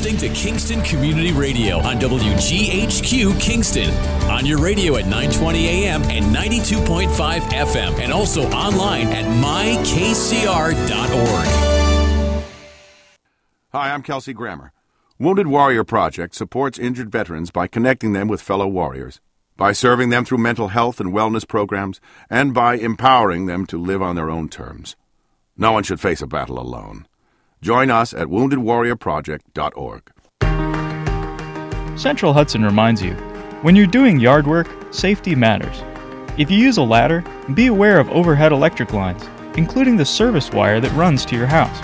listening to Kingston Community Radio on WGHQ Kingston. On your radio at 920 AM and 92.5 FM. And also online at mykcr.org. Hi, I'm Kelsey Grammer. Wounded Warrior Project supports injured veterans by connecting them with fellow warriors, by serving them through mental health and wellness programs, and by empowering them to live on their own terms. No one should face a battle alone. Join us at woundedwarriorproject.org. Central Hudson reminds you, when you're doing yard work, safety matters. If you use a ladder, be aware of overhead electric lines, including the service wire that runs to your house.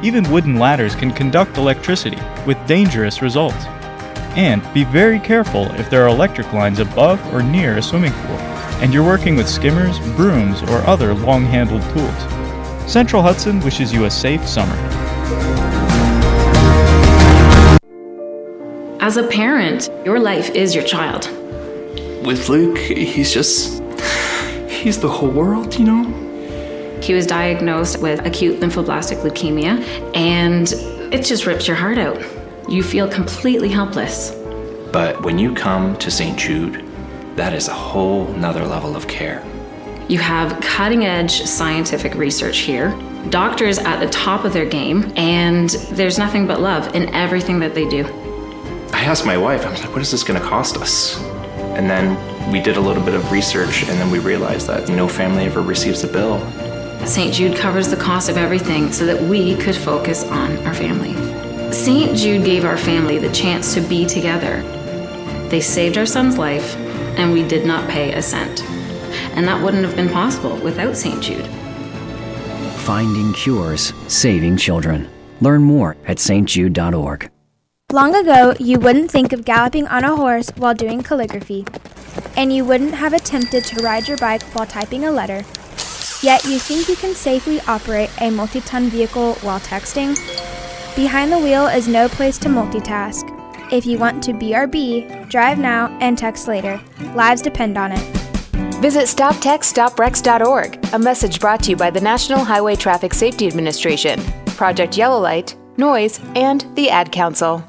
Even wooden ladders can conduct electricity with dangerous results. And be very careful if there are electric lines above or near a swimming pool, and you're working with skimmers, brooms, or other long-handled tools. Central Hudson wishes you a safe summer. As a parent, your life is your child. With Luke, he's the whole world, you know? He was diagnosed with acute lymphoblastic leukemia, and it just rips your heart out. You feel completely helpless. But when you come to St. Jude, that is a whole nother level of care. You have cutting-edge scientific research here, doctors at the top of their game, and there's nothing but love in everything that they do. I asked my wife, I was like, what is this going to cost us? And then we did a little bit of research, and then we realized that no family ever receives a bill. St. Jude covers the cost of everything so that we could focus on our family. St. Jude gave our family the chance to be together. They saved our son's life, and we did not pay a cent. And that wouldn't have been possible without St. Jude. Finding cures, saving children. Learn more at stjude.org. Long ago, you wouldn't think of galloping on a horse while doing calligraphy, and you wouldn't have attempted to ride your bike while typing a letter. Yet you think you can safely operate a multi-ton vehicle while texting? Behind the wheel is no place to multitask. If you want to BRB, drive now and text later. Lives depend on it. Visit StopTextStopWrecks.org, a message brought to you by the National Highway Traffic Safety Administration, Project Yellow Light, Noise, and the Ad Council.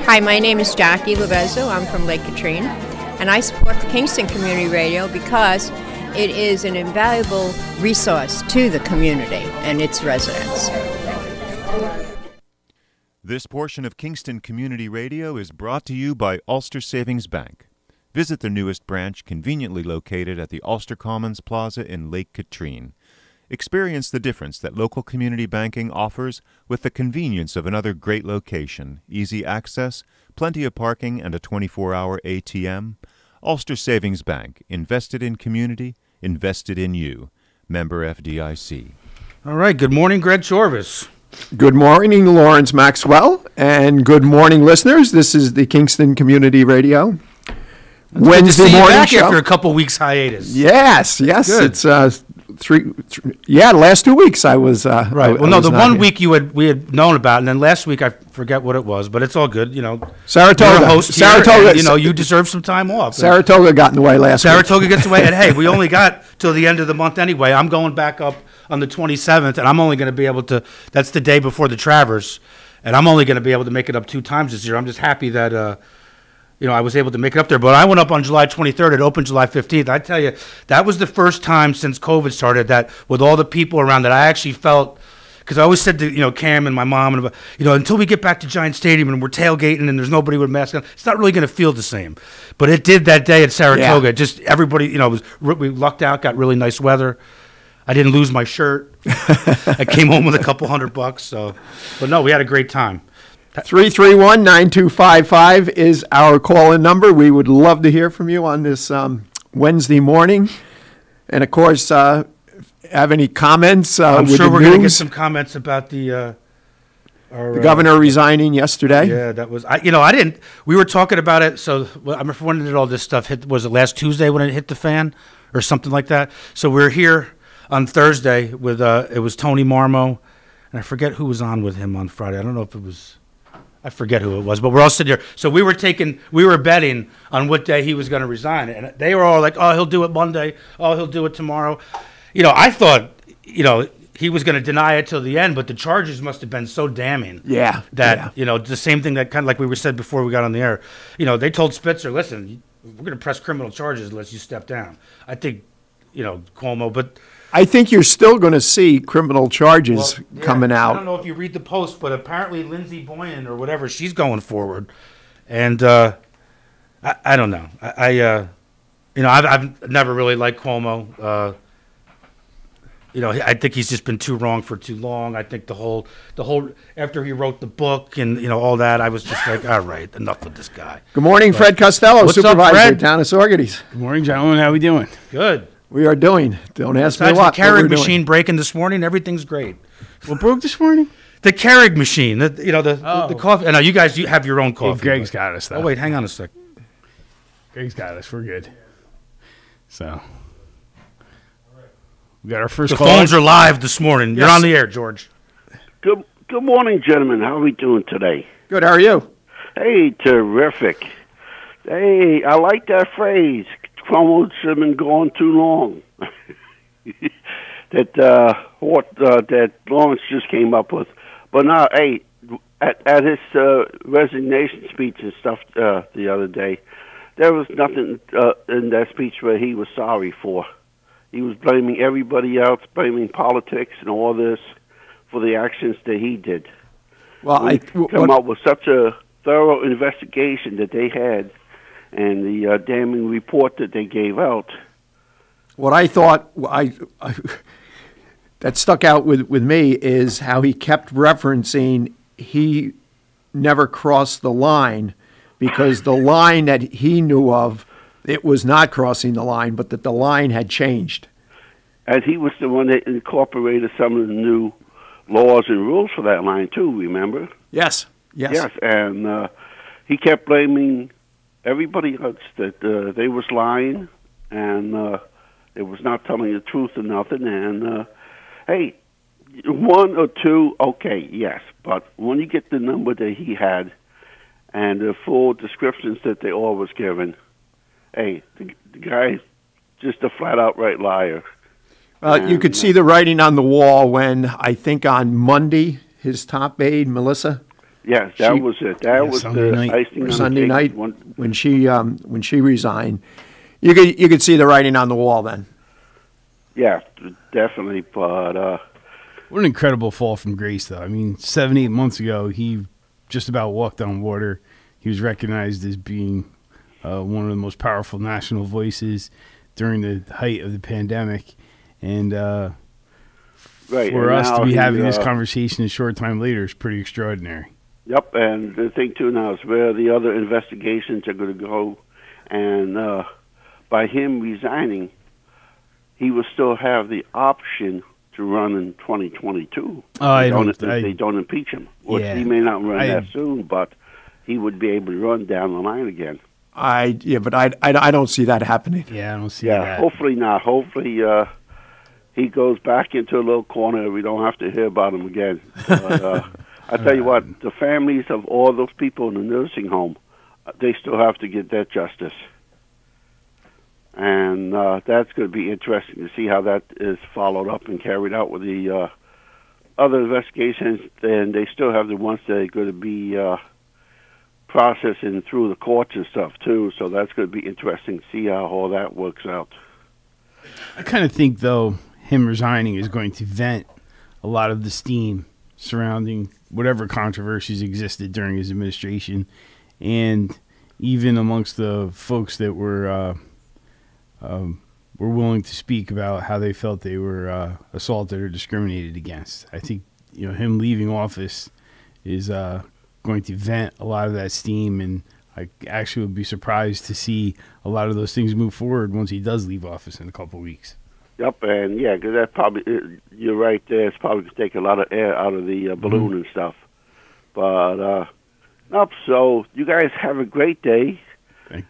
Hi, my name is Jackie Lovezzo. I'm from Lake Katrine, and I support Kingston Community Radio because it is an invaluable resource to the community and its residents. This portion of Kingston Community Radio is brought to you by Ulster Savings Bank. Visit their newest branch, conveniently located at the Ulster Commons Plaza in Lake Katrine. Experience the difference that local community banking offers with the convenience of another great location, easy access, plenty of parking, and a 24-hour ATM. Ulster Savings Bank, invested in community, invested in you. Member FDIC. All right, good morning, Greg Chorvas. Good morning, Lawrence Maxwell, and good morning, listeners. This is the Kingston Community Radio Wednesday morning back show. After a couple weeks hiatus. Yes, it's three. Yeah, the last 2 weeks I was right. Well, no, the 1 week we had known about, and then last week I forget what it was, but it's all good. You know, Saratoga. Host Saratoga. And, you know, you deserve some time off. Saratoga got in the way last week. Saratoga gets away, and hey, we only got till the end of the month anyway. I'm going back up on the 27th, and I'm only going to be able to. That's the day before the Travers, and I'm only going to be able to make it up 2 times this year. I'm just happy that. I was able to make it up there. But I went up on July 23rd. It opened July 15th. I tell you, that was the first time since COVID started that with all the people around that I actually felt, because I always said to, Cam and my mom, and until we get back to Giant Stadium and we're tailgating and there's nobody with masks on, it's not really going to feel the same. But it did that day at Saratoga. Yeah. Just everybody, we lucked out, got really nice weather. I didn't lose my shirt. I came home with a couple $100. So, but no, we had a great time. 331-9255 is our call-in number. We would love to hear from you on this Wednesday morning. And, of course, have any comments I'm with sure the we're going to get news? some comments about the governor resigning yesterday. Yeah, that was I didn't. We were talking about it. So I remember when did all this stuff hit? Was it last Tuesday when it hit the fan or something like that? So we're here on Thursday with it was Tony Marmo, and I forget who was on with him on Friday. I don't know if it was. I forget who it was, but we're all sitting here. So we were betting on what day he was going to resign. And they were all like, oh, he'll do it Monday. Oh, he'll do it tomorrow. I thought, he was going to deny it till the end, but the charges must have been so damning. Yeah. That, the same thing that kind of like we were said before we got on the air. They told Spitzer, listen, we're going to press criminal charges unless you step down. I think, Cuomo, but... I think you're still going to see criminal charges coming out. I don't know if you read the Post, but apparently Lindsey Boyan or whatever, she's going forward. And I don't know. I've never really liked Cuomo. I think he's just been too wrong for too long. I think the whole after he wrote the book and all that, I was just like, all right, enough with this guy. Good morning, Fred Costello, what's supervisor up, Fred? at Town of Saugerties. Good morning, gentlemen. How we doing? Good. We are doing. Don't ask Besides me what. the Keurig machine breaking this morning, everything's great. What broke this morning? The Keurig machine. The coffee. No, you guys have your own coffee. Hey, Greg's got us, though. Oh, wait, hang on a sec. Greg's got us. We're good. So, we got our first The call. phones are live this morning. You're on the air, George. Good morning, gentlemen. How are we doing today? Good. How are you? Hey, terrific. Hey, I like that phrase. Cuomo's been gone too long. That Lawrence just came up with. But now, hey, at his resignation speech and stuff the other day, there was nothing in that speech where he was sorry for. He was blaming everybody else, blaming politics and all this for the actions that he did. Well, come up with such a thorough investigation that they had, and the damning report that they gave out. What I thought that stuck out with me is how he kept referencing he never crossed the line, because the line that he knew of, it was not crossing the line, but that the line had changed. And he was the one that incorporated some of the new laws and rules for that line too, remember? Yes. Yes, and he kept blaming everybody else that they was lying and it was not telling the truth or nothing. And hey, one or two, okay, yes, but when you get the number that he had and the full descriptions that they all was given, hey, the guy's just a flat-out right liar. You could see the writing on the wall when, I think on Monday, his top aide, Melissa. Yes, that was it. That was Sunday the night. icing on Sunday the night cake. when she resigned. You could see the writing on the wall then. Yeah, definitely. But what an incredible fall from grace, though. I mean, 7-8 months ago, he just about walked on water. He was recognized as being one of the most powerful national voices during the height of the pandemic. And right, for and us to now be he, having this conversation a short time later is pretty extraordinary. Yep, and the thing, too, now is where the other investigations are going to go. And by him resigning, he will still have the option to run in 2022. They don't impeach him. Which he may not run that soon, but he would be able to run down the line again. But I don't see that happening. Yeah, I don't see that. Yeah, hopefully not. Hopefully he goes back into a little corner and we don't have to hear about him again. But, I tell you what, the families of all those people in the nursing home, they still have to get that justice. And that's going to be interesting to see how that is followed up and carried out with the other investigations. And they still have the ones that are going to be processing through the courts and stuff, too. So that's going to be interesting to see how all that works out. I kind of think, though, him resigning is going to vent a lot of the steam surrounding whatever controversies existed during his administration, and even amongst the folks that were willing to speak about how they felt they were assaulted or discriminated against. I think him leaving office is going to vent a lot of that steam, and I actually would be surprised to see a lot of those things move forward once he does leave office in a couple of weeks. Yep, and yeah, because that probably, you're right there, it's probably going to take a lot of air out of the balloon and stuff. But, nope, so you guys have a great day.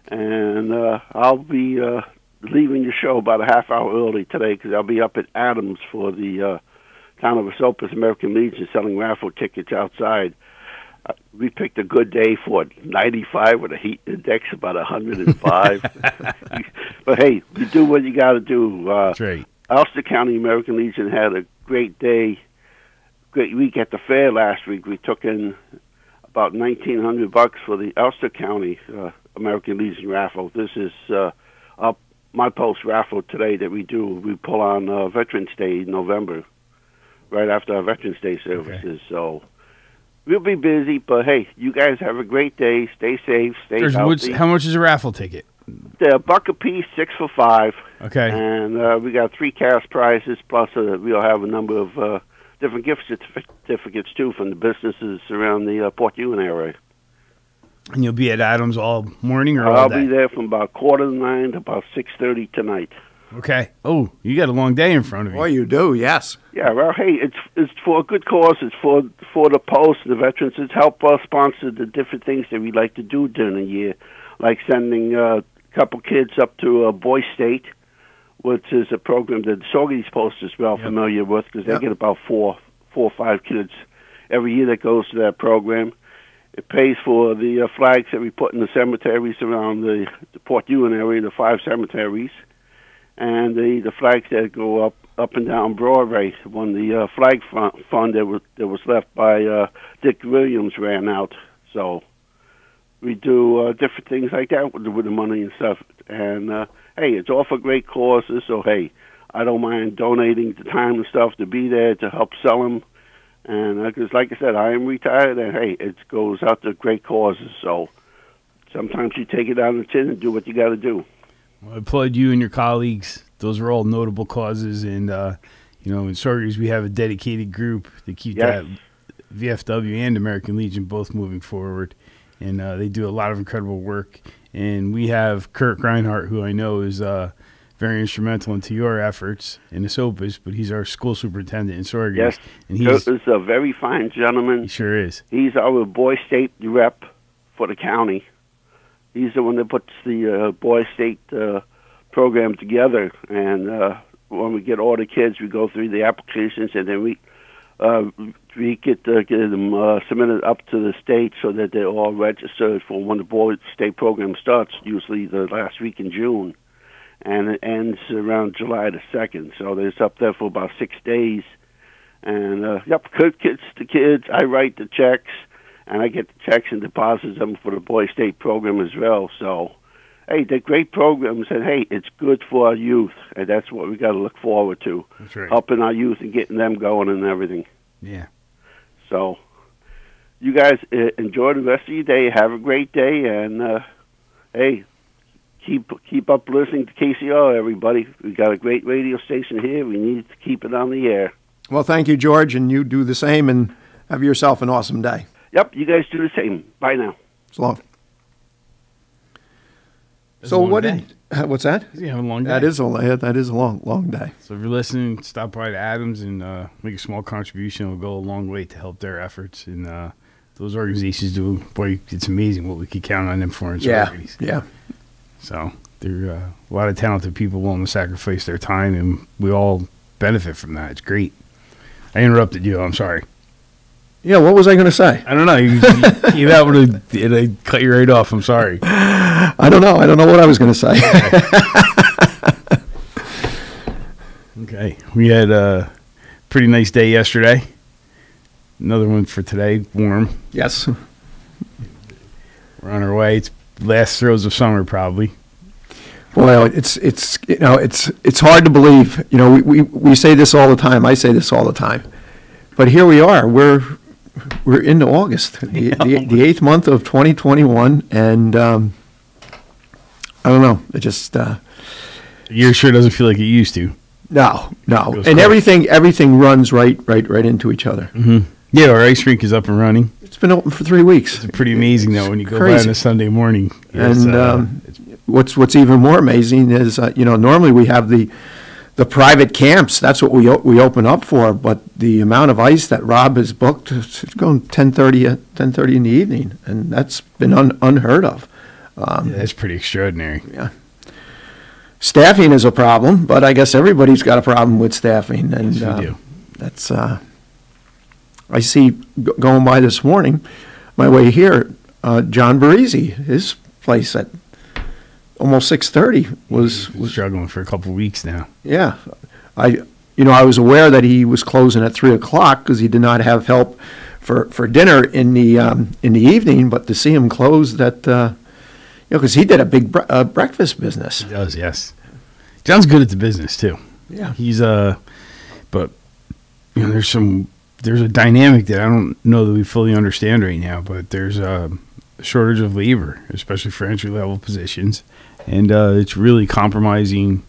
And I'll be leaving the show about a half hour early today because I'll be up at Adams for the Town of Esopus American Legion selling raffle tickets outside. We picked a good day for it, 95 with a heat index about 105. But hey, you do what you got to do. That's right. Ulster County American Legion had a great day, great week at the fair last week. We took in about $1,900 for the Ulster County American Legion raffle. This is my post raffle today that we do. We pull on Veterans Day in November, right after our Veterans Day services. Okay. So we'll be busy, but hey, you guys have a great day. Stay safe. Stay healthy. How much is a raffle ticket? They're $1 a piece, 6 for $5. Okay. And we got 3 cash prizes, plus we'll have a number of different gift certificates, too, from the businesses around the Port Ewan area. And you'll be at Adams all morning or all day? I'll be there from about 8:45 to about 6:30 tonight. Okay. Oh, you got a long day in front of you. Oh, you do, yes. Yeah, well, hey, it's for a good cause. It's for the post, the veterans. It's help us sponsor the different things that we like to do during the year, like sending a couple kids up to Boy State, which is a program that the Sorge's Post is well familiar with, because they get about 4 or 5 kids every year that goes to that program. It pays for the flags that we put in the cemeteries around the Port Ewan area, the 5 cemeteries, and the flags that go up and down Broadway when the flag fund that was left by Dick Williams ran out. So we do different things like that with the money and stuff. And hey, it's all for great causes. So hey, I don't mind donating the time and stuff to be there to help sell them. And because, like I said, I am retired, and hey, it goes out to great causes. So sometimes you take it on the chin and do what you got to do. Well, I applaud you and your colleagues. Those are all notable causes, and in Sorgers we have a dedicated group to keep that VFW and American Legion both moving forward, and they do a lot of incredible work. And we have Kurt Reinhardt, who I know is very instrumental into your efforts in the SOPAS, but he's our school superintendent in Sorgers. Yes, and Kurt is a very fine gentleman. He sure is. He's our Boy State rep for the county. He's the one that puts the Boy State program together, and when we get all the kids, we go through the applications, and then we get them submitted up to the state so that they're all registered for when the Boy State program starts, usually the last week in June, and it ends around July the 2nd. So they're up there for about 6 days, and Kurt gets the kids, I write the checks, and I get the checks and deposits them for the Boy State program as well. So, hey, they're great programs, and hey, it's good for our youth, and that's what we got to look forward to. That's right. Helping our youth and getting them going and everything. Yeah. So, you guys enjoy the rest of your day. Have a great day, and hey, keep up listening to KCR, everybody. We got a great radio station here. We need to keep it on the air. Well, thank you, George, and you do the same, and have yourself an awesome day. Yep, you guys do the same. Bye now. So long. So what did? What's that? You have a long day. That is a long day. So if you're listening, stop by to Adams and make a small contribution. It'll go a long way to help their efforts. And those organizations do. Boy, it's amazing what we could count on them for. Yeah. So there are a lot of talented people willing to sacrifice their time, and we all benefit from that. It's great. I interrupted you. I'm sorry. Yeah, what was I going to say? I don't know. You that would have cut you right off. I'm sorry. I don't know. I don't know what I was going to say. Okay. We had a pretty nice day yesterday. Another one for today. Warm. Yes. We're on our way. It's last throes of summer, probably. Well, it's hard to believe. You know, we say this all the time. I say this all the time. But here we are. We're into August, the 8th month of 2021, and I don't know. It just the year sure doesn't feel like it used to. No, and everything runs right into each other. Mm-hmm. Yeah, our ice rink is up and running. It's been open for 3 weeks. It's pretty amazing though when you go by on a Sunday morning. And what's even more amazing is normally we have the private camps. That's what we open up for. But the amount of ice that Rob has booked, it's going 10:30 in the evening, and that's been unheard of. That's pretty extraordinary. Yeah. Staffing is a problem, but I guess everybody's got a problem with staffing, and yes, we do. That's. I see going by this morning, my way here, John Barisi, his place at almost 6:30 was struggling for a couple of weeks now. Yeah, I was aware that he was closing at 3 o'clock because he did not have help for dinner in the evening. But to see him close that, because he did a big breakfast business. He does, yes. John's good at the business too. Yeah, he's but there's a dynamic that I don't know that we fully understand right now. But there's a shortage of labor, especially for entry level positions, and it's really compromising.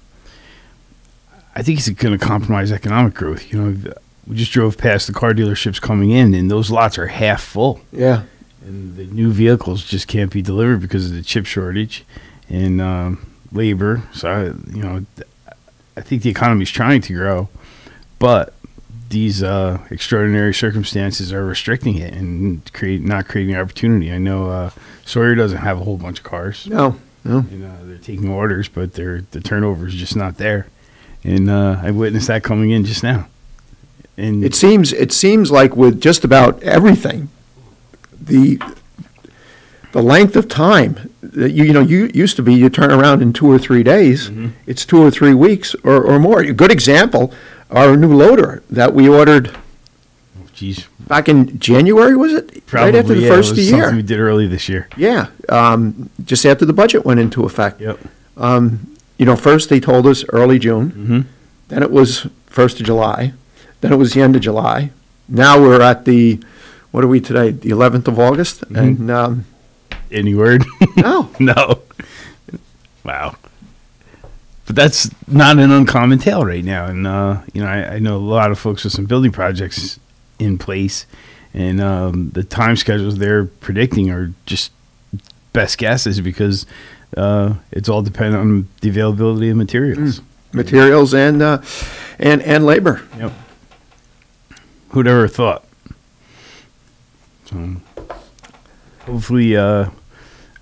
I think it's going to compromise economic growth. We just drove past the car dealerships coming in, and those lots are half full. Yeah. And the new vehicles just can't be delivered because of the chip shortage and labor. So, I think the economy is trying to grow, but these extraordinary circumstances are restricting it and not creating opportunity. I know Sawyer doesn't have a whole bunch of cars. No. And, they're taking orders, but the turnover is just not there. And I witnessed that coming in just now. And it seems like with just about everything, the length of time that you used to be, you turn around in 2 or 3 days. Mm-hmm. It's 2 or 3 weeks or more. A good example, our new loader that we ordered. Back in January, was it? Probably, right after the first of the year. Something we did early this year. Yeah, just after the budget went into effect. Yep. First they told us early June. Mm-hmm. Then it was 1st of July. Then it was the end of July. Now we're at what are we today? The 11th of August? Mm-hmm. And any word? No. No. Wow. But that's not an uncommon tale right now. And, I know a lot of folks with some building projects in place, and the time schedules they're predicting are just best guesses because it's all dependent on the availability of materials. Materials and labor. Yep. Who'd ever thought? So hopefully, I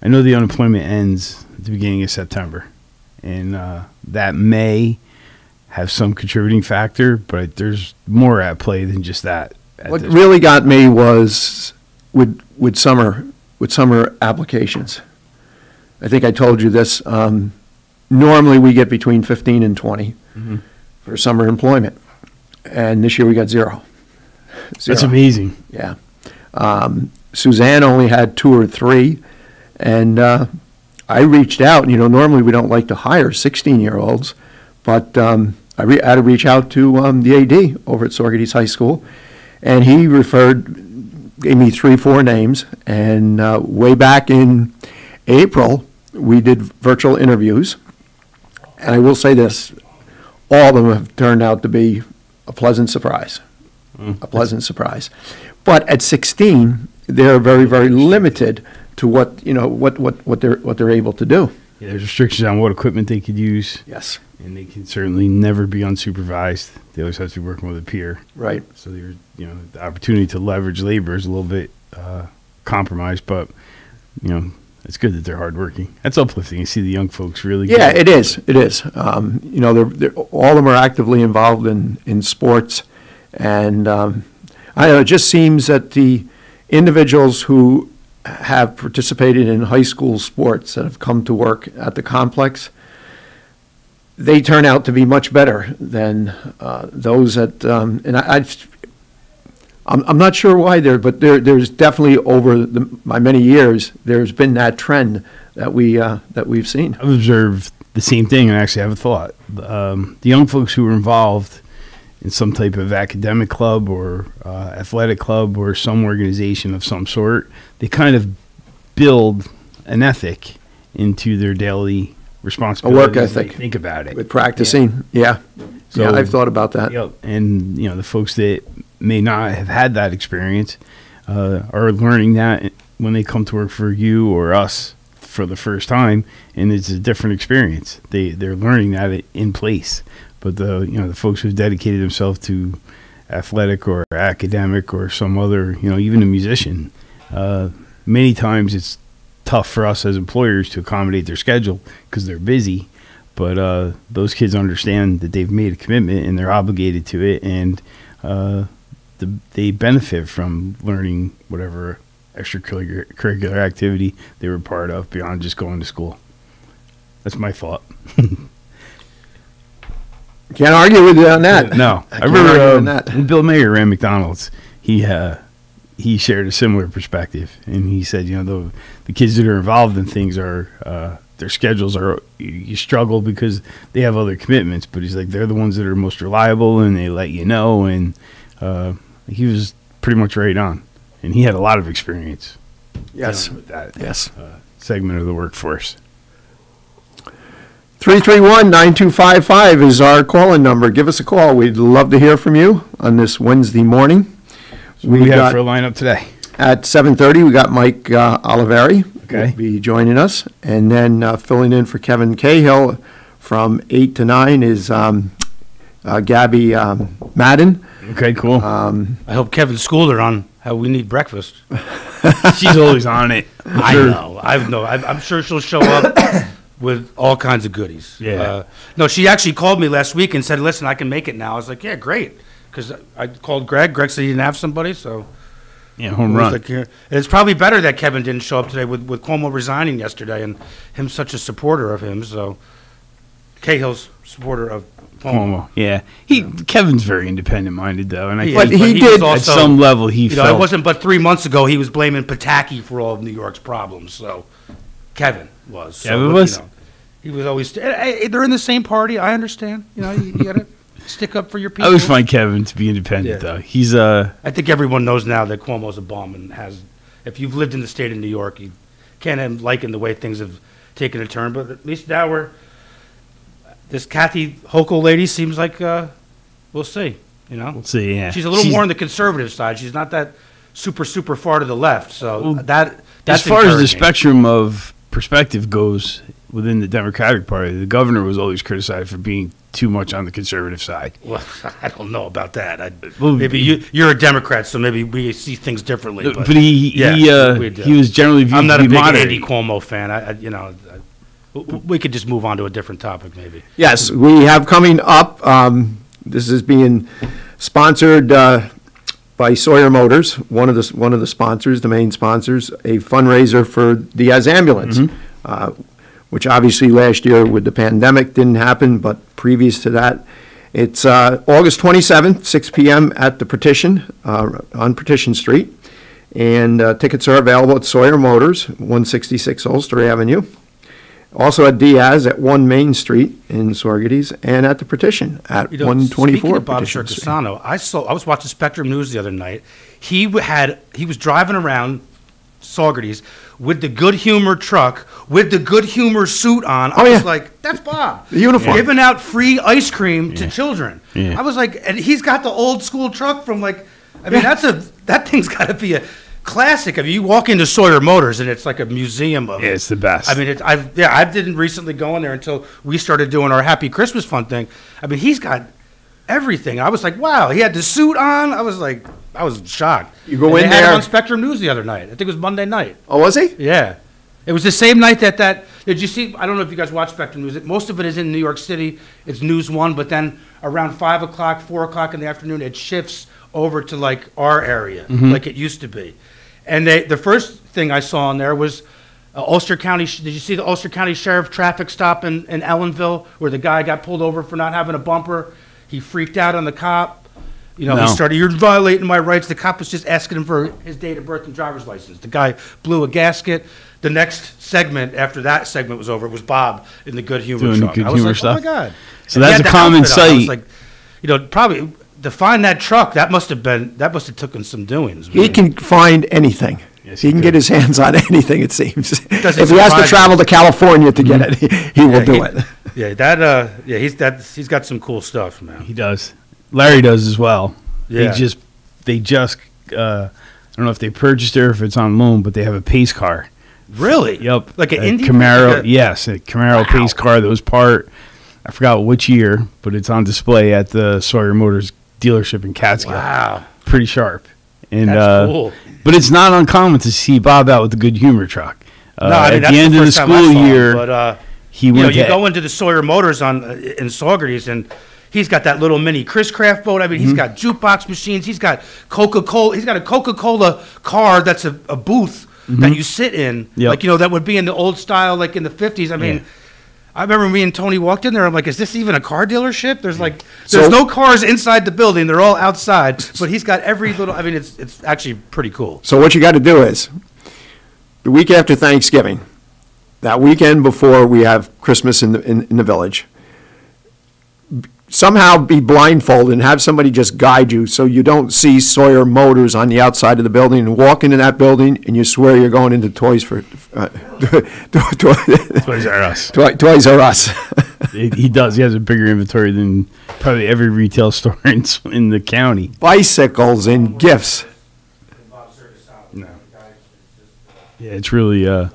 know the unemployment ends at the beginning of September, and that may have some contributing factor, but there's more at play than just that. What really got me was with summer applications. I think I told you this. Normally we get between 15 and 20 for summer employment, and this year we got zero. That's amazing. Yeah. Suzanne only had 2 or 3, and I reached out. Normally we don't like to hire 16-year-olds, but I had to reach out to the Aide over at Saugerties High School, and he gave me 3-4 names, and way back in April, we did virtual interviews, and I will say this, all of them have turned out to be a pleasant surprise. A pleasant surprise. But at 16, they're very, very limited to what they're able to do. Yeah, there's restrictions on what equipment they could use. Yes. And they can certainly never be unsupervised. They always have to be working with a peer. Right. So the opportunity to leverage labor is a little bit compromised, but it's good that they're hardworking. That's uplifting. You see the young folks really. Yeah, it is. It is. They're all of them are actively involved in sports, and I don't know. It just seems that the individuals who have participated in high school sports that have come to work at the complex, they turn out to be much better than those that. And I'm not sure why but there's definitely over my many years there's been that trend that we've seen. I've observed the same thing, and I actually have a thought. The young folks who are involved in some type of academic club or athletic club or some organization of some sort, they kind of build an ethic into their daily responsibility. A work ethic. Think about it. With practicing, yeah. So, yeah, I've thought about that. Yep. And the folks that may not have had that experience are learning that when they come to work for you or us for the first time, and it's a different experience. They're learning that in place. But the folks who've dedicated themselves to athletic or academic or some other, even a musician, many times it's tough for us as employers to accommodate their schedule because they're busy. But those kids understand that they've made a commitment and they're obligated to it, and they benefit from learning whatever extracurricular activity they were part of beyond just going to school. That's my thought. Can't argue with you on that. No. I remember when Bill Mayer ran McDonald's, he shared a similar perspective. And he said, the kids that are involved in things are, their schedules are, you struggle because they have other commitments. But he's like, they're the ones that are most reliable and they let you know. And he was pretty much right on. And he had a lot of experience. Yes. With that yes. Segment of the workforce. 331-9255 is our call-in number. Give us a call. We'd love to hear from you on this Wednesday morning. So we have for a lineup today? At 7:30, we got Mike Oliveri. Okay. Will be joining us. And then filling in for Kevin Cahill from 8 to 9 is Gabby Madden. Okay, cool. I hope Kevin schooled her on how we need breakfast. She's always on it. I know. I'm sure she'll show up with all kinds of goodies. Yeah. No, she actually called me last week and said, listen, I can make it now. I was like, yeah, great. Because I called Greg. Greg said he didn't have somebody, so. Yeah, home run. Like, it's probably better that Kevin didn't show up today with Cuomo resigning yesterday and him such a supporter of him. So Cahill's supporter of Cuomo. Yeah. Kevin's very independent-minded, though. And but he did, at some level, he felt. It wasn't but 3 months ago he was blaming Pataki for all of New York's problems. So Kevin was. Kevin was? He was always. They're in the same party. I understand. You got to stick up for your people. I always find Kevin to be independent, though. He's I think everyone knows now that Cuomo's a bum and has. If you've lived in the state of New York, you can't liken the way things have taken a turn. But at least now this Kathy Hochul lady seems like we'll see. We'll see. Yeah, she's a little more on the conservative side. She's not that super far to the left. So that's as far as the spectrum of perspective goes within the Democratic Party, the governor was always criticized for being too much on the conservative side. Well, I don't know about that. Maybe you're a Democrat, so maybe we see things differently. But he was generally viewed I'm not to a be big moderate. Andy Cuomo fan. We could just move on to a different topic, maybe. Yes, we have coming up. This is being sponsored by Sawyer Motors, one of the sponsors, the main sponsors, a fundraiser for the As ambulance, which obviously last year with the pandemic didn't happen, but previous to that, it's August 27th, 6 p.m. at the Petition on Petition Street, and tickets are available at Sawyer Motors, 166 Ulster Avenue. Also at Diaz at 1 Main Street in Saugerties, and at the Petition at 124 Speaking of Bob Petition Street. Circasano, I was watching Spectrum News the other night. He was driving around Saugerties with the Good Humor truck, with the Good Humor suit on. I was like, that's Bob. The uniform. Giving out free ice cream to children. Yeah. I was like, and he's got the old school truck from that thing's got to be a classic. I mean, you walk into Sawyer Motors and it's like a museum of. Yeah, it's the best. I mean, I didn't recently go in there until we started doing our Happy Christmas Fund thing. I mean, he's got everything. I was like, wow, he had the suit on. I was shocked. You go in they there. had it on Spectrum News the other night. I think it was Monday night. Oh, was he? Yeah. It was the same night that did you see? I don't know if you guys watch Spectrum News. Most of it is in New York City. It's News 1, but then around 5 o'clock, 4 o'clock in the afternoon, it shifts over to like our area, like it used to be. And the first thing I saw on there was Ulster County. Did you see the Ulster County Sheriff traffic stop in Ellenville where the guy got pulled over for not having a bumper? He freaked out on the cop. He started, you're violating my rights. The cop was just asking him for his date of birth and driver's license. The guy blew a gasket. The next segment after that segment was over was Bob in the Good Humor Doing truck. the Good I was Humor like, stuff. oh my God. So And he that's had a the common outfit on. I was sight. like, probably to find that truck, that must have taken some doings. He can find anything. Yes, he can get his hands on anything, it seems. Doesn't If he has to surprise travel to California to get it, he will do it. Yeah, he's got some cool stuff, man. He does. Larry does as well. Yeah. They just I don't know if they purchased it or if it's on loan, but they have a pace car. Really? Yep. Like an Indy? Camaro. Like yes, a Camaro pace car that was I forgot which year, but it's on display at the Sawyer Motors dealership in Catskill. Wow. Pretty sharp. And That's cool. But it's not uncommon to see Bob out with the Good Humor truck. At that's the end of the first time I school saw him, year, but, he went you to go into the Sawyer Motors in Saugerties, and he's got that little mini Chris Craft boat. I mean, he's got jukebox machines. He's got Coca-Cola. He's got a Coca-Cola car that's a booth that you sit in. Yep. Like, that would be in the old style, like in the 50s. I mean, I remember me and Tony walked in there. I'm like, is this even a car dealership? There's no cars inside the building. They're all outside. But he's got every little. I mean, it's actually pretty cool. So what you got to do is, the week after Thanksgiving, that weekend before we have Christmas in the village, somehow be blindfolded and have somebody just guide you so you don't see Sawyer Motors on the outside of the building, and walk into that building and you swear you're going into Toys R Us. Toys R Us. He does. He has a bigger inventory than probably every retail store in the county. Bicycles and gifts. No. Yeah, it's really...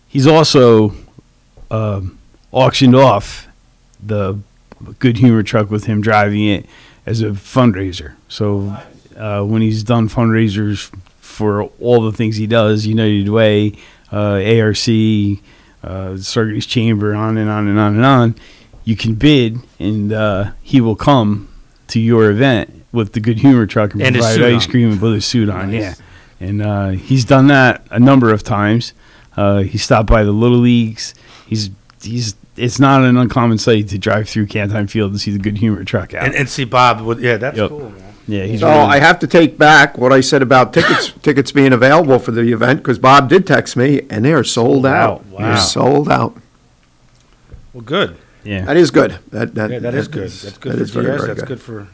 He's also auctioned off the Good Humor truck with him driving it as a fundraiser. So when he's done fundraisers for all the things he does, United Way, ARC, Circuitous Chamber, on and on and on and on, you can bid, and he will come to your event with the Good Humor truck and provide ice cream and with a suit on. Nice. Yeah, and he's done that a number of times. He stopped by the Little Leagues. It's not an uncommon sight to drive through Cantine Field and see the Good Humor truck out. And see Bob. That's cool, man. Yeah, so I have to take back what I said about tickets being available for the event, because Bob did text me, and they are sold out. Wow. They're sold out. Well, good. Yeah, that is good. That is good. That's good for GS. That's good for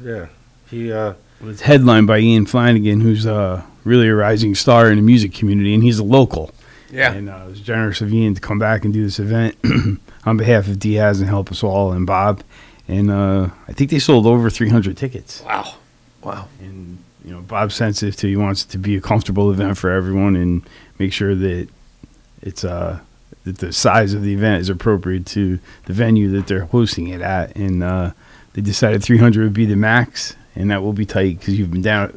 He it's headlined by Ian Flanagan, who's really a rising star in the music community, and he's a local. Yeah. And it was generous of Ian to come back and do this event on behalf of Diaz and Help Us All and Bob. And I think they sold over 300 tickets. Wow. And, Bob's sensitive to, he wants it to be a comfortable event for everyone and make sure that it's that the size of the event is appropriate to the venue that they're hosting it at. And they decided 300 would be the max, and that will be tight because you've been down,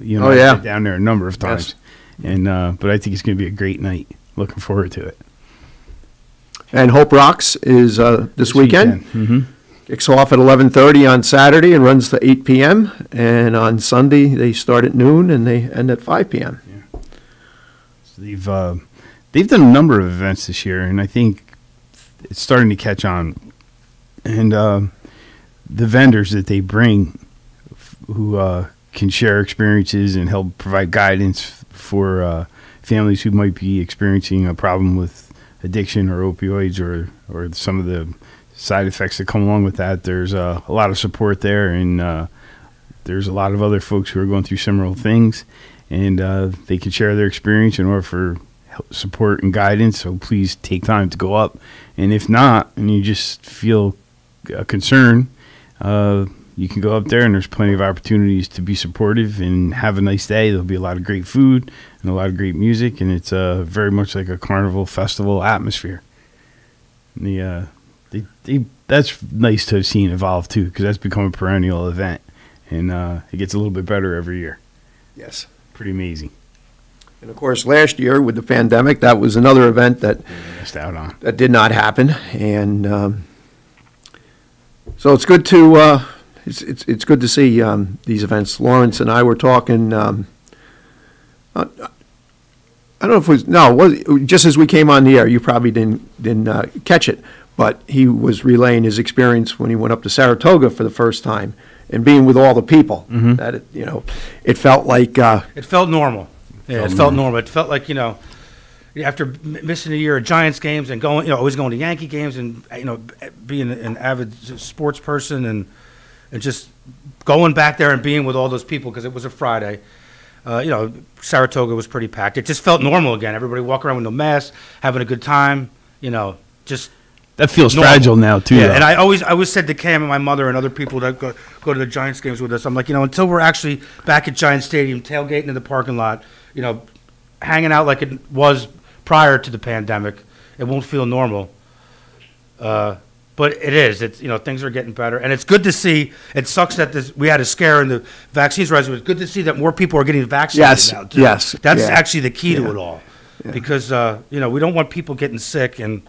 down there a number of times. Yes. And but I think it's going to be a great night. Looking forward to it. And Hope Rocks is this weekend. Mm-hmm. Kicks off at 11:30 on Saturday and runs to 8 p.m. And on Sunday they start at noon and they end at 5 p.m. Yeah. So they've done a number of events this year, and I think it's starting to catch on. And the vendors that they bring, who can share experiences and help provide guidance for families who might be experiencing a problem with addiction or opioids or some of the side effects that come along with that. There's a lot of support there, and there's a lot of other folks who are going through similar things, and they can share their experience and offer support and guidance. So please take time to go up. And if not, and you just feel a concern, you can go up there, and there's plenty of opportunities to be supportive and have a nice day. There'll be a lot of great food and a lot of great music, and it's very much like a carnival festival atmosphere. And that's nice to have seen evolve too, because that's become a perennial event, and it gets a little bit better every year. Yes, pretty amazing. And of course, last year with the pandemic, that was another event that missed out on. That did not happen, and so it's good to. It's good to see these events. Lawrence and I were talking. I don't know if it was just as we came on the air. You probably didn't catch it, but he was relaying his experience when he went up to Saratoga for the first time and being with all the people. Mm-hmm. That it felt like it felt normal. Yeah, it felt normal. It felt like after missing a year of Giants games and going, always going to Yankee games and being an avid sports person and just going back there and being with all those people because it was a Friday. Saratoga was pretty packed. It just felt normal again. Everybody walking around with no masks, having a good time. Just that feels fragile now too. Yeah, though. and I always said to Cam and my mother and other people that go to the Giants games with us, I'm like, until we're actually back at Giants Stadium, tailgating in the parking lot, hanging out like it was prior to the pandemic, it won't feel normal. But it is. It's things are getting better, and it's good to see. It sucks that we had a scare in the vaccines rise. It's good to see that more people are getting vaccinated now. Too. Yes, that's actually the key to it all, because we don't want people getting sick, and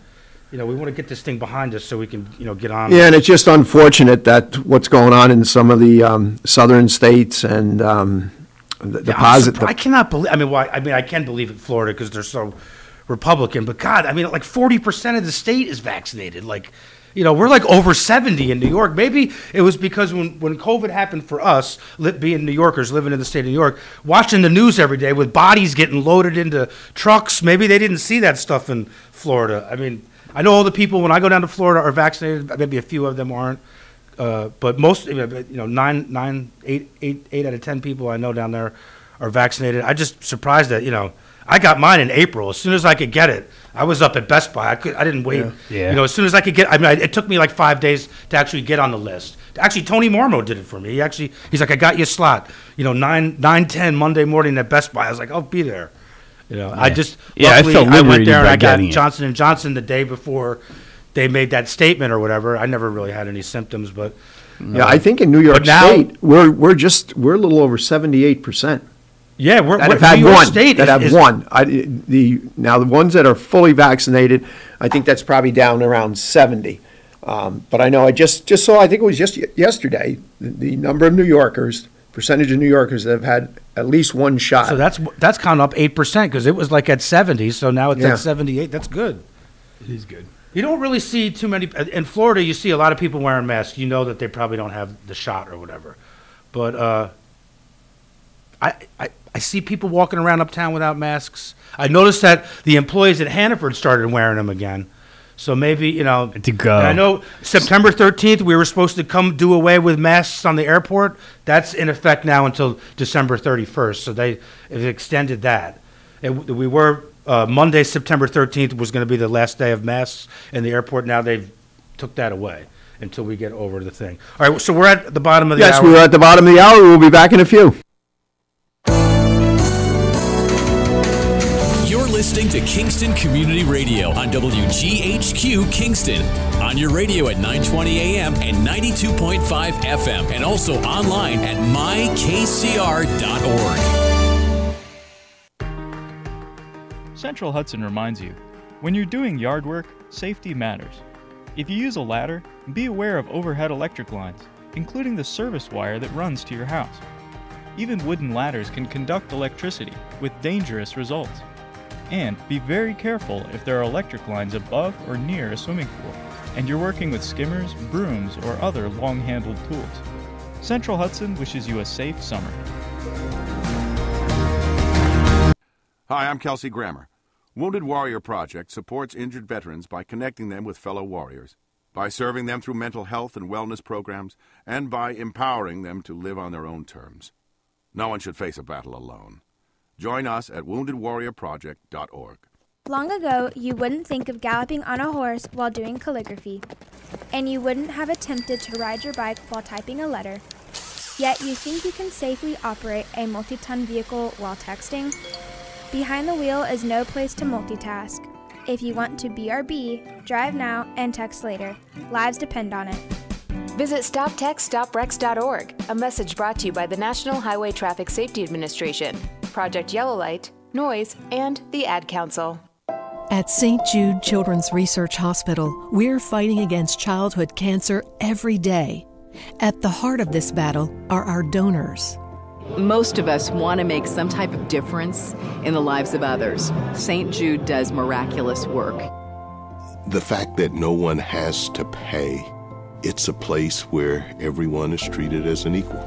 we want to get this thing behind us so we can, get on. Yeah, and it's just unfortunate that what's going on in some of the southern states and the positive. I cannot believe. I can believe it, Florida, because they're so Republican. But God, like 40% of the state is vaccinated. Like, we're like over 70 in New York. Maybe it was because when COVID happened for us, being New Yorkers living in the state of New York, watching the news every day with bodies getting loaded into trucks. Maybe they didn't see that stuff in Florida. I know all the people when I go down to Florida are vaccinated. Maybe a few of them aren't. But most, 8 out of 10 people I know down there are vaccinated. I just surprised that, I got mine in April. As soon as I could get it, I was up at Best Buy. I didn't wait. Yeah. As soon as I could get, it took me like 5 days to actually get on the list. Actually, Tony Mormo did it for me. He's like, I got you a slot. 9:10 Monday morning at Best Buy. I was like, I'll be there. I just, luckily, I went there and I got Johnson & Johnson the day before they made that statement or whatever. I never really had any symptoms, but yeah, I think in New York State we're a little over 78%. Yeah, we're New York one State that have one. Now the ones that are fully vaccinated, I think that's probably down around 70. But I know I just saw. I think it was just yesterday the number of New Yorkers, percentage of New Yorkers that have had at least one shot. So that's kind of up 8% because it was like at 70. So now it's at 78. That's good. It is good. You don't really see too many in Florida. You see a lot of people wearing masks. You know that they probably don't have the shot or whatever. But I see people walking around uptown without masks. I noticed that the employees at Hannaford started wearing them again. So maybe, to go. And I know September 13th we were supposed to come do away with masks on the airport. That's in effect now until December 31st. So they've extended that. We were Monday, September 13th was going to be the last day of masks in the airport. Now they've took that away until we get over the thing. All right, so we're at the bottom of the hour. Yes, we're at the bottom of the hour. We'll be back in a few. You're listening to Kingston Community Radio on WGHQ Kingston. On your radio at 920 AM and 92.5 FM. And also online at mykcr.org. Central Hudson reminds you, when you're doing yard work, safety matters. If you use a ladder, be aware of overhead electric lines, including the service wire that runs to your house. Even wooden ladders can conduct electricity with dangerous results. And be very careful if there are electric lines above or near a swimming pool, and you're working with skimmers, brooms, or other long-handled tools. Central Hudson wishes you a safe summer. Hi, I'm Kelsey Grammer. Wounded Warrior Project supports injured veterans by connecting them with fellow warriors, by serving them through mental health and wellness programs, and by empowering them to live on their own terms. No one should face a battle alone. Join us at woundedwarriorproject.org. Long ago, you wouldn't think of galloping on a horse while doing calligraphy, and you wouldn't have attempted to ride your bike while typing a letter. Yet you think you can safely operate a multi-ton vehicle while texting? Behind the wheel is no place to multitask. If you want to BRB, drive now and text later. Lives depend on it. Visit StopTextStopWrecks.org, a message brought to you by the National Highway Traffic Safety Administration, Project Yellow Light, Noise, and the Ad Council. At St. Jude Children's Research Hospital, we're fighting against childhood cancer every day. At the heart of this battle are our donors. Most of us want to make some type of difference in the lives of others. St. Jude does miraculous work. The fact that no one has to pay, it's a place where everyone is treated as an equal.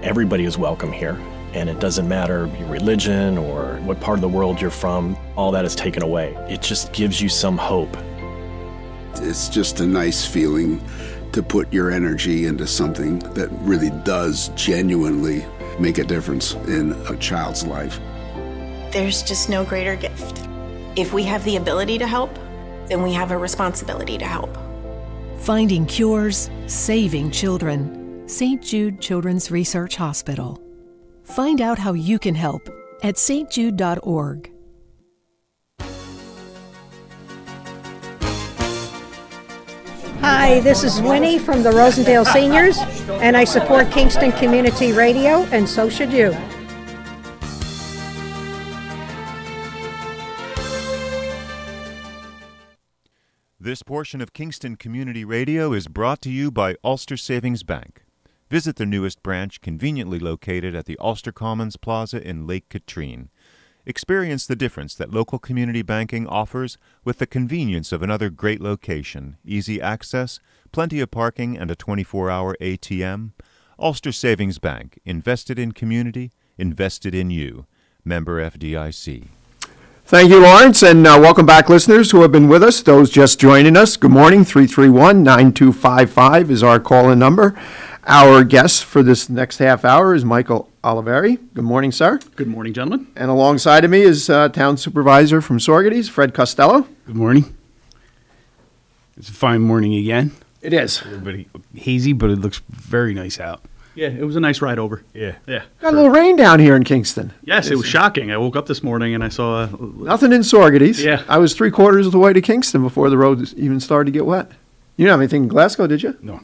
Everybody is welcome here, and it doesn't matter your religion or what part of the world you're from, all that is taken away. It just gives you some hope. It's just a nice feeling to put your energy into something that really does genuinely make a difference in a child's life. There's just no greater gift. If we have the ability to help, then we have a responsibility to help. Finding cures, saving children. St. Jude Children's Research Hospital. Find out how you can help at stjude.org. Hi, this is Winnie from the Rosendale Seniors, and I support Kingston Community Radio, and so should you. This portion of Kingston Community Radio is brought to you by Ulster Savings Bank. Visit their newest branch, conveniently located at the Ulster Commons Plaza in Lake Katrine. Experience the difference that local community banking offers with the convenience of another great location, easy access, plenty of parking, and a 24-hour ATM. Ulster Savings Bank, invested in community, invested in you. Member FDIC. Thank you, Lawrence, and welcome back, listeners who have been with us. Those just joining us, good morning. 331-9255 is our call-in number. Our guest for this next half hour is Michael Oliveri. Good morning, sir. Good morning, gentlemen. And alongside of me is Town Supervisor from Sorgetes, Fred Costello. Good morning. It's a fine morning again. It is. A little bit hazy, but it looks very nice out. Yeah, it was a nice ride over. Yeah. Got a little rain down here in Kingston. Yes, it was shocking. I woke up this morning and I saw... Nothing in Sorgetes. Yeah. I was 3/4 of the way to Kingston before the road even started to get wet. You didn't have anything in Glasgow, did you? No.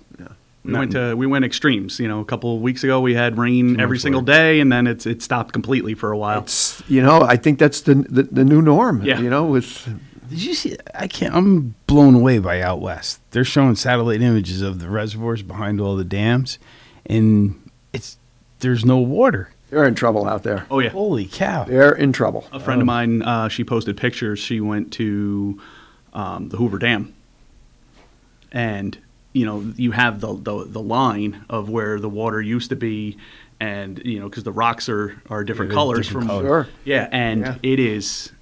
We went extremes. You know, a couple of weeks ago we had rain every single day, and then it stopped completely for a while. I think that's the new norm. Yeah. Did you see? I'm blown away by out west. They're showing satellite images of the reservoirs behind all the dams, and there's no water. They're in trouble out there. Oh yeah. Holy cow. They're in trouble. A friend of mine, she posted pictures. She went to the Hoover Dam, and you have the line of where the water used to be, and because the rocks are different colors different color. Sure. Yeah, and it is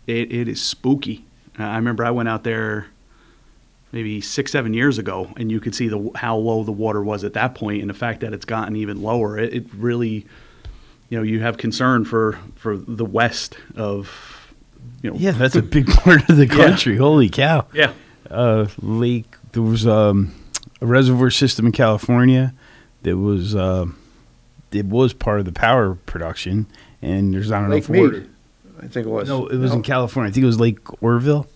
spooky. I remember I went out there maybe 6-7 years ago, and you could see how low the water was at that point, and the fact that it's gotten even lower. It really, you have concern for the west of, Yeah, that's a big part of the country. Yeah. Holy cow. Yeah. Lake. There was a reservoir system in California that was it was part of the power production, and there's not enough water. I think it was. No, it was in California. I think it was Lake Orville,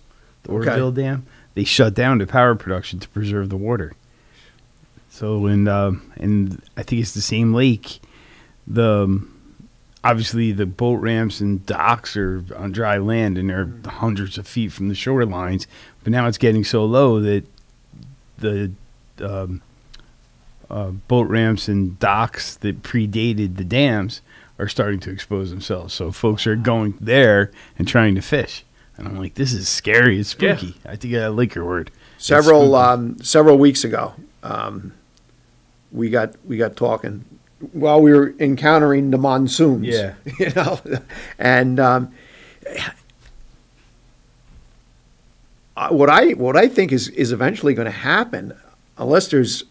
the Orville Dam. They shut down the power production to preserve the water. So, and I think it's the same lake. Obviously the boat ramps and docks are on dry land, and they're hundreds of feet from the shorelines. But now it's getting so low that the boat ramps and docks that predated the dams are starting to expose themselves. So folks are going there and trying to fish. And I'm like, this is scary. It's spooky. Yeah. I think I like your word. Several weeks ago, we got talking while we were encountering the monsoons. Yeah. And what I think is eventually going to happen, unless there's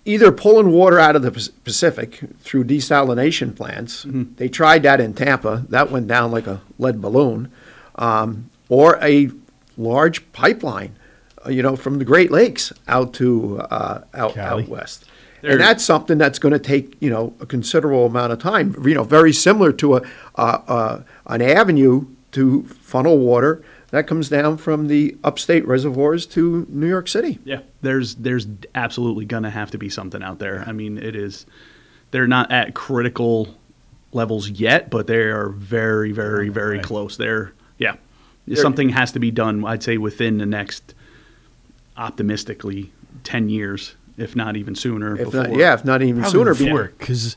either pulling water out of the Pacific through desalination plants. Mm-hmm. They tried that in Tampa. That went down like a lead balloon. Or a large pipeline, from the Great Lakes out to out west. And that's something that's going to take, a considerable amount of time. Very similar to an avenue to funnel water that comes down from the upstate reservoirs to New York City. Yeah, there's absolutely going to have to be something out there. I mean, they're not at critical levels yet, but they are very, very, very close. Something has to be done, I'd say, within the next, optimistically, 10 years, if not even sooner. If not even sooner. Because,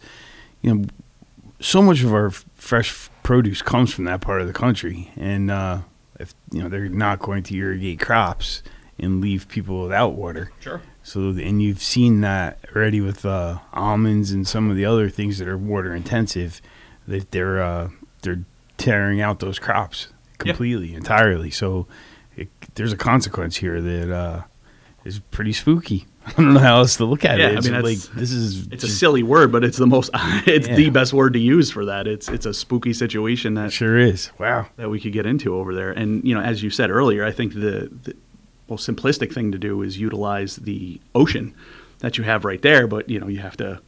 so much of our fresh produce comes from that part of the country. And if they're not going to irrigate crops and leave people without water. Sure. So, and you've seen that already with almonds and some of the other things that are water intensive, that they're tearing out those crops completely, entirely. So there's a consequence here that is pretty spooky. I don't know how else to look at it. It's a silly word, but it's the most. It's the best word to use for that. It's a spooky situation that sure is. Wow, that we could get into over there. And as you said earlier, I think the most simplistic thing to do is utilize the ocean that you have right there. But you have to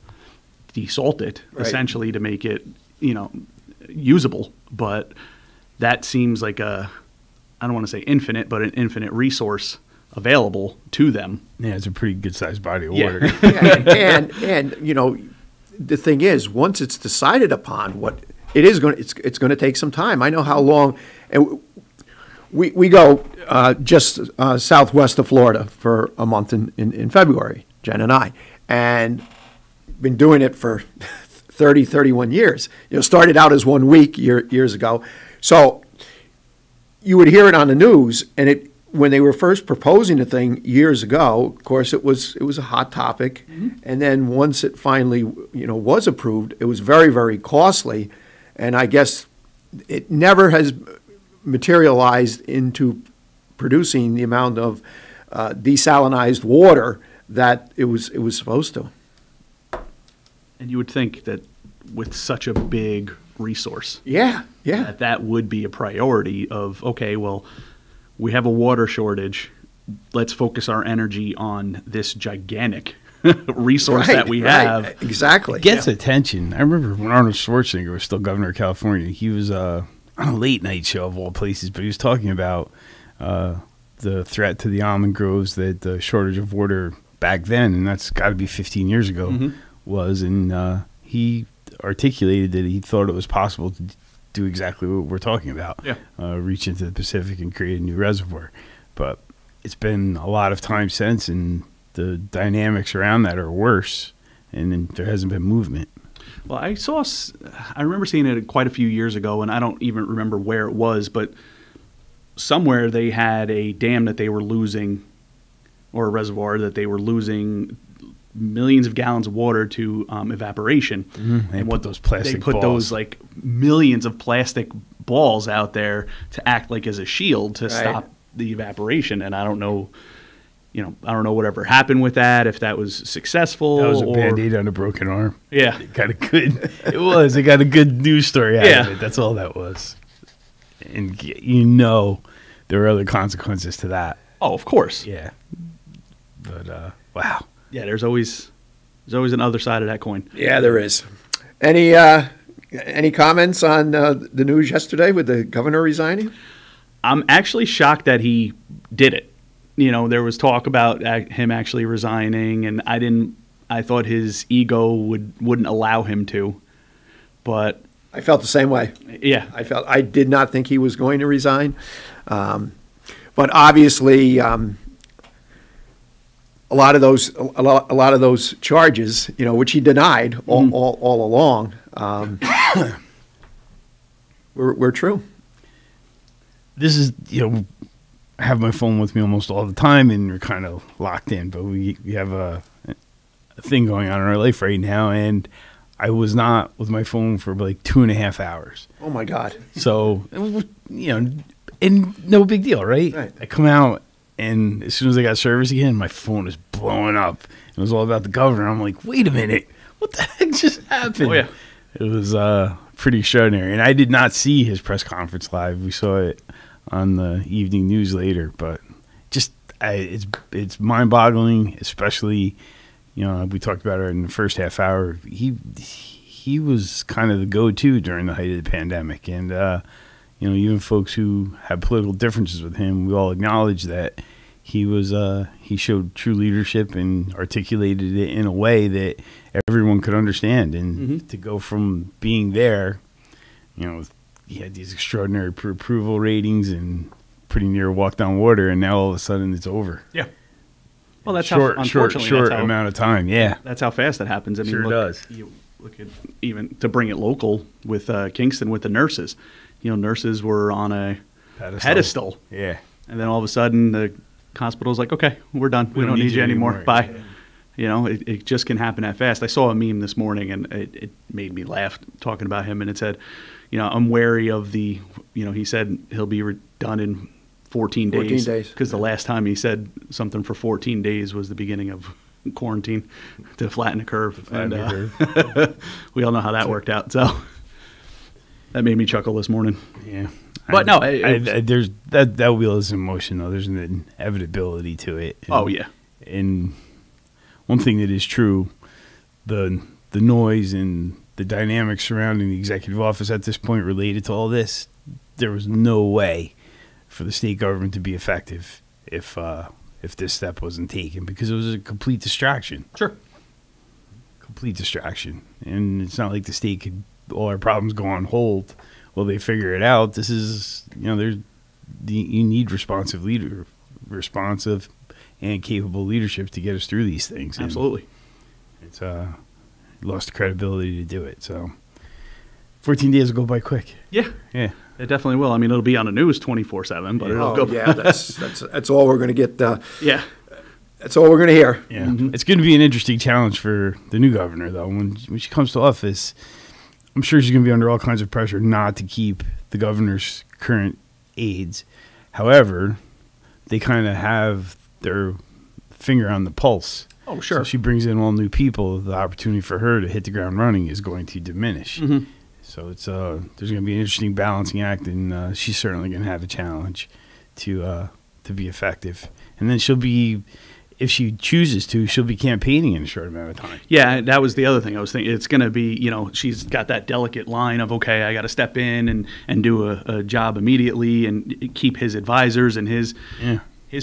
desalt it essentially to make it usable. But that seems like I don't want to say infinite, but an infinite resource available to them. Yeah, it's a pretty good sized body of water. and the thing is, once it's decided upon, what it is going, it's going to take some time. I know how long. And We go just southwest of Florida for a month in February, Jen and I, and been doing it for 30, 31 years. Started out as 1 week years ago. So you would hear it on the news, and when they were first proposing the thing years ago, of course, it was a hot topic. Mm-hmm. And then once it finally, was approved, it was very, very costly. And I guess it never has materialized into producing the amount of desalinized water that it was supposed to. And you would think that with such a big resource, that would be a priority of, okay, well, we have a water shortage. Let's focus our energy on this gigantic resource that we have. Exactly. It gets attention. I remember when Arnold Schwarzenegger was still governor of California, he was on a late night show of all places, but he was talking about the threat to the almond groves that the shortage of water back then, and that's got to be 15 years ago, was. And he articulated that he thought it was possible to do exactly what we're talking about, reach into the Pacific and create a new reservoir. But it's been a lot of time since, and the dynamics around that are worse, and then there hasn't been movement. Well, I remember seeing it quite a few years ago, and I don't even remember where it was, but somewhere they had a dam that they were losing, or a reservoir that they were losing millions of gallons of water to evaporation. They put those plastic They put balls. those like millions of plastic balls out there to act like as a shield to stop the evaporation. And I don't know, whatever happened with that, if that was successful. That was a Band-Aid on a broken arm. Yeah. It got a good news story out of it. That's all that was. And there were other consequences to that. Oh, of course. Yeah. But, wow. Yeah, there's always an other side of that coin. Yeah, there is. Any comments on the news yesterday with the governor resigning? I'm actually shocked that he did it. There was talk about him actually resigning, and I thought his ego wouldn't allow him to. But I felt the same way. Yeah, I did not think he was going to resign, but obviously. A lot of those charges, which he denied all along, were true. This is, I have my phone with me almost all the time, and we're kind of locked in. But we have a thing going on in our life right now, and I was not with my phone for like 2.5 hours. Oh my God! So and no big deal, right? I come out. And as soon as I got service again, my phone is blowing up. It was all about the governor. I'm like, wait a minute. What the heck just happened? Oh, yeah. It was pretty extraordinary. And I did not see his press conference live. We saw it on the evening news later. But just it's mind-boggling, especially, we talked about it in the first half hour. He was kind of the go-to during the height of the pandemic. And, even folks who had political differences with him, we all acknowledge that he showed true leadership and articulated it in a way that everyone could understand. And to go from being there, he had these extraordinary approval ratings and pretty near walked on water, and now all of a sudden it's over. Yeah. Well, that's short amount of time. Yeah, that's how fast it happens. I mean, does. You look at even to bring it local with Kingston with the nurses. Nurses were on a pedestal. Yeah. And then all of a sudden the hospital's like, okay, we're done. We don't need you anymore. Bye. Yeah. It just can happen that fast. I saw a meme this morning, and it made me laugh talking about him. And it said, I'm wary of the, he said he'll be done in 14 days. 14 days. Because the last time he said something for 14 days was the beginning of quarantine to flatten the curve. We all know how that worked out. So that made me chuckle this morning. Yeah. But no, there's that wheel is in motion, though. There's an inevitability to it. And, And one thing that is true, the noise and the dynamics surrounding the executive office at this point related to all this, there was no way for the state government to be effective if this step wasn't taken, because it was a complete distraction. Sure. Complete distraction. And it's not like the state could, all our problems go on hold while they figure it out. This is, you need responsive and capable leadership to get us through these things. Absolutely. And it's lost the credibility to do it. So 14 days will go by quick. Yeah. Yeah. It definitely will. I mean, it'll be on the news 24/7, but it'll go. Yeah, that's all we're going to get. Yeah. That's all we're going to hear. Yeah. It's going to be an interesting challenge for the new governor, though. When she comes to office, I'm sure she's going to be under all kinds of pressure not to keep the governor's current aides. However, they kind of have their finger on the pulse. Oh, sure. So if she brings in all new people, the opportunity for her to hit the ground running is going to diminish. Mm-hmm. So it's there's going to be an interesting balancing act, and she's certainly going to have a challenge to be effective. And then she'll be, if she chooses to, she'll be campaigning in a short amount of time. Yeah, that was the other thing I was thinking. It's going to be, she's got that delicate line of, okay, I got to step in and do a job immediately and keep his advisors and his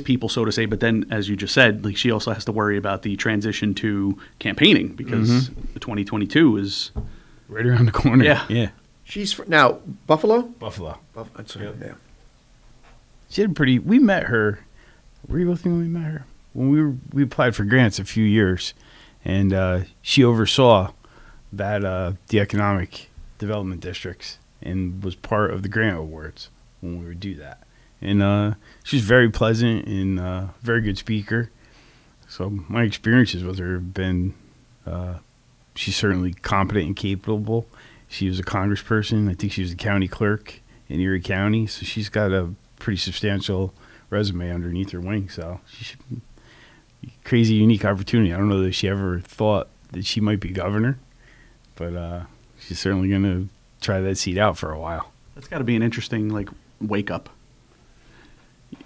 people, so to say. But then, as you just said, like, she also has to worry about the transition to campaigning because the 2022 is right around the corner. Yeah. She's now Buffalo. Buffalo. That's right. Yeah. She had we met her. Were you with me when we met her? When we applied for grants a few years, and she oversaw that the economic development districts and was part of the grant awards when we would do that. And she's very pleasant and very good speaker. So my experiences with her have been, she's certainly competent and capable. She was a congressperson. I think she was the county clerk in Erie County. So she's got a pretty substantial resume underneath her wing. So she should be a crazy, unique opportunity. I don't know that she ever thought that she might be governor, but she's certainly going to try that seat out for a while. That's got to be an interesting, wake up.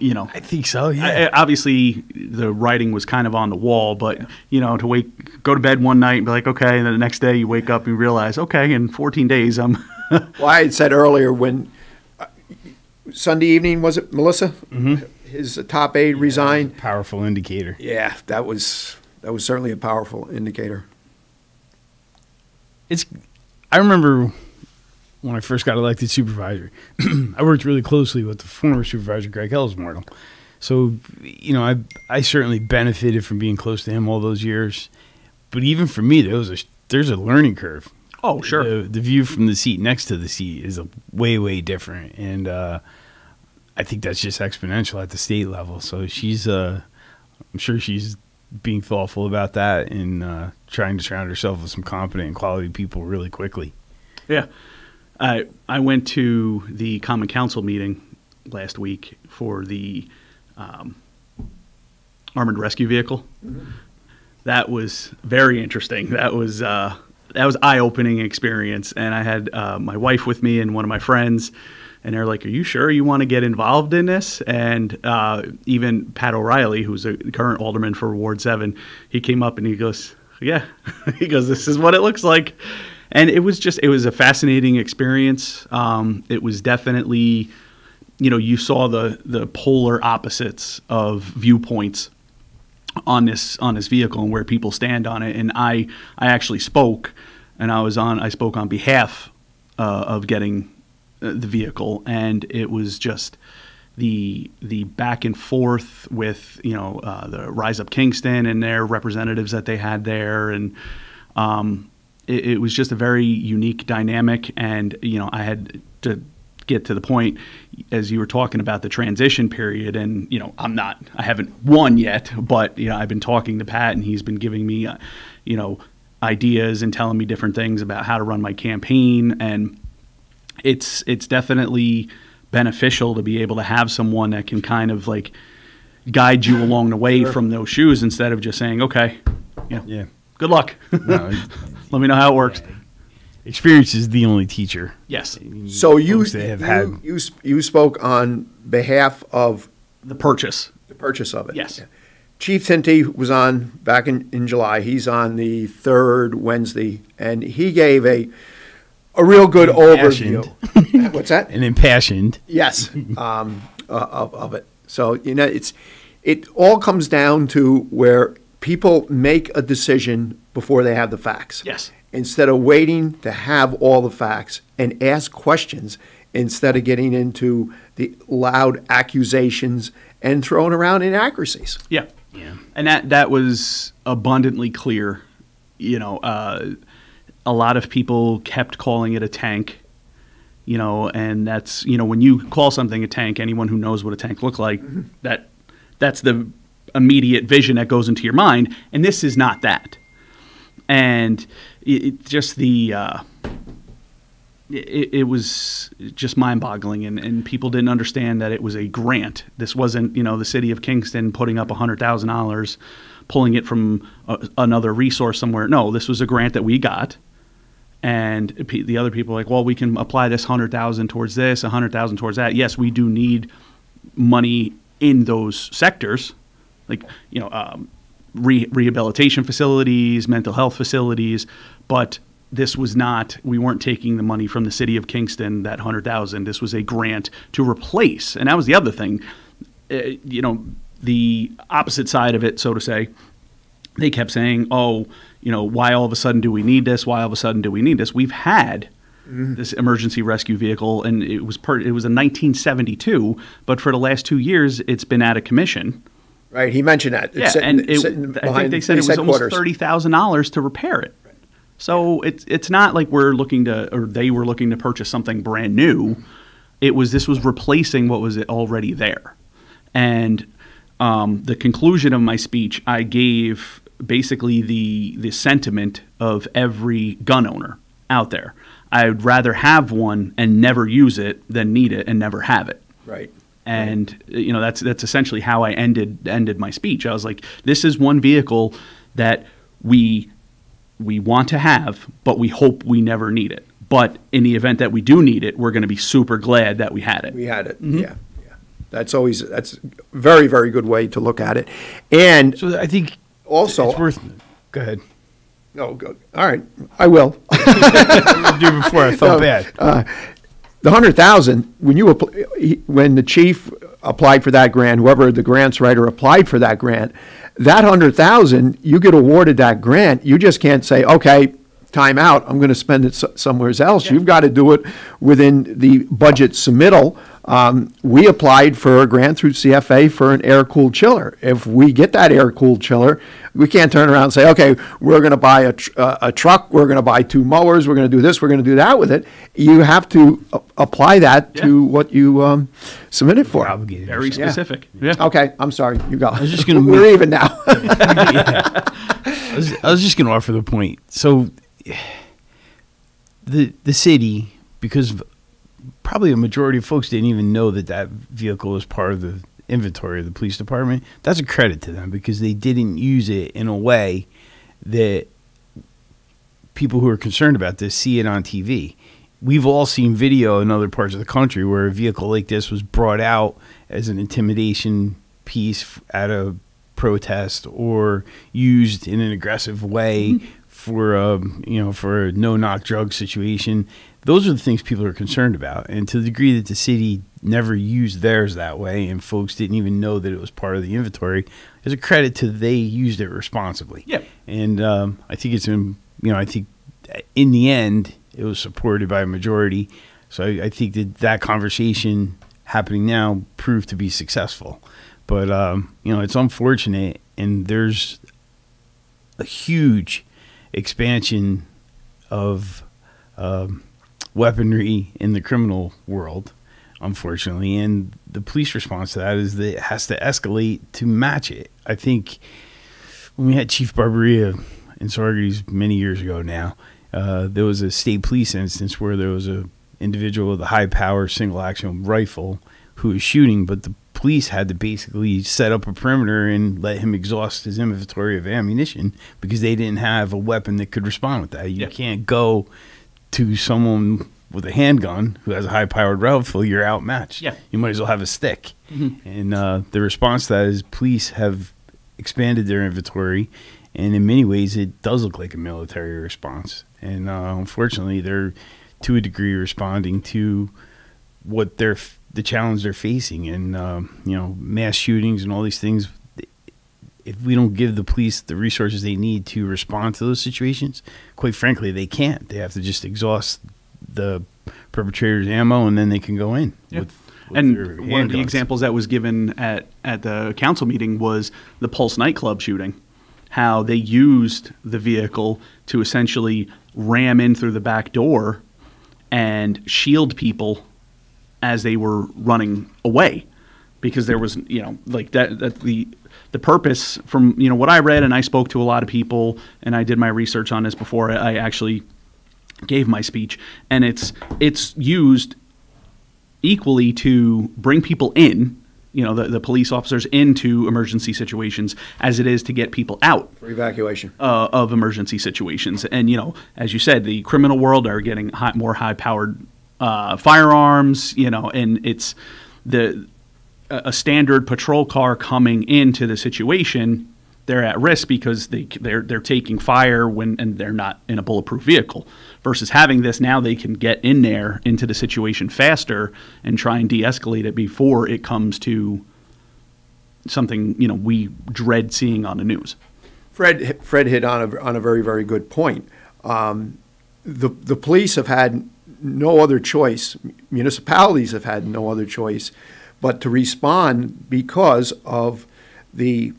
I think so, yeah. Obviously, the writing was kind of on the wall, but, to go to bed one night and be like, okay, and then the next day you wake up and you realize, okay, in 14 days I'm... Well, I had said earlier when Sunday evening, was it, Melissa? Mm-hmm. His top aide resigned. Powerful indicator. Yeah, that was certainly a powerful indicator. I remember when I first got elected supervisor, I worked really closely with the former supervisor, Greg Ellsmortal. So, I certainly benefited from being close to him all those years. But even for me, there's a learning curve. Oh, sure. The view from the seat next to the seat is way, way different. And I think that's just exponential at the state level. So she's, I'm sure she's being thoughtful about that and trying to surround herself with some competent and quality people really quickly. Yeah. I went to the Common Council meeting last week for the armored rescue vehicle. Mm-hmm. That was very interesting. That was eye-opening experience. And I had my wife with me and one of my friends, and they're like, "Are you sure you want to get involved in this?" And even Pat O'Reilly, who's a current alderman for Ward 7, he came up and he goes, "Yeah," he goes, "This is what it looks like." And it was a fascinating experience. It was definitely, you saw the polar opposites of viewpoints on this vehicle and where people stand on it. And I actually spoke, and I spoke on behalf of getting the vehicle, and it was just the back and forth with the Rise Up Kingston and their representatives that they had there, and it was just a very unique dynamic. And I had to get to the point, as you were talking about the transition period, and I haven't won yet, but I've been talking to Pat, and he's been giving me ideas and telling me different things about how to run my campaign, and it's definitely beneficial to be able to have someone that can kind of guide you along the way from those shoes, instead of just saying, okay, good luck. No, let me know how it works. Experience is the only teacher. Yes. So you spoke on behalf of the purchase of it. Yes. Chief Tinty was on back in July. He's on the third Wednesday, and he gave a real good overview. What's that? An impassioned. Yes, of it. So it all comes down to where people make a decision before they have the facts. Yes. Instead of waiting to have all the facts and ask questions instead of getting into the loud accusations and throwing around inaccuracies. Yeah. And that was abundantly clear. A lot of people kept calling it a tank, and that's, when you call something a tank, anyone who knows what a tank looks like, that's the immediate vision that goes into your mind. And this is not that. And it was just mind-boggling, and people didn't understand that it was a grant. This wasn't, the city of Kingston putting up $100,000, pulling it from another resource somewhere. No, this was a grant that we got, and the other people were like, well, we can apply this $100,000 towards this, $100,000 towards that. Yes, we do need money in those sectors, like rehabilitation facilities, mental health facilities, but this was not, we weren't taking the money from the city of Kingston, that $100,000. This was a grant to replace. And that was the other thing, the opposite side of it, so to say. They kept saying, why all of a sudden do we need this? Why all of a sudden do we need this? We've had this emergency rescue vehicle, and it was in 1972, but for the last 2 years, it's been out of commission. Right, he mentioned that. It's I think they said it was almost $30,000 to repair it. So it's not like they were looking to purchase something brand new. This was replacing what was already there. And the conclusion of my speech, I gave basically the sentiment of every gun owner out there. I'd rather have one and never use it than need it and never have it. Right. And that's essentially how I ended my speech. I was like, this is one vehicle that we want to have, but we hope we never need it. But in the event that we do need it, we're going to be super glad that we had it. We had it. Mm-hmm. Yeah. That's a very, very good way to look at it. And so I think also it's worth. Go ahead. No, go. All right, I will. Do before I felt bad. The $100,000 when the chief applied for that grant, whoever the grants writer applied for that grant, that $100,000, you get awarded that grant. You just can't say, okay, time out, I'm going to spend it somewhere else. Yeah. You've got to do it within the budget submittal. We applied for a grant through CFA for an air-cooled chiller. If we get that air-cooled chiller, we can't turn around and say, okay, we're going to buy a truck, we're going to buy 2 mowers, we're going to do this, we're going to do that with it. You have to apply that to what you submitted for. Very specific. Yeah. Okay, I'm sorry. You go. I was just going to We're even now. I was just going to offer the point. So the city, because probably a majority of folks didn't even know that vehicle was part of the inventory of the police department. That's a credit to them because they didn't use it in a way that people who are concerned about this see it on TV. We've all seen video in other parts of the country where a vehicle like this was brought out as an intimidation piece at a protest or used in an aggressive way for a no-knock drug situation. Those are the things people are concerned about. And to the degree that the city never used theirs that way and folks didn't even know that it was part of the inventory, is a credit to they used it responsibly. Yeah. And I think I think in the end, it was supported by a majority. So I think that conversation happening now proved to be successful. But, it's unfortunate, and there's a huge expansion of weaponry in the criminal world, unfortunately, and the police response to that is that it has to escalate to match it. I think when we had Chief Barberia in Saugerties many years ago now, there was a state police instance where there was an individual with a high-power single-action rifle who was shooting, but the police had to basically set up a perimeter and let him exhaust his inventory of ammunition because they didn't have a weapon that could respond with that. You can't go to someone with a handgun who has a high-powered rifle, you're outmatched. Yeah. You might as well have a stick. Mm-hmm. And the response to that is police have expanded their inventory, and in many ways it does look like a military response. And unfortunately, they're to a degree responding to what the challenge they're facing. And, mass shootings and all these things, if we don't give the police the resources they need to respond to those situations, quite frankly, they can't. They have to just exhaust the perpetrator's ammo, and then they can go in. Yeah. With and their one of the handguns. examples that was given at the council meeting was the Pulse nightclub shooting, how they used the vehicle to essentially ram in through the back door and shield people as they were running away, because there was, like that the purpose from, what I read, and I spoke to a lot of people, and I did my research on this before I actually gave my speech, and it's used equally to bring people in, the police officers into emergency situations, as it is to get people out For evacuation. of emergency situations. And, as you said, the criminal world are getting more high-powered firearms, and it's a standard patrol car coming into the situation. They're at risk because they're taking fire and they're not in a bulletproof vehicle. Versus having this, now they can get in there into the situation faster and try and de-escalate it before it comes to something we dread seeing on the news. Fred hit on a very, very good point. The police have had no other choice. Municipalities have had no other choice but to respond because of the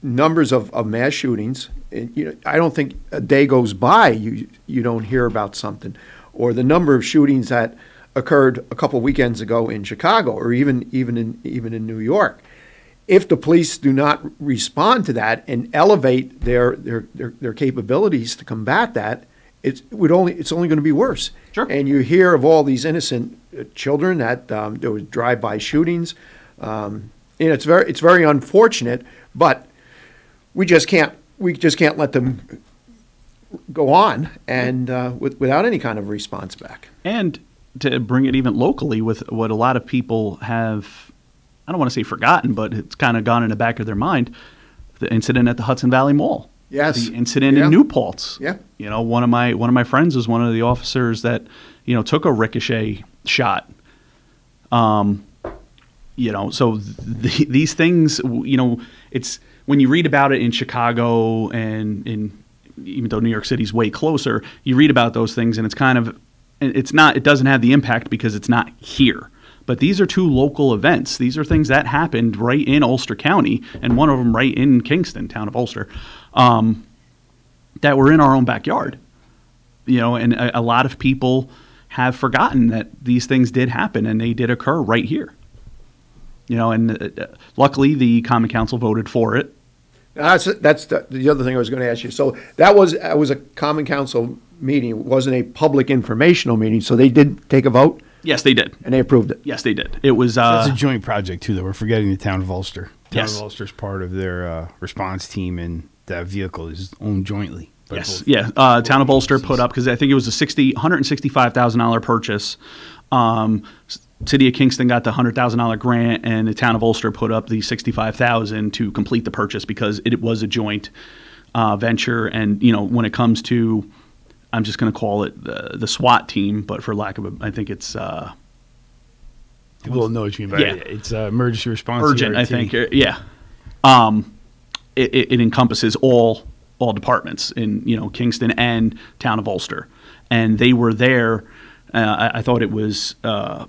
numbers of mass shootings. I don't think a day goes by you don't hear about something, or the number of shootings that occurred a couple weekends ago in Chicago, or even in New York. If the police do not respond to that and elevate their capabilities to combat that, it's only going to be worse. Sure. And you hear of all these innocent children that there was drive-by shootings. And it's very unfortunate, but we just can't let them go on and without any kind of response back. And to bring it even locally, with what a lot of people have, I don't want to say forgotten, but it's kind of gone in the back of their mind, the incident at the Hudson Valley Mall. Yes. The incident in New Paltz. Yeah. One of my friends was one of the officers that, took a ricochet shot. So these things, it's when you read about it in Chicago and even though New York City's way closer, you read about those things and it doesn't have the impact because it's not here. But these are two local events. These are things that happened right in Ulster County, and one of them right in Kingston, town of Ulster, that were in our own backyard. And a lot of people have forgotten that these things did happen and they did occur right here. And luckily the Common Council voted for it. That's the other thing I was going to ask you. So that was a Common Council meeting. It wasn't a public informational meeting, so they did take a vote? Yes, they did. And they approved it? Yes, they did. It was... It's a joint project, too, though. We're forgetting the town of Ulster. Town Yes. of Ulster's part of their response team, and that vehicle is owned jointly. Yes, yeah. Town of Ulster put up, because I think it was a $165,000 purchase. City of Kingston got the $100,000 grant, and the town of Ulster put up the $65,000 to complete the purchase because it was a joint venture. And when it comes to, I'm just going to call it the SWAT team, but for lack of I think it's people don't know what you mean by it. It's emergency response. Urgent, ERT. I think. Yeah. It encompasses all departments in Kingston and town of Ulster, and they were there. I thought it was a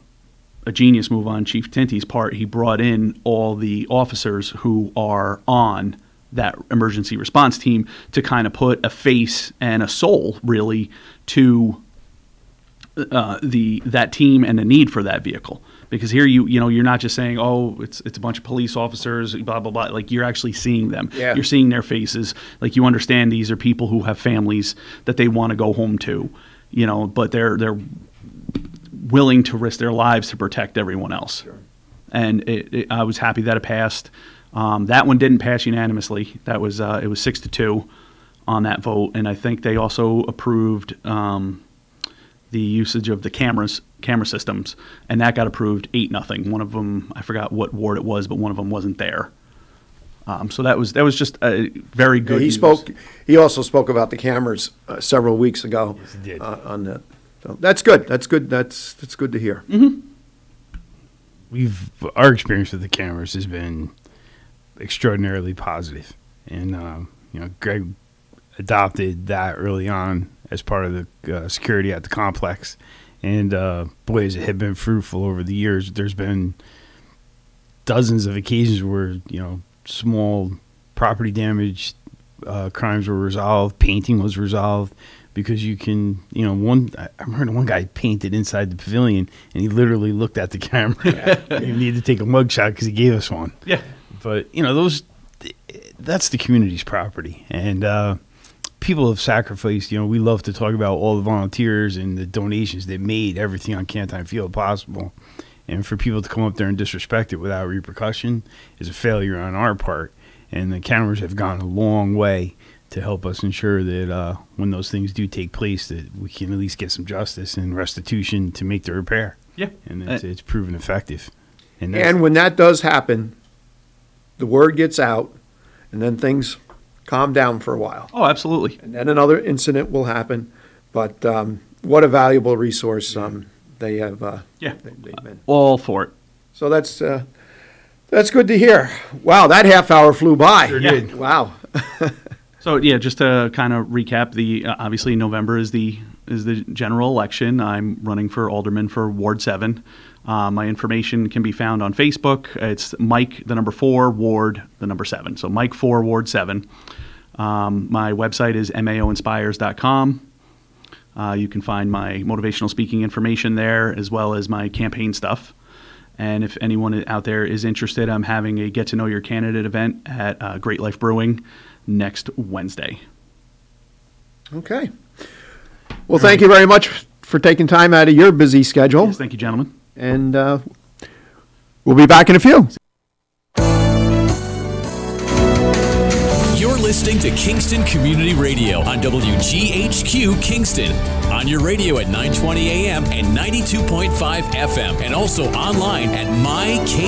genius move on Chief Tinty's part. He brought in all the officers who are on that emergency response team to kind of put a face and a soul, really, to that team and the need for that vehicle. Because here you're not just saying, oh, it's a bunch of police officers, blah blah blah. Like, you're actually seeing them. Yeah. You're seeing their faces. Like, you understand these are people who have families that they want to go home to, but they're willing to risk their lives to protect everyone else. Sure. And I was happy that it passed. That one didn't pass unanimously. That was it was 6-2 on that vote, and I think they also approved the usage of the camera systems, and that got approved 8-0. One of them, I forgot what ward it was, but one of them wasn't there. So that was just a very good. Yeah, he also spoke about the cameras several weeks ago. Yes, he did. On that. So that's good. That's good. That's good to hear. Mm-hmm. Our experience with the cameras has been extraordinarily positive, and Greg adopted that early on as part of the security at the complex, And boy, has it had been fruitful over the years. There's been dozens of occasions where, small property damage crimes were resolved, painting was resolved, because you can, I remember one guy painted inside the pavilion, and he literally looked at the camera. You need to take a mugshot because he gave us one. Yeah. But, that's the community's property. And people have sacrificed. We love to talk about all the volunteers and the donations that made everything on Cantine Field possible. And for people to come up there and disrespect it without repercussion is a failure on our part. And the cameras have gone a long way to help us ensure that when those things do take place, that we can at least get some justice and restitution to make the repair. Yeah. And it's proven effective. And when that does happen, the word gets out, and then things calm down for a while. Oh, absolutely. And then another incident will happen. But what a valuable resource they have. They've been all for it. So that's good to hear. Wow, that half hour flew by. Sure did. Wow. So yeah, just to kind of recap, obviously November is the general election. I'm running for alderman for Ward 7. My information can be found on Facebook. It's Mike, the number 4, Ward, the number 7. So Mike 4, Ward 7. My website is maoinspires.com. You can find my motivational speaking information there, as well as my campaign stuff. And if anyone out there is interested, I'm having a Get to Know Your Candidate event at Great Life Brewing next Wednesday. Okay. Well, thank you very much for taking time out of your busy schedule. Yes, thank you, gentlemen. And we'll be back in a few. You're listening to Kingston Community Radio on WGHQ Kingston. On your radio at 920 AM and 92.5 FM, and also online at mykcr.org.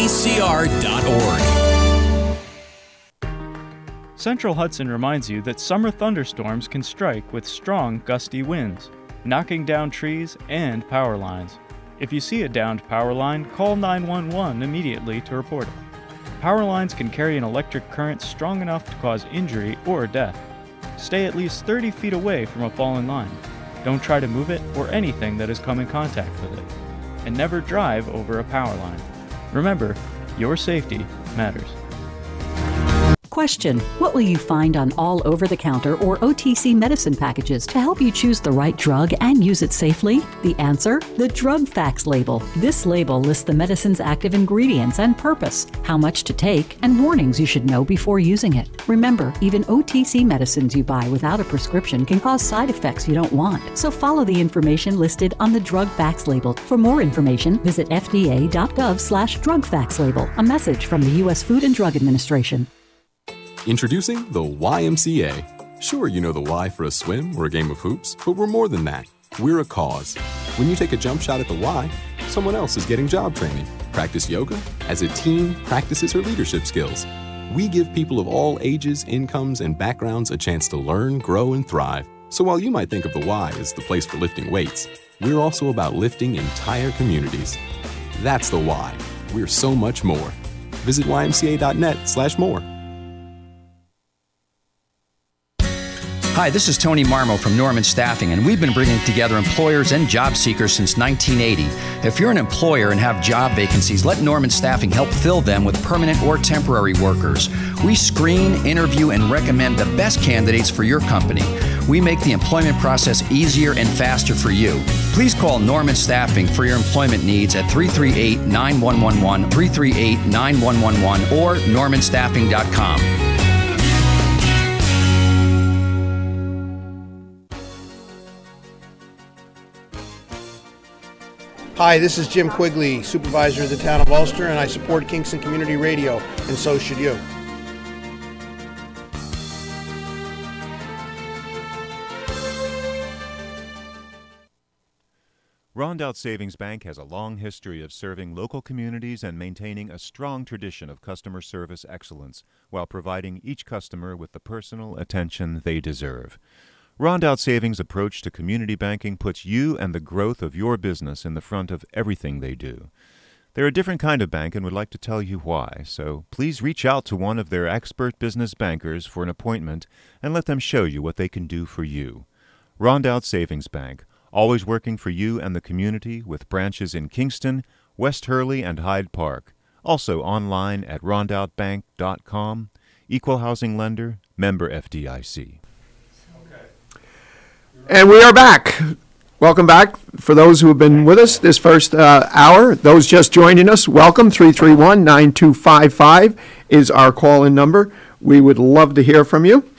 Central Hudson reminds you that summer thunderstorms can strike with strong, gusty winds, knocking down trees and power lines. If you see a downed power line, call 911 immediately to report it. Power lines can carry an electric current strong enough to cause injury or death. Stay at least 30 feet away from a fallen line. Don't try to move it or anything that has come in contact with it. And never drive over a power line. Remember, your safety matters. Question: what will you find on all over-the-counter or OTC medicine packages to help you choose the right drug and use it safely? The answer: the drug facts label. This label lists the medicine's active ingredients and purpose, how much to take, and warnings you should know before using it. Remember, even OTC medicines you buy without a prescription can cause side effects you don't want. So follow the information listed on the drug facts label. For more information, visit fda.gov/drug facts label. A message from the U.S. Food and Drug Administration. Introducing the YMCA. Sure, you know the Y for a swim or a game of hoops, but we're more than that. We're a cause. When you take a jump shot at the Y, someone else is getting job training. Practice yoga as a team practices her leadership skills. We give people of all ages, incomes, and backgrounds a chance to learn, grow, and thrive. So while you might think of the Y as the place for lifting weights, we're also about lifting entire communities. That's the Y. We're so much more. Visit ymca.net/more. Hi, this is Tony Marmo from Norman Staffing, and we've been bringing together employers and job seekers since 1980. If you're an employer and have job vacancies, let Norman Staffing help fill them with permanent or temporary workers. We screen, interview, and recommend the best candidates for your company. We make the employment process easier and faster for you. Please call Norman Staffing for your employment needs at 338-9111, 338-9111, or normanstaffing.com. Hi, this is Jim Quigley, Supervisor of the Town of Ulster, and I support Kingston Community Radio, and so should you. Rondout Savings Bank has a long history of serving local communities and maintaining a strong tradition of customer service excellence while providing each customer with the personal attention they deserve. Rondout Savings' approach to community banking puts you and the growth of your business in the front of everything they do. They're a different kind of bank and would like to tell you why, so please reach out to one of their expert business bankers for an appointment and let them show you what they can do for you. Rondout Savings Bank, always working for you and the community with branches in Kingston, West Hurley, and Hyde Park. Also online at rondoutbank.com. Equal housing lender, member FDIC. And we are back. Welcome back. For those who have been with us this first hour, those just joining us, welcome. 331-9255 is our call-in number. We would love to hear from you.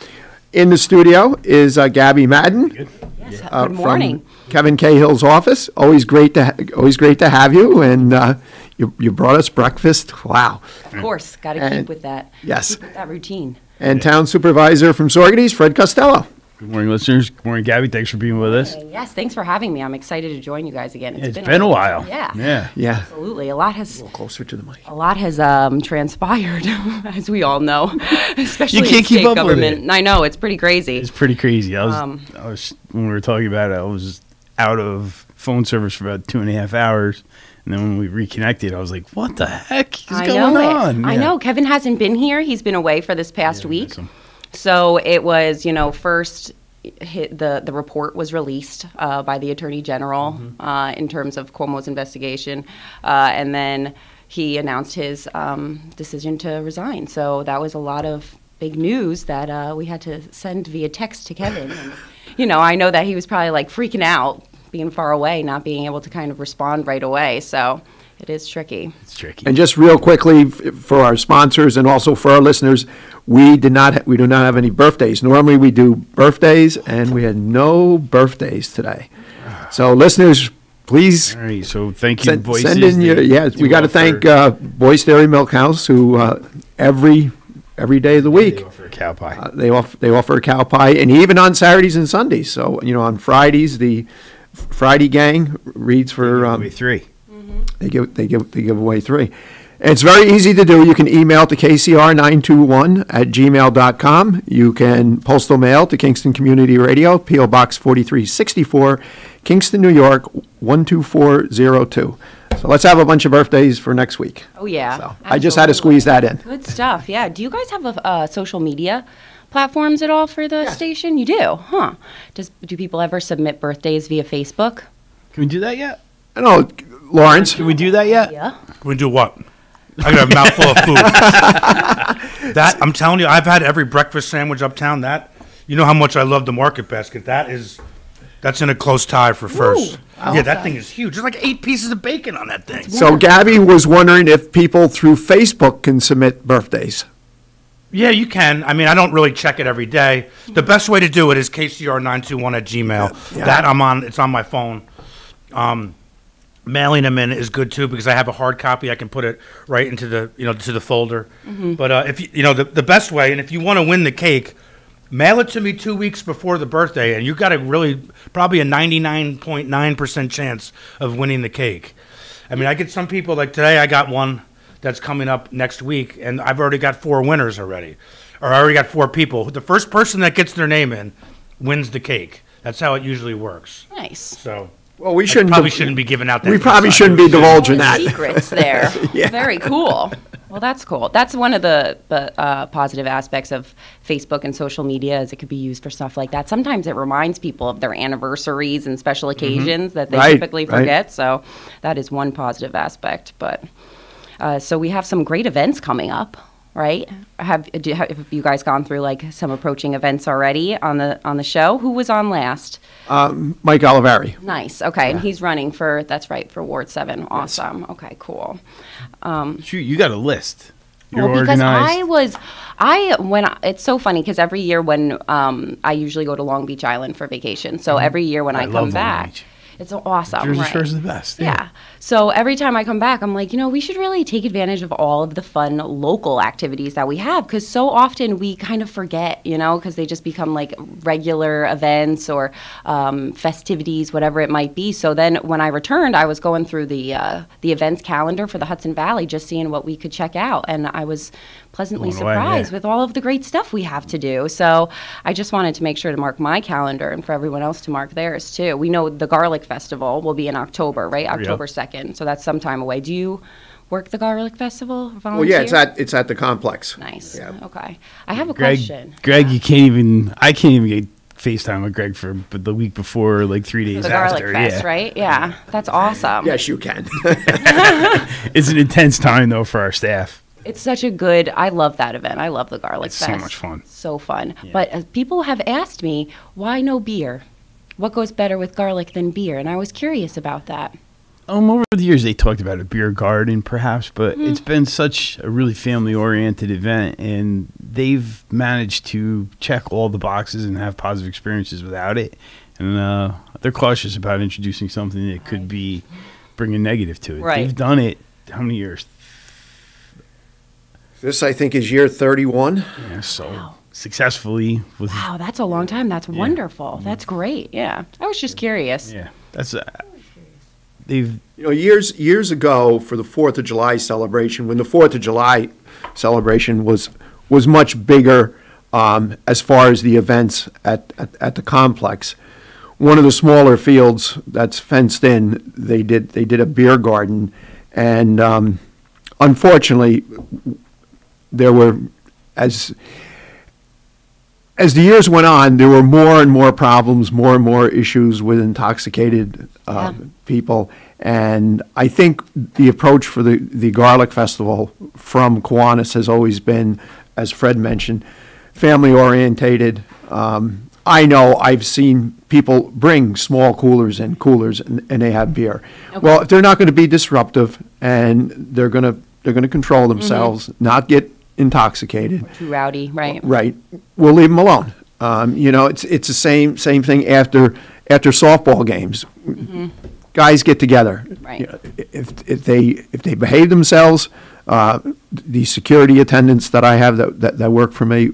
In the studio is Gabby Madden. Yes, good morning. From Kevin Cahill's office. Always great to have you. And you brought us breakfast. Wow. Of course, got to keep with that. Yes. Keep with that routine. And Town Supervisor from Saugerties, Fred Costello. Good morning, listeners. Good morning, Gabby. Thanks for being with us. Yes, thanks for having me. I'm excited to join you guys again. It's been a while. Yeah. Absolutely. A lot has. A little closer to the mic. A lot has transpired, as we all know, especially you can't in keep state up government. with it. I know, it's pretty crazy. It's pretty crazy. I was when we were talking about it, I was out of phone service for about 2.5 hours. And then when we reconnected, I was like, what the heck is going on? I know. Kevin hasn't been here. He's been away for this past week. So it was, first the report was released by the Attorney General in terms of Cuomo's investigation. And then he announced his decision to resign. So that was a lot of big news that we had to send via text to Kevin. And, I know that he was probably like freaking out, being far away, not being able to kind of respond right away. So it is tricky. It's tricky. And just real quickly for our sponsors and also for our listeners, we do not have any birthdays. Normally we do birthdays, and we had no birthdays today. So listeners, please. All right. So thank you, Boise. Send in your we got to thank Boyce Dairy Milk House, who every day of the week they offer a cow pie. They offer a cow pie, and even on Saturdays and Sundays. So on Fridays the Friday gang reads for three. They give away 3. And it's very easy to do. You can email to kcr921@gmail.com. You can postal mail to Kingston Community Radio, P.O. Box 4364, Kingston, New York 12402. So let's have a bunch of birthdays for next week. Oh, yeah. So I just had to squeeze that in. Good stuff. Yeah. Do you guys have a social media platforms at all for the station? You do, huh? Do people ever submit birthdays via Facebook? Can we do that yet? I know, Lawrence. Can we do that yet? Yeah. Can we do what? I got a mouthful of food. That I'm telling you, I've had every breakfast sandwich uptown. That you know how much I love the Market Basket. That's in a close tie for first. Ooh. Yeah, that thing is huge. There's like 8 pieces of bacon on that thing. So Gabby was wondering if people through Facebook can submit birthdays. Yeah, you can. I mean, I don't really check it every day. The best way to do it is kcr921@gmail. Yeah. That it's on my phone. Mailing them in is good too because I have a hard copy. I can put it right into the to the folder. But if the best way, and if you want to win the cake, mail it to me 2 weeks before the birthday, and you got probably a 99.9% chance of winning the cake. I mean, I get some people like today. I got one that's coming up next week, and I've already got 4 winners already, or I already got 4 people. The first person that gets their name in wins the cake. That's how it usually works. Nice. So. Well, we probably shouldn't be giving out that. We probably shouldn't be divulging that. Secrets there. Yeah. Very cool. Well, that's cool. That's one of the positive aspects of Facebook and social media is it could be used for stuff like that. Sometimes it reminds people of their anniversaries and special occasions that they typically forget. Right. So that is one positive aspect. But so we have some great events coming up. Right? Have you guys gone through like some approaching events already on the show? Who was on last? Mike Oliveri. Nice. Okay, and he's running for Ward 7. Awesome. Yes. Okay, cool. Shoot, you got a list. You're because organized. It's so funny because every year when I usually go to Long Beach Island for vacation. So every year when I come back. It's awesome. Jersey right? Shore's the best. Yeah. So every time I come back, I'm like, we should really take advantage of all of the fun local activities that we have because so often we kind of forget, because they just become like regular events or festivities, whatever it might be. So then when I returned, I was going through the events calendar for the Hudson Valley, just seeing what we could check out. And I was pleasantly surprised with all of the great stuff we have to do. So I just wanted to make sure to mark my calendar and for everyone else to mark theirs too. We know the Garlic Festival will be in October, right? October 2nd. So that's some time away. Do you work the Garlic Festival? Volunteer? Well, yeah, it's at the complex. Nice. Yeah. Okay. I have a Greg, question. Greg, I can't even FaceTime with Greg for the week before, like 3 days The after. garlic fest, right? Yeah, that's awesome. Yes, you can. It's an intense time though for our staff. It's such a good. I love that event. I love the garlic It's fest. so much fun. So fun. But people have asked me, why no beer? What goes better with garlic than beer? And I was curious about that. Over the years, they talked about a beer garden, perhaps, but it's been such a really family-oriented event, and they've managed to check all the boxes and have positive experiences without it. And they're cautious about introducing something that could be bringing negative to it. Right. They've done it how many years? This, I think, is year 31. Yeah, so successfully. Wow, that's a long time. That's wonderful. That's great. Yeah, I was just curious. Yeah, that's they've years ago for the 4th of July celebration, when the 4th of July celebration was much bigger as far as the events at the complex. One of the smaller fields that's fenced in, they did a beer garden, and unfortunately, there were as the years went on, there were more and more problems, more and more issues with intoxicated people. And I think the approach for the Garlic Festival from Kiwanis has always been, as Fred mentioned, family-orientated. I know I've seen people bring small coolers and they have beer. Okay. Well, if they're not going to be disruptive and they're going to control themselves, not get intoxicated. Too rowdy, right? Right. We'll leave them alone. It's the same thing after softball games. Guys get together. Right. If they behave themselves, the security attendants that I have that work for me,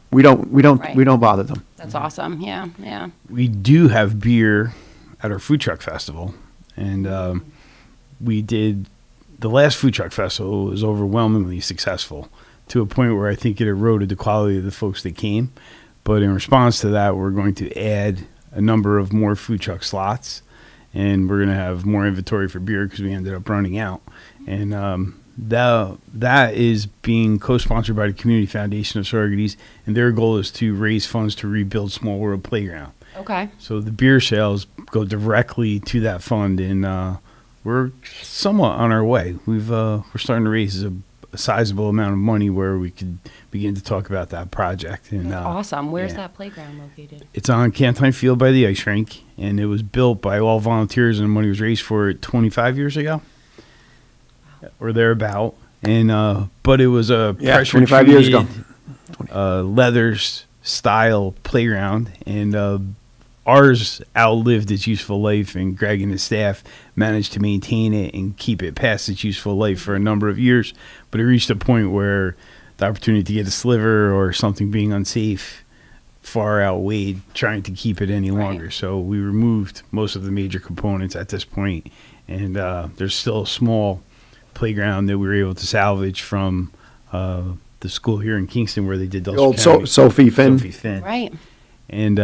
we don't bother them. That's awesome. Yeah, yeah. We do have beer at our food truck festival, and we did. The last food truck festival was overwhelmingly successful to a point where I think it eroded the quality of the folks that came. But in response to that, we're going to add a number of more food truck slots, and we're going to have more inventory for beer because we ended up running out. And that is being co-sponsored by the Community Foundation of Sororities, and their goal is to raise funds to rebuild Small World Playground. Okay. So the beer sales go directly to that fund, and we're somewhat on our way. We're starting to raise a sizable amount of money where we could begin to talk about that project. And that's awesome. Where's that playground located? It's on Cantine Field by the ice rink, and it was built by all volunteers, and money was raised for it 25 years ago, or thereabout. And but it was a 25 years ago, leathers style playground, and ours outlived its useful life, and Greg and his staff managed to maintain it and keep it past its useful life for a number of years. But it reached a point where the opportunity to get a sliver or something being unsafe far outweighed trying to keep it any longer. So we removed most of the major components at this point, and there's still a small playground that we were able to salvage from the school here in Kingston where they did those. The old Sophie Finn. Right. And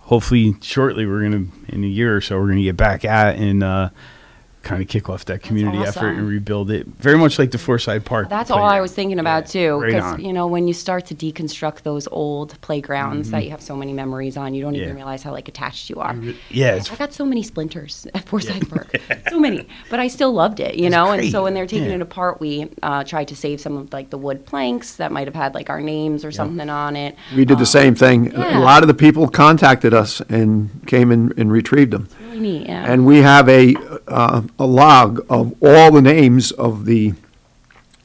hopefully shortly in a year or so, we're going to get back at and kind of kick off that community effort and rebuild it. Very much like the Forsyth Park. That's all I was thinking about too. Right Because, when you start to deconstruct those old playgrounds that you have so many memories on, you don't even realize how attached you are. Yeah. I got so many splinters at Forsyth Park. So many. But I still loved it, And so when they're taking it apart, we tried to save some of the wood planks that might have had our names or something on it. We did the same thing. A lot of the people contacted us and came and retrieved them. Really neat, yeah. And we have a log of all the names of the,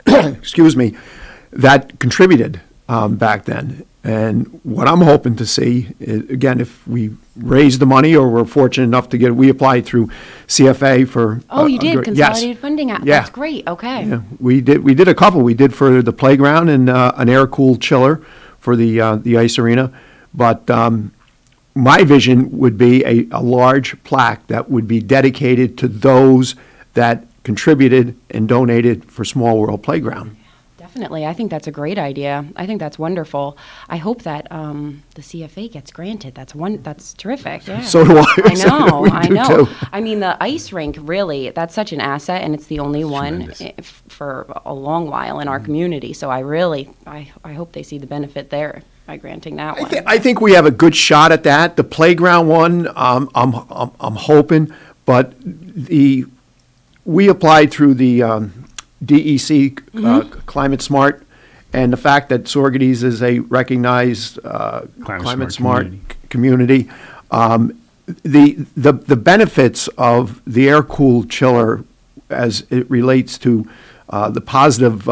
that contributed back then. And what I'm hoping to see, is, again, if we raise the money or we're fortunate enough to get it, we applied through CFA for. Oh, you did? Consolidated Funding Act. Yeah. That's great. Okay. Yeah, we did a couple. We did for the playground and an air-cooled chiller for the ice arena. But my vision would be a large plaque that would be dedicated to those that contributed and donated for Small World Playground. Definitely. I think that's a great idea. I think that's wonderful. I hope that the CFA gets granted. That's terrific. Yeah. So do I. I know. Too. I mean, the ice rink, really, that's such an asset, and it's the only one for a long while in our community. So I hope they see the benefit there. granting that one. I think we have a good shot at that. The playground one, I'm hoping, but we applied through the DEC Climate Smart, and the fact that Sorgetes is a recognized climate smart community. The benefits of the air-cooled chiller as it relates to the positive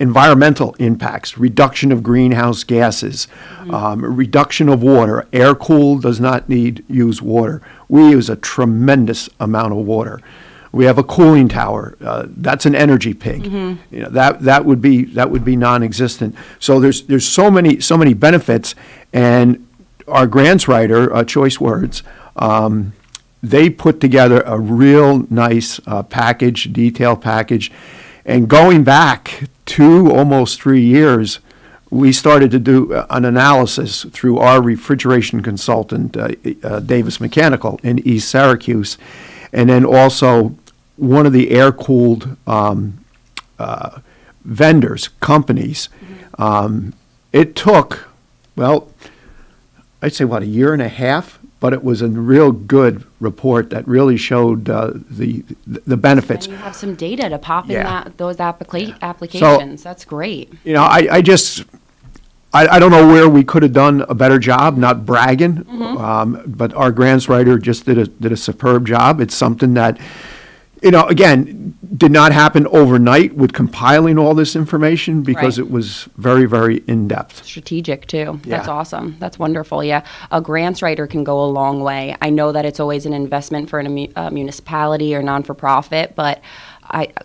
environmental impacts, reduction of greenhouse gases, reduction of water. Air-cooled does not use water. We use a tremendous amount of water. We have a cooling tower. That's an energy pig. You know, that would be non-existent. So there's so many benefits, and our grants writer, Choice Words, they put together a real nice package, detailed package. And going back almost 3 years, we started to do an analysis through our refrigeration consultant, Davis Mechanical in East Syracuse, and then also one of the air-cooled vendors, companies. It took, well, I'd say, a year and a half, but it was a real good report that really showed the benefits. And you have some data to pop in those applications. So, that's great. You know, I don't know where we could have done a better job, not bragging, but our grants writer just did a superb job. It's something that, you know, again, did not happen overnight with compiling all this information because it was very, very in-depth. Strategic, too. That's awesome. That's wonderful, yeah. A grants writer can go a long way. I know that it's always an investment for a municipality or non-for-profit, but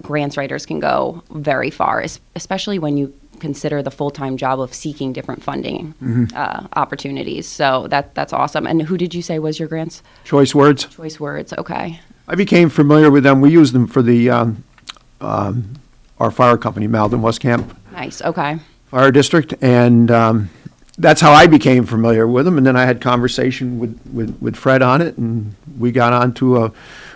grants writers can go very far, especially when you consider the full-time job of seeking different funding opportunities. So that's awesome. And who did you say was your grants? Choice Words. Choice Words, okay. I became familiar with them. We used them for the our fire company, Malden Westcamp. Nice. Okay. Fire District, and that's how I became familiar with them. And then I had conversation with Fred on it, and we got on to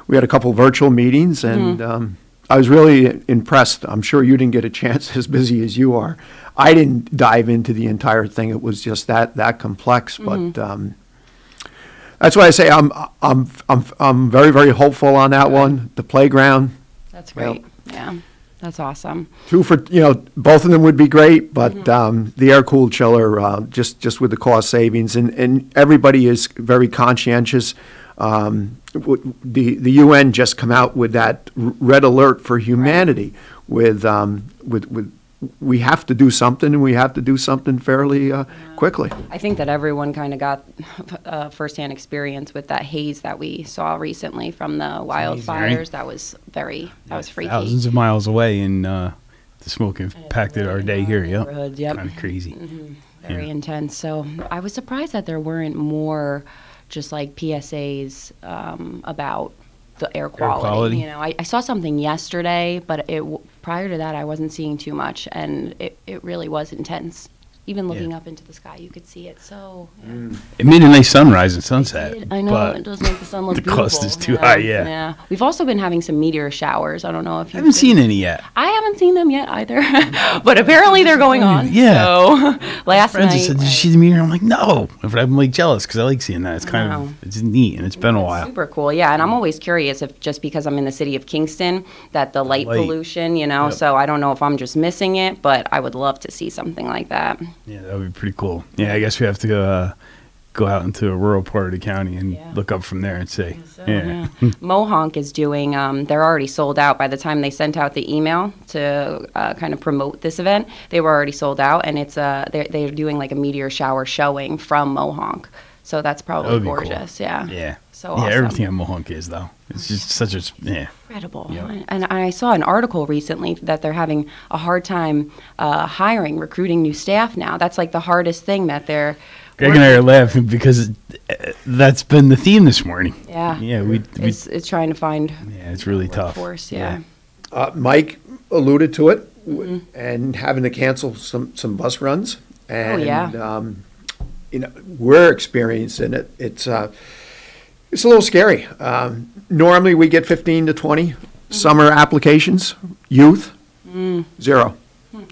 we had a couple virtual meetings, and I was really impressed. I'm sure you didn't get a chance, as busy as you are. I didn't dive into the entire thing. It was just that complex, but. That's why I say I'm very, very hopeful on that one. The playground. That's great. Yeah, that's awesome. Both of them would be great, but the air-cooled chiller, just with the cost savings, and everybody is very conscientious. The UN just come out with that red alert for humanity with we have to do something, and we have to do something fairly quickly. I think that everyone kind of got firsthand experience with that haze that we saw recently from the wildfires. That was freaky. Thousands of miles away, and the smoke impacted our day here. Yep. Kind of crazy. Very intense. So I was surprised that there weren't more just like PSAs about the air quality. You know, I saw something yesterday, but prior to that, I wasn't seeing too much, and it really was intense. Even looking up into the sky, you could see it. So it made a nice sunrise and sunset. I know it does make the sun look the beautiful. The cost is too high. Yeah. We've also been having some meteor showers. I don't know if you haven't seen any yet. I haven't seen them yet either, but apparently they're going on. Yeah. So last night, said, "Did you see the meteor?" I'm like, "No," but I'm like jealous because I like seeing that. It's it's neat, and it's been a while. Super cool, yeah. And I'm always curious if just because I'm in the city of Kingston that the light pollution, you know. Yep. So I don't know if I'm just missing it, but I would love to see something like that. Yeah, that would be pretty cool. Yeah, I guess we have to go out into a rural part of the county and look up from there and see. Mohonk is doing, they're already sold out. By the time they sent out the email to kind of promote this event, they were already sold out, and it's they're doing like a meteor shower showing from Mohonk. So that's probably gorgeous. Cool. Yeah. So awesome. Yeah, everything at Mohonk is, though. It's just such incredible. Yep. And I saw an article recently that they're having a hard time recruiting new staff now. That's like the hardest thing that they're... Greg and I are laughing because that's been the theme this morning. Yeah. Yeah, it's trying to find... Yeah, it's really tough. Workforce, yeah. Mike alluded to it, and having to cancel some bus runs. And, we're experiencing it. It's a little scary. Normally we get 15 to 20 summer applications. Youth, 0.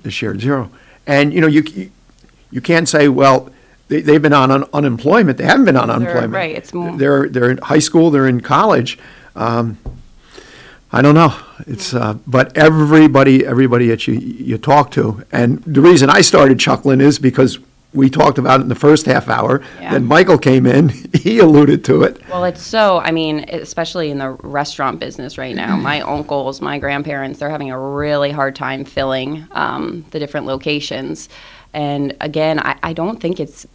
This year, 0. And you you can't say, well, they've been on unemployment. They haven't been on unemployment. Right. It's more. They're in high school. They're in college. I don't know. It's but everybody that you talk to, and the reason I started chuckling is because we talked about it in the first half hour. Yeah. Then Michael came in. He alluded to it. Well, it's so, I mean, especially in the restaurant business right now, my uncles, my grandparents, they're having a really hard time filling the different locations. And again, I don't think it's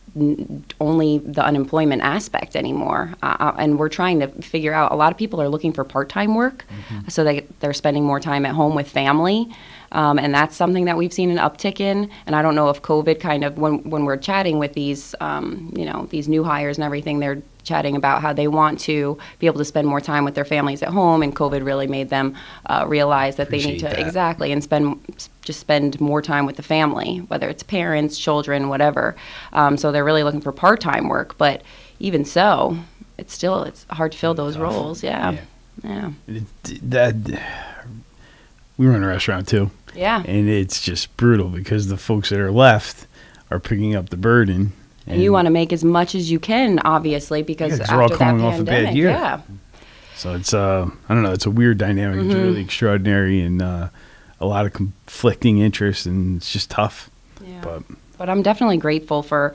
only the unemployment aspect anymore. And we're trying to figure out, a lot of people are looking for part-time work, so they're spending more time at home with family. And that's something that we've seen an uptick in. And I don't know if COVID kind of, when we're chatting with these, these new hires and everything, they're chatting about how they want to be able to spend more time with their families at home. And COVID really made them realize that they need to, exactly, and spend more time with the family, whether it's parents, children, whatever. So they're really looking for part-time work. But even so, it's hard to fill those roles. Yeah. We run a restaurant too. Yeah. And it's just brutal because the folks that are left are picking up the burden. And you want to make as much as you can, obviously, because we're all after that coming off a pandemic, bad year. yeah. So it's I don't know, it's a weird dynamic. It's really extraordinary, and a lot of conflicting interests, and it's just tough. Yeah. But I'm definitely grateful for,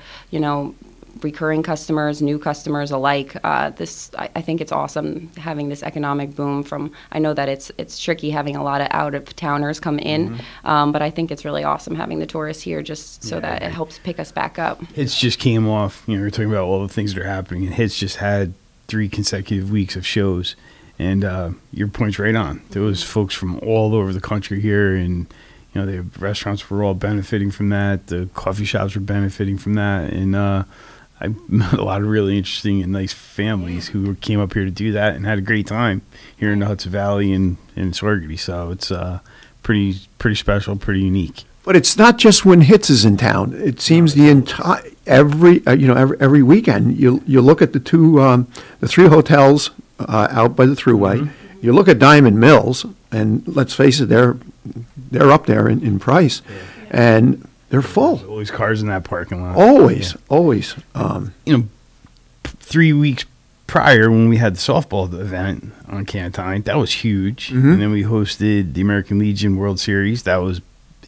recurring customers, new customers alike. I think it's awesome having this economic boom from, I know that it's tricky having a lot of out-of-towners come in, but I think it's really awesome having the tourists here just so that it helps pick us back up. Hits just came off, we're talking about all the things that are happening, and Hits just had 3 consecutive weeks of shows, and your point's right on. There was folks from all over the country here, and the restaurants were all benefiting from that, the coffee shops were benefiting from that, and I met a lot of really interesting and nice families who came up here to do that and had a great time here in the Hudson Valley and in Saugerty. So it's pretty special, pretty unique. But it's not just when Hits is in town. It seems the entire every weekend you look at the 3 hotels out by the Thruway. You look at Diamond Mills, and let's face it, they're up there in price, and they're full. There's always cars in that parking lot. Always. 3 weeks prior, when we had the softball event on Cantine, that was huge. And then we hosted the American Legion World Series. That was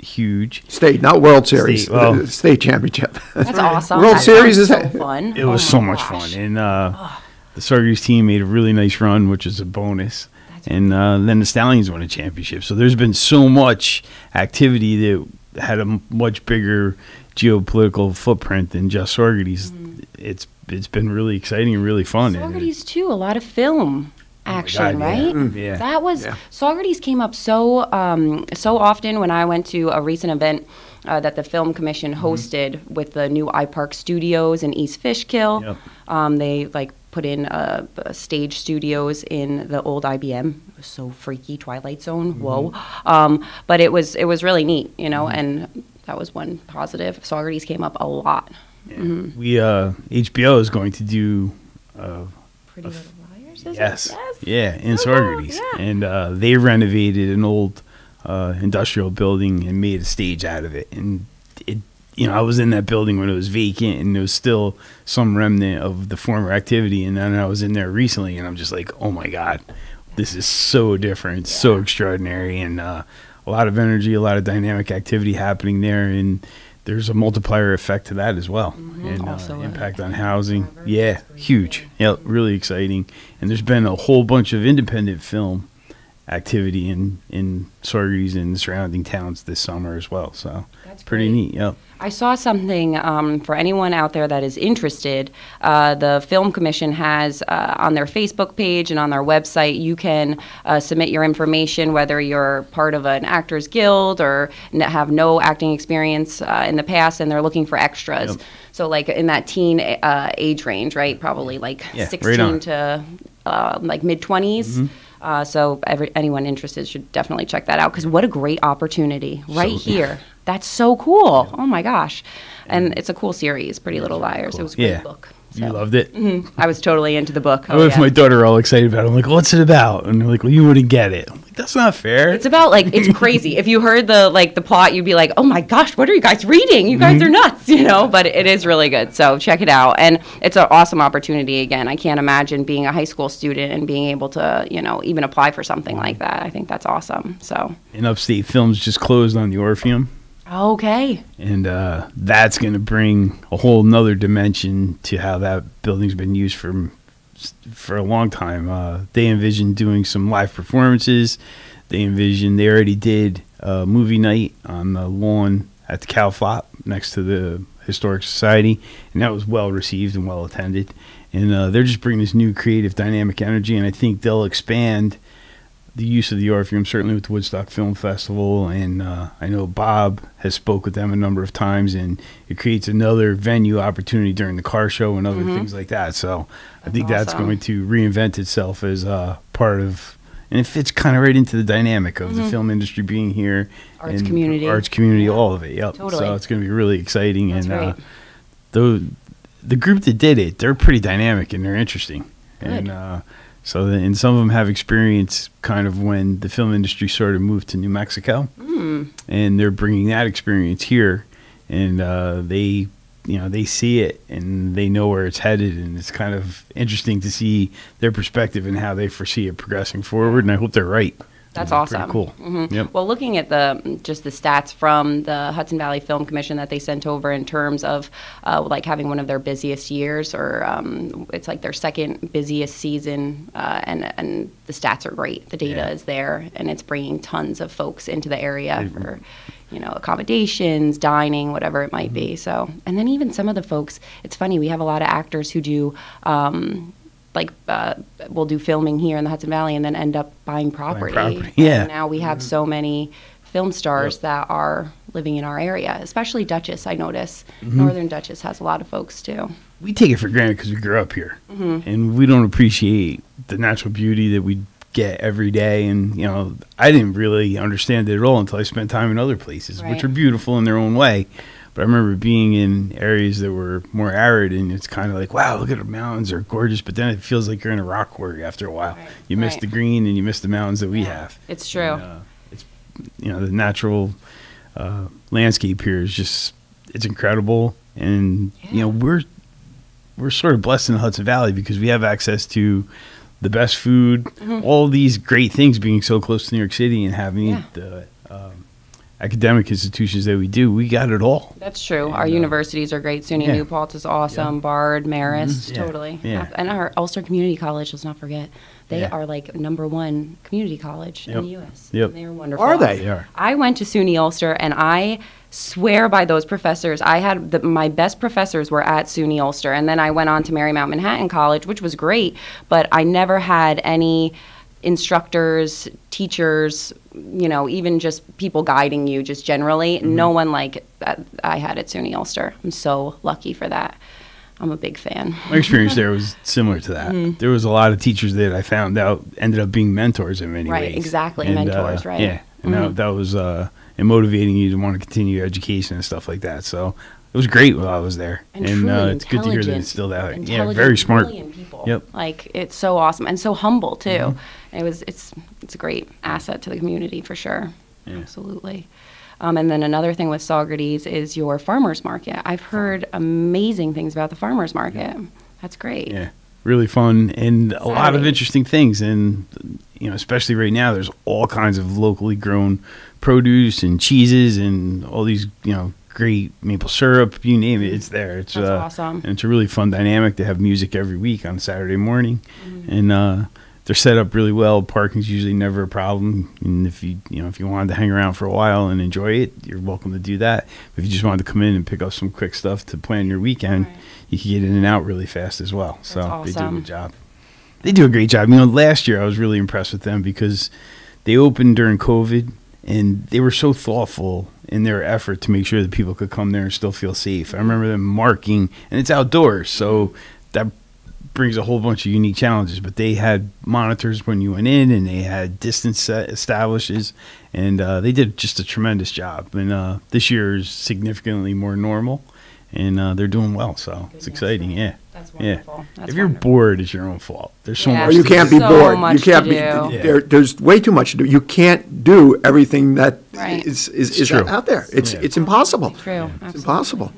huge. State, not World Series. State championship. That's awesome. World Series is so fun. It was so much fun. And the Saugerty's team made a really nice run, which is a bonus. And then the Stallions won a championship. So there's been so much activity that had a much bigger geopolitical footprint than just Saugerty's. It's been really exciting and really fun. Saugerty's too, a lot of action, right? Yeah. That was Saugerty's came up so often when I went to a recent event that the Film Commission hosted with the new iPark Studios in East Fishkill. They put in stage studios in the old IBM. It was so freaky, Twilight Zone. Whoa! But it was really neat, and that was one positive. Saugerty's came up a lot. Yeah. We HBO is going to do Pretty Little Liars. Yes. Yeah, in Saugerty's, and they renovated an old industrial building and made a stage out of it, and it. I was in that building when it was vacant, and there was still some remnant of the former activity. And then I was in there recently, and I'm just like, oh my God, this is so different, so extraordinary, and a lot of energy, a lot of dynamic activity happening there. And there's a multiplier effect to that as well. And impact on housing. Yeah, huge. Yeah, really exciting. And there's been a whole bunch of independent film activity in Saugerty's and the surrounding towns this summer as well. So that's pretty neat. Yep. I saw something for anyone out there that is interested. The Film Commission has on their Facebook page and on their website, you can submit your information, whether you're part of an actors guild or have no acting experience in the past, and they're looking for extras. Yep. So like in that teen age range, right? Probably 16 to mid-20s. So anyone interested should definitely check that out, because what a great opportunity here. That's so cool. Oh, my gosh. And it's a cool series, Pretty Little Liars. Cool. It was a great book. So. You loved it? I was totally into the book. I was with my daughter all excited about it. I'm like, what's it about? And they're like, well, you wouldn't get it. I'm like, that's not fair. It's about like, it's crazy. If you heard the plot, you'd be like, oh my gosh, what are you guys reading? You guys are nuts, but it is really good. So check it out. And it's an awesome opportunity. Again, I can't imagine being a high school student and being able to, even apply for something like that. I think that's awesome. So. And Upstate Films just closed on the Orpheum. Okay. And that's going to bring a whole nother dimension to how that building's been used for a long time. They envisioned doing some live performances. They already did a movie night on the lawn at the Cow Flop next to the Historic Society, and that was well received and well attended. And they're just bringing this new creative dynamic energy, and I think they'll expand the use of the Orpheum, certainly with the Woodstock Film Festival, and I know Bob has spoke with them a number of times, and it creates another venue opportunity during the car show and other things like that. So I think that's going to reinvent itself as part of, and it fits kind of right into the dynamic of the film industry being here. Arts community, all of it, yep. Totally. So it's going to be really exciting. That's and the group that did it, they're pretty dynamic and they're interesting. Good. And and some of them have experience kind of when the film industry sort of moved to New Mexico, and they're bringing that experience here, and they see it and they know where it's headed, and it's kind of interesting to see their perspective and how they foresee it progressing forward. And I hope they're right. That's awesome. Pretty cool. Mm-hmm. Yep. Well, looking at the stats from the Hudson Valley Film Commission that they sent over in terms of like having one of their busiest years, or it's like their second busiest season, and the stats are great. The data is there, and it's bringing tons of folks into the area for accommodations, dining, whatever it might be. So, and then even some of the folks, it's funny, we have a lot of actors who do we'll do filming here in the Hudson Valley and then end up buying property. Yeah. And now we have so many film stars that are living in our area, especially Dutchess, I notice. Northern Dutchess has a lot of folks too. We take it for granted because we grew up here, and we don't appreciate the natural beauty that we get every day. And, I didn't really understand it at all until I spent time in other places, which are beautiful in their own way. But I remember being in areas that were more arid, and it's kind of like, wow, look at the mountains, they're gorgeous. But then it feels like you're in a rock quarry after a while. You miss the green and you miss the mountains that we have. It's true. And, it's the natural landscape here is just, it's incredible. And we're sort of blessed in the Hudson Valley because we have access to the best food, all these great things, being so close to New York City and having the academic institutions that we do. We got it all. That's true. Our universities are great. SUNY New Paltz is awesome. Bard, Marist, totally. Yeah. And our Ulster Community College, let's not forget, they are like #1 community college in the U.S. Yep. And they are wonderful. Are they? They are. I went to SUNY Ulster, and I swear by those professors. I had my best professors were at SUNY Ulster, and then I went on to Marymount Manhattan College, which was great, but I never had any instructors, teachers, even just people guiding you just generally. No one like that I had at SUNY Ulster. I'm so lucky for that. I'm a big fan. My experience there was similar to that. There was a lot of teachers that I found out ended up being mentors in many ways. Right, exactly, and, mentors, right. Yeah, and that was and motivating you to want to continue your education and stuff like that. So it was great while I was there. And it's good to hear that it's still that. Yeah, Intelligent, very smart. brilliant people. Yep. Like, it's so awesome and so humble too. It's a great asset to the community for sure. Yeah. Absolutely. And then another thing with Saugerties is your farmers market. I've heard amazing things about the farmers market. That's great. Yeah, really fun and a lot of interesting things. And especially right now, there's all kinds of locally grown produce and cheeses and all these great maple syrup, you name it, it's there. It's That's awesome. And it's a really fun dynamic. They have music every week on Saturday morning, and they're set up really well. Parking's usually never a problem. And if you wanted to hang around for a while and enjoy it, you're welcome to do that. If you just wanted to come in and pick up some quick stuff to plan your weekend, you can get in and out really fast as well. That's so awesome. They do a good job. They do a great job. Last year I was really impressed with them because they opened during COVID, and they were so thoughtful in their effort to make sure that people could come there and still feel safe. I remember them marking, and it's outdoors, so that brings a whole bunch of unique challenges. But they had monitors when you went in, and they had distance establishes, and they did just a tremendous job. And this year is significantly more normal, and they're doing well, so it's exciting. Yeah. That's Yeah. wonderful. That's If you're bored, it's your own fault. There's so Yeah. much. Or you to can't do. be So bored. You much can't to be. do. There's way too much to do. You can't do everything that Right. is true. out there. It's impossible. True. It's Absolutely. impossible.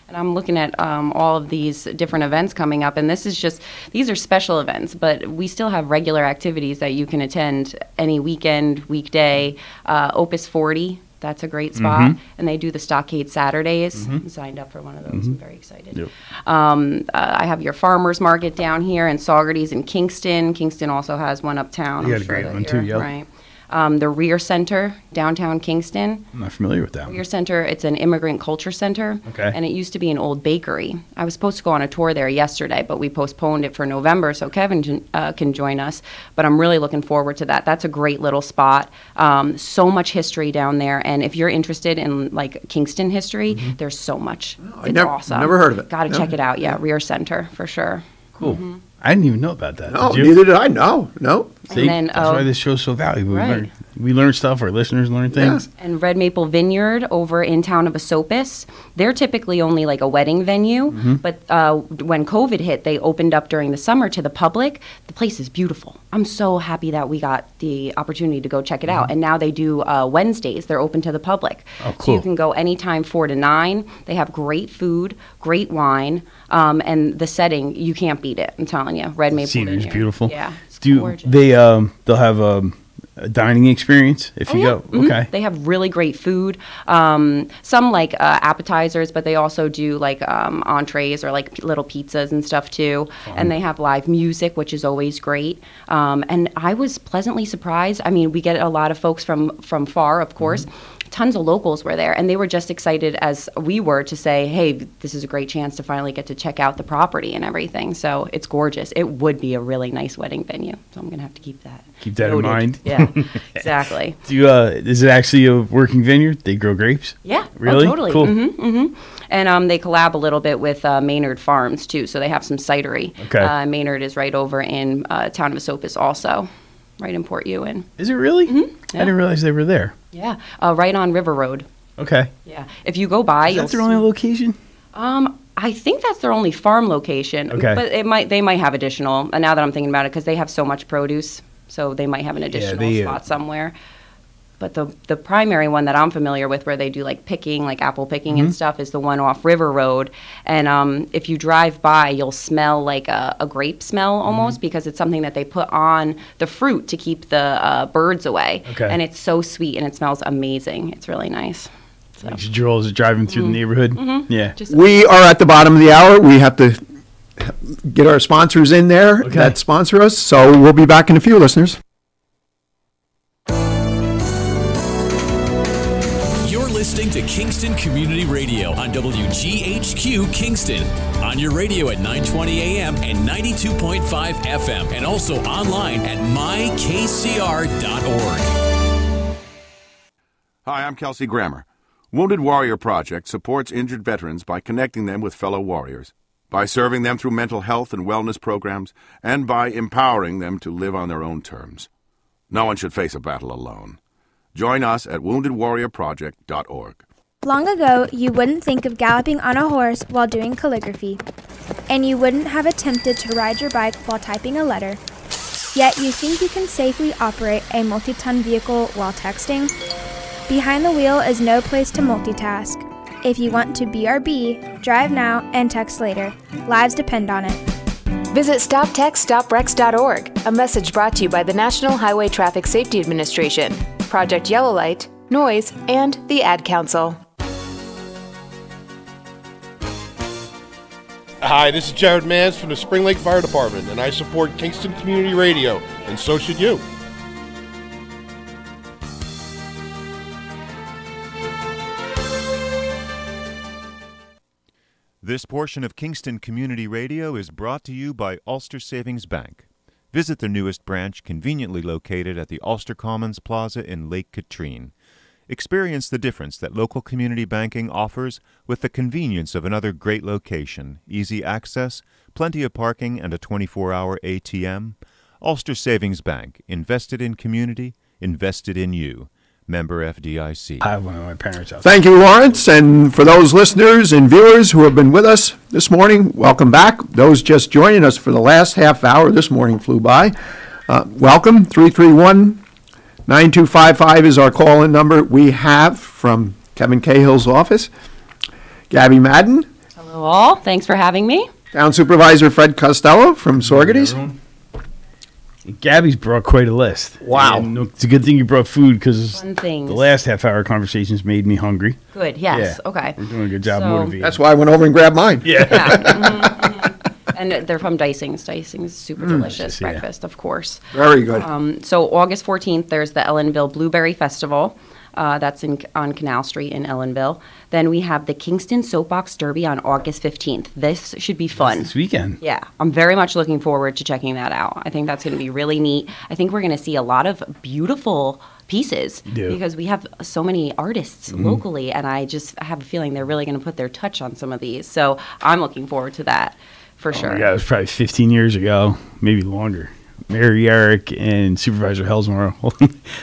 And I'm looking at all of these different events coming up, and these are special events, but we still have regular activities that you can attend any weekend, weekday. Opus 40, that's a great spot, and they do the Stockade Saturdays. I signed up for one of those. I'm very excited. Yep. I have your farmers market down here, and Saugerties in Kingston. Kingston also has one uptown. You I'm got a sure great that one too, you're- yep. Right. The Rear Center, downtown Kingston. I'm not familiar with that one. Rear Center, it's an immigrant culture center. Okay. And it used to be an old bakery. I was supposed to go on a tour there yesterday, but we postponed it for November so Kevin can join us. But I'm really looking forward to that. That's a great little spot. So much history down there. And if you're interested in like Kingston history, there's so much. It's awesome. Never heard of it. Got to check it out. Yeah, Rear Center for sure. Cool. I didn't even know about that. No, Did you? neither did I. No. See, And then, that's why this show's so valuable. right. We learn stuff. Our listeners learn things. And Red Maple Vineyard over in town of Esopus, they're typically only like a wedding venue, but when COVID hit, they opened up during the summer to the public. The place is beautiful. I'm so happy that we got the opportunity to go check it out. And now they do Wednesdays. They're open to the public. Oh, So you cool. can go anytime 4 to 9. They have great food, great wine, and the setting, you can't beat it. I'm telling you. Red Maple Scenery's Vineyard. beautiful. Yeah. They'll have a dining experience if you go. Mhm. Okay. They have really great food. Some like appetizers, but they also do like entrees or like little pizzas and stuff too. And they have live music, which is always great. And I was pleasantly surprised. I mean, we get a lot of folks from far, of course. Tons of locals were there, and they were just excited as we were to say, hey, this is a great chance to finally get to check out the property and everything. So it's gorgeous. It would be a really nice wedding venue. So I'm going to have to keep that. Keep that noted. in mind. Yeah, exactly. Do you, is it actually a working vineyard? They grow grapes? Yeah. Really? Oh, totally. Cool. And they collab a little bit with Maynard Farms, too. So they have some cidery. Okay. Maynard is right over in town of Esopus also, right in Port Ewan. Is it really? I didn't realize they were there. Yeah. Right on River Road. Okay. Yeah. If you go by, Is you'll that their only location? I think that's their only farm location. Okay. But they might have additional. And now that I'm thinking about it, because they have so much produce, so they might have an additional spot somewhere. But the primary one that I'm familiar with, where they do like picking, like apple picking and stuff, is the one off River Road. And if you drive by, you'll smell like a grape smell almost, because it's something that they put on the fruit to keep the birds away. Okay. And it's so sweet and it smells amazing. It's really nice. Makes you drool as you're driving through the neighborhood. Yeah. We are at the bottom of the hour. We have to get our sponsors in there that sponsor us. So we'll be back in a few, listeners. You're listening to Kingston Community Radio on WGHQ Kingston. On your radio at 920 AM and 92.5 FM, and also online at mykcr.org. Hi, I'm Kelsey Grammer. Wounded Warrior Project supports injured veterans by connecting them with fellow warriors, by serving them through mental health and wellness programs, and by empowering them to live on their own terms. No one should face a battle alone. Join us at woundedwarriorproject.org. Long ago, you wouldn't think of galloping on a horse while doing calligraphy, and you wouldn't have attempted to ride your bike while typing a letter. Yet you think you can safely operate a multi-ton vehicle while texting? Behind the wheel is no place to multitask. If you want to BRB, drive now and text later. Lives depend on it. Visit StopTextStopWrecks.org, a message brought to you by the National Highway Traffic Safety Administration, Project Yellow Light, Noise, and the Ad Council. Hi, this is Jared Mans from the Spring Lake Fire Department, and I support Kingston Community Radio, and so should you. This portion of Kingston Community Radio is brought to you by Ulster Savings Bank. Visit their newest branch, conveniently located at the Ulster Commons Plaza in Lake Katrine. Experience the difference that local community banking offers with the convenience of another great location, easy access, plenty of parking, and a 24-hour ATM. Ulster Savings Bank, invested in community, invested in you. Member FDIC. I have one of my parents out. Thank you, Lawrence. And for those listeners and viewers who have been with us this morning, welcome back. Those just joining us for the last half hour, this morning flew by. Welcome. 331-9255 is our call-in number. We have from Kevin Cahill's office, Gabby Madden. Hello, all. Thanks for having me. Town Supervisor Fred Costello from Sorgady's. Gabby's brought quite a list. Wow. And it's a good thing you brought food because Fun things. the last half-hour conversations made me hungry. Good, yes, Yeah. okay. We're doing a good job So- motivating. That's why I went over and grabbed mine. Yeah. And they're from Dicing's. Dicing's super delicious yeah. breakfast, of course. Very good. So August 14th, there's the Ellenville Blueberry Festival. That's on Canal Street in Ellenville. Then we have the Kingston Soapbox Derby on August 15th. This should be fun. This weekend. Yeah, I'm very much looking forward to checking that out. I think that's going to be really neat. I think we're going to see a lot of beautiful pieces because we have so many artists locally, and I just have a feeling they're really going to put their touch on some of these. So I'm looking forward to that for sure. Yeah, it was probably 15 years ago, maybe longer. Mary Eric and Supervisor Helsmore,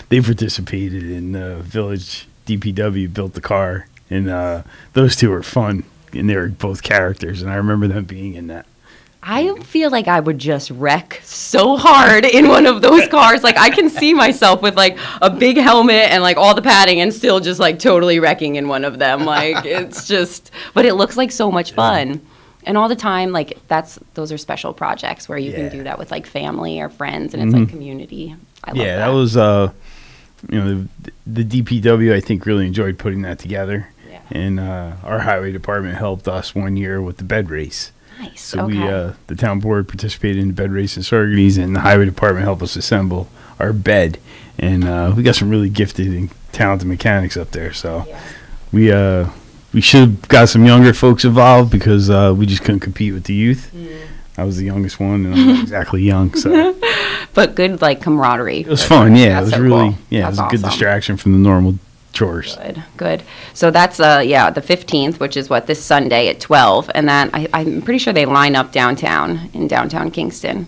they participated in the village DPW built the car, and those two were fun, and they were both characters, and I remember them being in that. I feel like I would just wreck so hard in one of those cars. Like, I can see myself with, like, a big helmet and, like, all the padding and still just, like, totally wrecking in one of them. Like, it's just, but it looks like so much fun. And all the time, like, those are special projects where you can do that with, like, family or friends, and it's, like, community. I love that. That was, the DPW, I think, really enjoyed putting that together. Yeah. And our highway department helped us one year with the bed race. Nice. So we, the town board participated in the bed race in Sorgady's, and the highway department helped us assemble our bed. And we got some really gifted and talented mechanics up there. So we should have got some younger folks involved because we just couldn't compete with the youth. I was the youngest one, and I'm not exactly young, so. But good, like, camaraderie. It was fun, yeah. It was so really, cool. it was a good awesome. distraction from the normal chores. Good. So that's, the 15th, which is this Sunday at 12. And then I'm pretty sure they line up downtown, in downtown Kingston.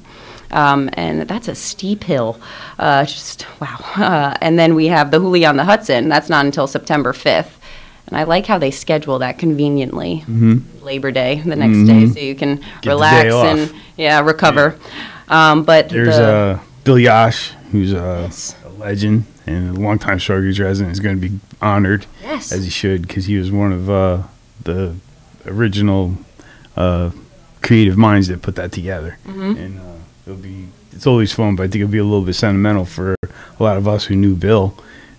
And that's a steep hill. Just, wow. And then we have the Hoolie on the Hudson. That's not until September 5th. And I like how they schedule that conveniently. Labor Day, the next day, so you can relax and recover. But there's Bill Yash, who's a legend and a longtime Sorgady's resident, is going to be honored, as he should, because he was one of the original creative minds that put that together. And it's always fun, but I think it'll be a little bit sentimental for a lot of us who knew Bill.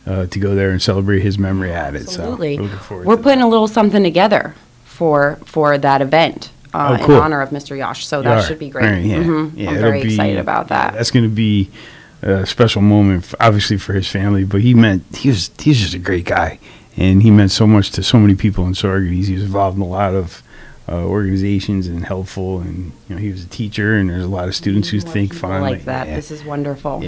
To go there and celebrate his memory at it. Absolutely. So we're looking forward We're putting a little something together for that event cool. in honor of Mr. Yash. So that should be great. Right, I'm very excited about that. That's going to be a special moment, obviously, for his family. But he's just a great guy, and he meant so much to so many people in Sorgady's. He was involved in a lot of organizations and helpful, and he was a teacher, and there's a lot of students who think finally like that. This is wonderful.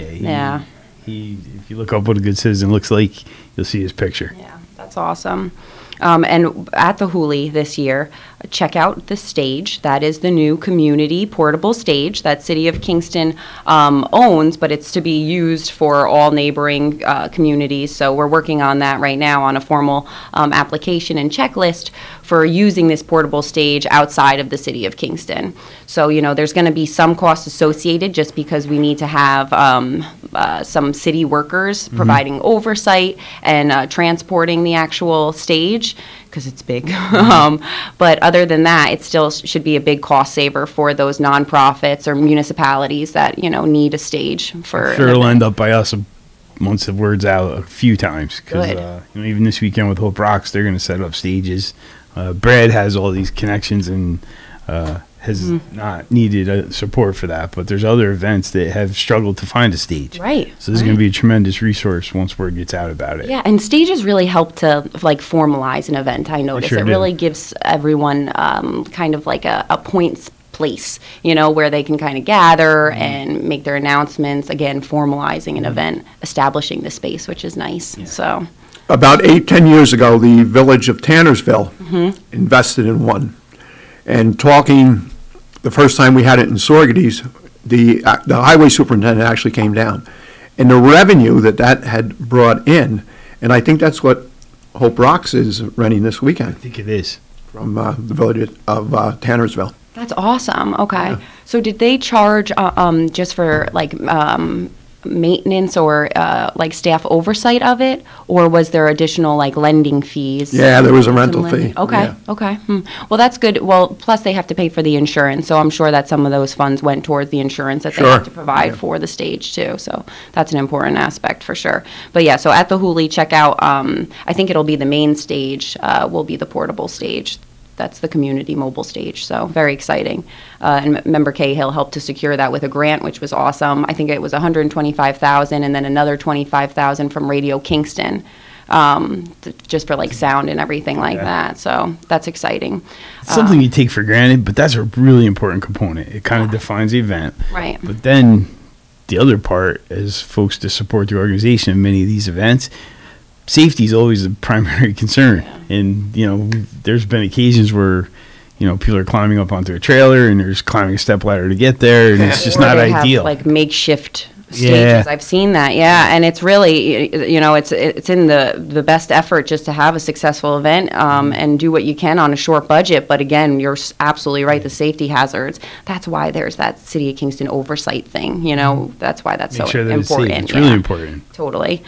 If you look up what a good citizen looks like, you'll see his picture. Yeah, that's awesome. And at the Hoolie this year, check out the stage. That is the new community portable stage that City of Kingston owns, but it's to be used for all neighboring communities. So we're working on that right now on a formal application and checklist for using this portable stage outside of the City of Kingston. So, there's going to be some costs associated just because we need to have some city workers providing oversight and transporting the actual stage because it's big. But other than that, it still should be a big cost saver for those nonprofits or municipalities that, need a stage for. I'm sure it'll end up by us once the word's out a few times. Good. Because even this weekend with Hope Rocks, they're going to set up stages. Brad has all these connections and has not needed support for that, but there's other events that have struggled to find a stage. Right. So this is going to be a tremendous resource once word gets out about it. Yeah, and stages really help to formalize an event. I notice sure it do. really gives everyone kind of like a points place, where they can kind of gather and make their announcements. Again, formalizing an event, establishing the space, which is nice. Yeah. So. About 10 years ago, the village of Tannersville invested in one. And talking the first time we had it in Sorgady's, the highway superintendent actually came down. And the revenue that had brought in, And I think that's what Hope Rocks is renting this weekend. I think it is. From the village of Tannersville. That's awesome. Okay. So did they charge just for like maintenance or like staff oversight of it, or was there additional like lending fees? Yeah, there was a rental fee. Okay. Yeah. Okay. Well, that's good. Well, plus they have to pay for the insurance, so I'm sure that some of those funds went towards the insurance that they have to provide for the stage too. So that's an important aspect for sure. But yeah, so at the Hooley, check out. I think it'll be the main stage. Will be the portable stage. That's the community mobile stage, so very exciting. And member Cahill helped to secure that with a grant, which was awesome. I think it was $125,000, and then another $25,000 from Radio Kingston, just for like sound and everything like that. So that's exciting. Something you take for granted, but that's a really important component. It kind of defines the event. Right. But then the other part is folks to support the organization in many of these events. Safety is always a primary concern, and there's been occasions where people are climbing up onto a trailer and there's climbing a stepladder to get there, and it's just not ideal. Have, like makeshift stages. I've seen that, and it's really, it's in the best effort just to have a successful event and do what you can on a short budget. But again, you're absolutely right, the safety hazards. That's why there's that City of Kingston oversight thing. That's why that's Make so sure that important. It's safe. It's really important. Totally.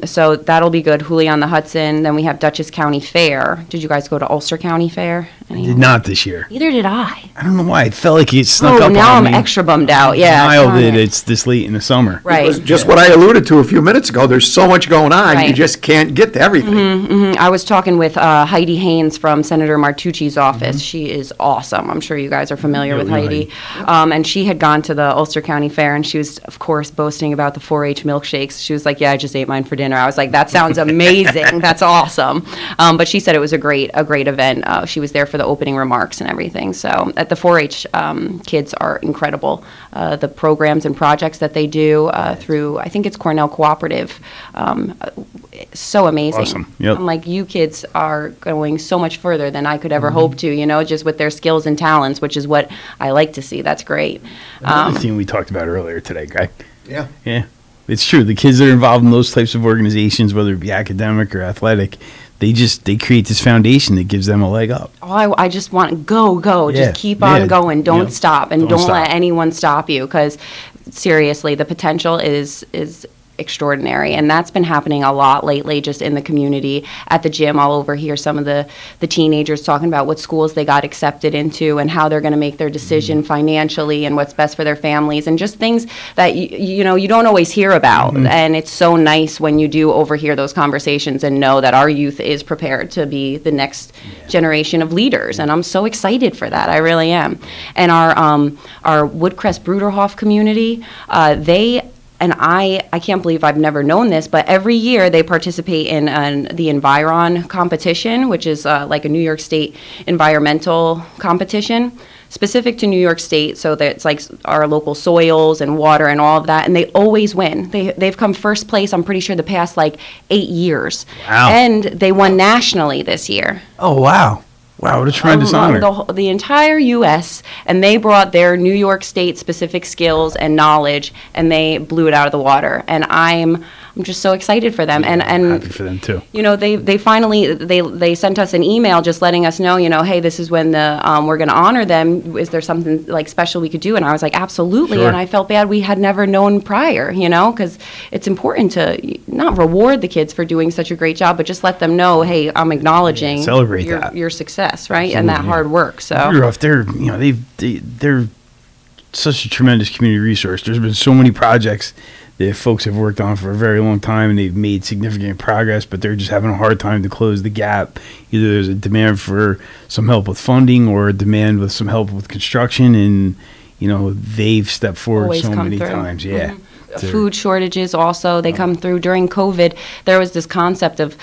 So that'll be good. Hooley on the Hudson. Then we have Dutchess County Fair. Did you guys go to Ulster County Fair? I did not this year. Neither did I. I don't know why. It felt like it snuck up on me. Now I'm extra bummed out. Yeah. Kyle did. It's this late in the summer. Right. It was just what I alluded to a few minutes ago. There's so much going on. You just can't get to everything. I was talking with Heidi Haynes from Senator Martucci's office. She is awesome. I'm sure you guys are familiar with Heidi. And she had gone to the Ulster County Fair, and she was, of course, boasting about the 4-H milkshakes. She was like, yeah, I just ate mine for dinner. I was like, that sounds amazing. That's awesome. But she said it was a great event. She was there for the opening remarks and everything. So at the 4-H, kids are incredible. The programs and projects that they do through, I think it's Cornell Cooperative, so amazing. Awesome. Yep. I'm like, you kids are going so much further than I could ever hope to, just with their skills and talents, which is what I like to see. That's great. Another thing we talked about earlier today, Guy. Yeah. Yeah. It's true. The kids that are involved in those types of organizations, whether it be academic or athletic, they create this foundation that gives them a leg up. Oh, I just want go. Yeah. Just keep on going. Don't stop, and don't stop. let anyone stop you, because seriously, the potential is extraordinary, and that's been happening a lot lately just in the community. At the gym, I'll overhear some of the teenagers talking about what schools they got accepted into and how they're going to make their decision financially and what's best for their families, and just things that you don't always hear about. And it's so nice when you do overhear those conversations and know that our youth is prepared to be the next generation of leaders, and I'm so excited for that. I really am. And our Woodcrest Bruderhof community, and I can't believe I've never known this, but every year they participate in the Environ competition, which is like a New York State environmental competition, specific to New York State, so that it's like our local soils and water and all of that, and they always win. They've come first place, I'm pretty sure, the past like 8 years. Wow. And they won nationally this year. Oh, wow. Wow, what a tremendous honor. The entire U.S., and they brought their New York State specific skills and knowledge, and they blew it out of the water. And I'm just so excited for them. And happy for them too. They finally they sent us an email just letting us know, hey, this is when we're going to honor them. Is there something like special we could do? And I was like, absolutely. Sure. And I felt bad we had never known prior, because it's important to not reward the kids for doing such a great job, but just let them know, hey, I'm acknowledging celebrate your success, right? And that hard work. So Rudolph, they're such a tremendous community resource. There's been so many projects that folks have worked on for a very long time, and they've made significant progress, but they're just having a hard time to close the gap. Either there's a demand for some help with funding or a demand with some help with construction, and they've stepped forward always so come many through. times. Yeah. Food shortages also, they come through. During COVID, there was this concept of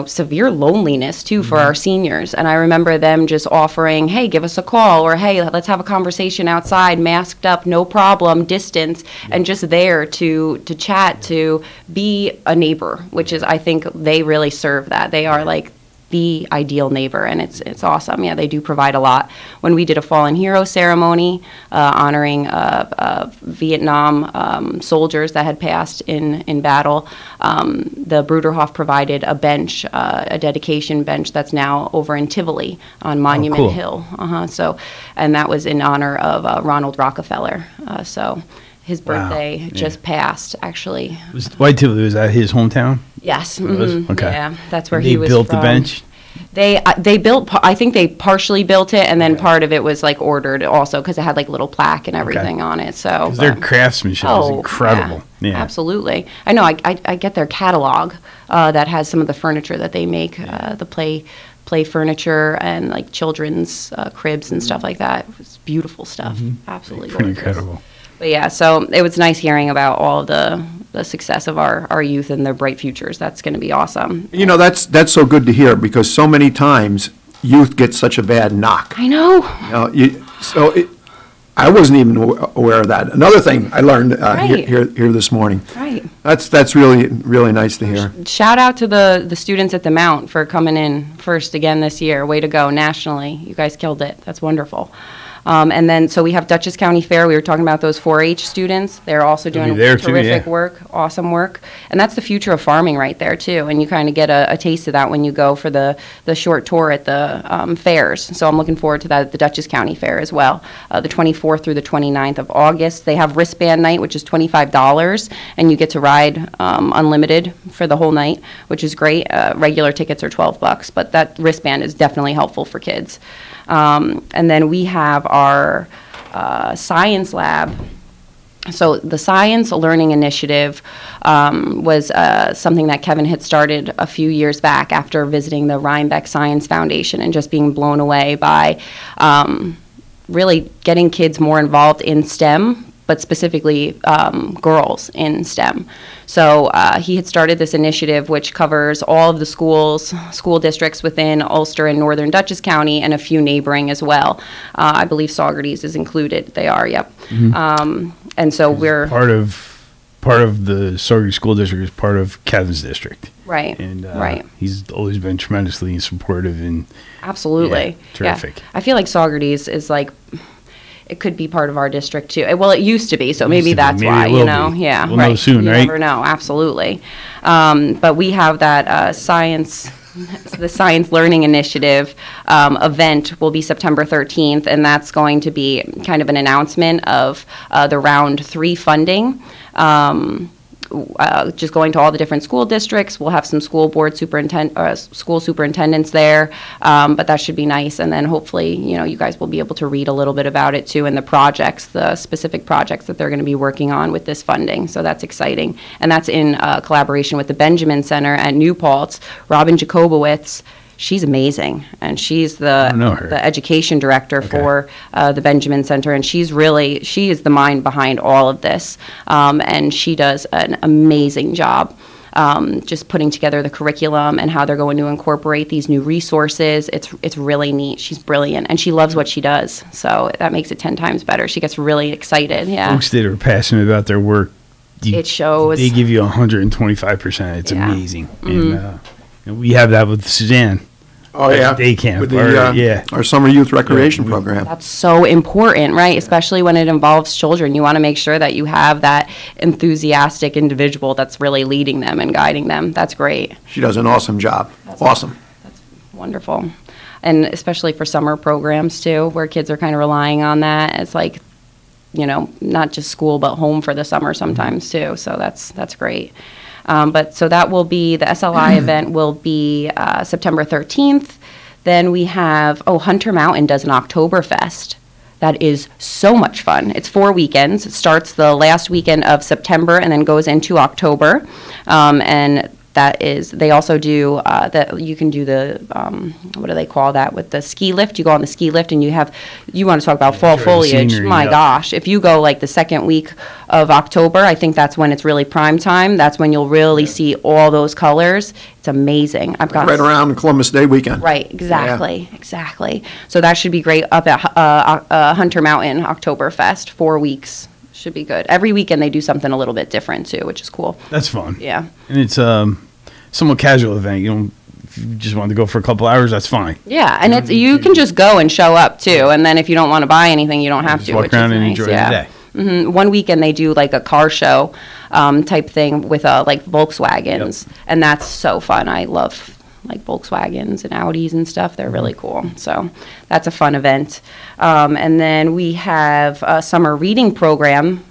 severe loneliness too for our seniors, and I remember them just offering, hey, give us a call, or hey, let's have a conversation outside, masked up, no problem, distance, and just there to chat, to be a neighbor, which is, I think they really serve that. They are like the ideal neighbor, and it's awesome. Yeah, they do provide a lot. When we did a fallen hero ceremony honoring Vietnam soldiers that had passed in battle, the Bruderhof provided a bench, a dedication bench that's now over in Tivoli on Monument Hill. So, and that was in honor of Ronald Rockefeller. So his birthday just passed, actually. White Tivoli, was that his hometown? Yes. Okay. Yeah, that's where And he was built from. the bench? They built, I think they partially built it, and then part of it was like ordered also, because it had like little plaque and everything on it. So 'Cause their craftsmanship is incredible. Yeah. Absolutely. I know. I get their catalog that has some of the furniture that they make, the play furniture and like children's cribs and stuff like that. It's beautiful stuff. Absolutely Pretty gorgeous. incredible. But yeah, so it was nice hearing about all of the success of our youth and their bright futures. That's going to be awesome. You know, that's so good to hear, because so many times youth get such a bad knock. I know. I wasn't even aware of that. Another thing I learned Right. here this morning. Right. That's really nice to hear. Shout out to the students at the Mount for coming in first again this year. Way to go nationally. You guys killed it. That's wonderful. And then, so we have Dutchess County Fair. We were talking about those 4-H students. They're also They'll doing be there too, terrific yeah. work, awesome work. And that's the future of farming right there, too. And you kind of get a taste of that when you go for the short tour at the fairs. So I'm looking forward to that at the Dutchess County Fair as well. The 24th through the 29th of August. They have wristband night, which is $25, and you get to ride unlimited for the whole night, which is great. Regular tickets are $12, but that wristband is definitely helpful for kids. And then we have our science lab. So the Science Learning Initiative was something that Kevin had started a few years back after visiting the Rhinebeck Science Foundation and just being blown away by really getting kids more involved in STEM, but specifically girls in STEM. So he had started this initiative which covers all of the school districts within Ulster and northern Dutchess County and a few neighboring as well. I believe Saugerties is included. They are, yep. And so we're part of the Saugerties School District is part of Kevin's district. Right. And right. He's always been tremendously supportive and absolutely terrific. Yeah. I feel like Saugerties is like, it could be part of our district too. Well, it used to be, so maybe that's why, you know. Yeah, we'll right. know soon, you right? Never know, absolutely. But we have that the Science Learning Initiative event will be September 13th, and that's going to be kind of an announcement of the round 3 funding. Just going to all the different school districts. We'll have some school superintendents there, but that should be nice. And then hopefully, you know, you guys will be able to read a little bit about it too, and the specific projects that they're going to be working on with this funding. So that's exciting, and that's in collaboration with the Benjamin Center at New Paltz. Robin Jacobowitz. She's amazing, and she's the education director for the Benjamin Center, and she is the mind behind all of this, and she does an amazing job just putting together the curriculum and how they're going to incorporate these new resources. It's really neat. She's brilliant, and she loves what she does, so that makes it 10 times better. She gets really excited. Yeah, Folks that are passionate about their work, it shows. They give you 125%. It's amazing. Mm-hmm. And we have that with Suzanne. Oh, yeah. Day camp. With our summer youth recreation program. That's so important, right? Especially when it involves children. You want to make sure that you have that enthusiastic individual that's really leading them and guiding them. That's great. She does an awesome job. Awesome. That's wonderful. And especially for summer programs, too, where kids are kind of relying on that. It's like, you know, not just school, but home for the summer sometimes, too. So that's great. But so that will be, the SLI event will be September 13th. Then we have, Hunter Mountain does an Oktoberfest. That is so much fun. It's 4 weekends. It starts the last weekend of September and then goes into October. And that is, they also do, that you can do the, what do they call that, with the ski lift? You go on the ski lift and you want to talk about fall foliage. Scenery, My gosh, if you go like the second week of October, I think that's when it's really prime time. That's when you'll really see all those colors. It's amazing. I've got right around Columbus Day weekend. Right, exactly. So that should be great up at Hunter Mountain Oktoberfest, 4 weeks. Should be good. Every weekend they do something a little bit different too, which is cool. That's fun. Yeah. And it's somewhat casual event. You don't if you just wanted to go for a couple hours, that's fine. Yeah, and it's you can just go and show up too, and then if you don't want to buy anything, you don't have Just to. walk Which around is and nice. enjoy the Yeah. day. One weekend they do like a car show type thing with like Volkswagens, and that's so fun. I love like Volkswagens and Audis and stuff. They're really cool. So that's a fun event. And then we have a summer reading program.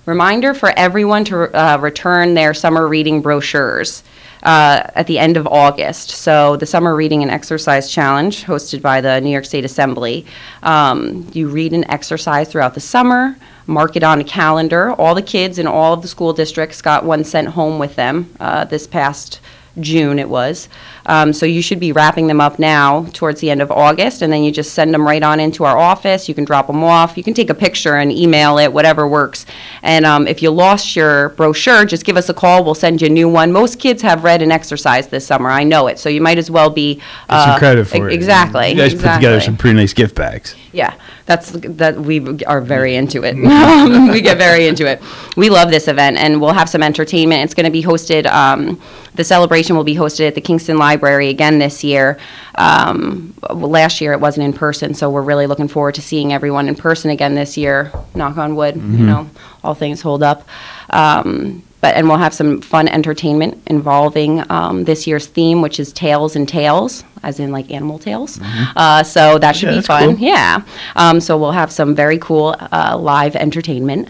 Reminder for everyone to return their summer reading brochures at the end of August. So the Summer Reading and Exercise Challenge, hosted by the New York State Assembly. You read and exercise throughout the summer, mark it on a calendar. All the kids in all of the school districts got one sent home with them this past June it was. So you should be wrapping them up now towards the end of August, and then you just send them right on into our office. You can drop them off. You can take a picture and email it, whatever works. And if you lost your brochure, just give us a call. We'll send you a new one. Most kids have read and exercised this summer. I know it. So you might as well be... Get some credit for it. Exactly. You guys put together some pretty nice gift bags. Yeah, that we are very into it. We get very into it. We love this event, and we'll have some entertainment. It's going to be hosted, the celebration will be hosted at the Kingston Library again this year. Last year it wasn't in person, so we're really looking forward to seeing everyone in person again this year. Knock on wood, you know, all things hold up. And we'll have some fun entertainment involving this year's theme, which is Tales and Tales, as in like animal tales. So that should be fun. Cool. Yeah. So we'll have some very cool live entertainment.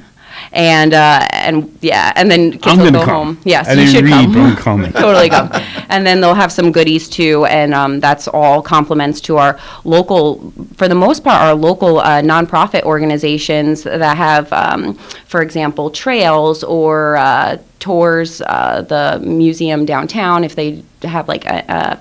And yeah, and then kids will go home. Yes, you should come. I'm coming. Totally come. And then they'll have some goodies too, and that's all compliments to our local, for the most part, our local nonprofit organizations that have, for example, trails or tours, the museum downtown. If they have like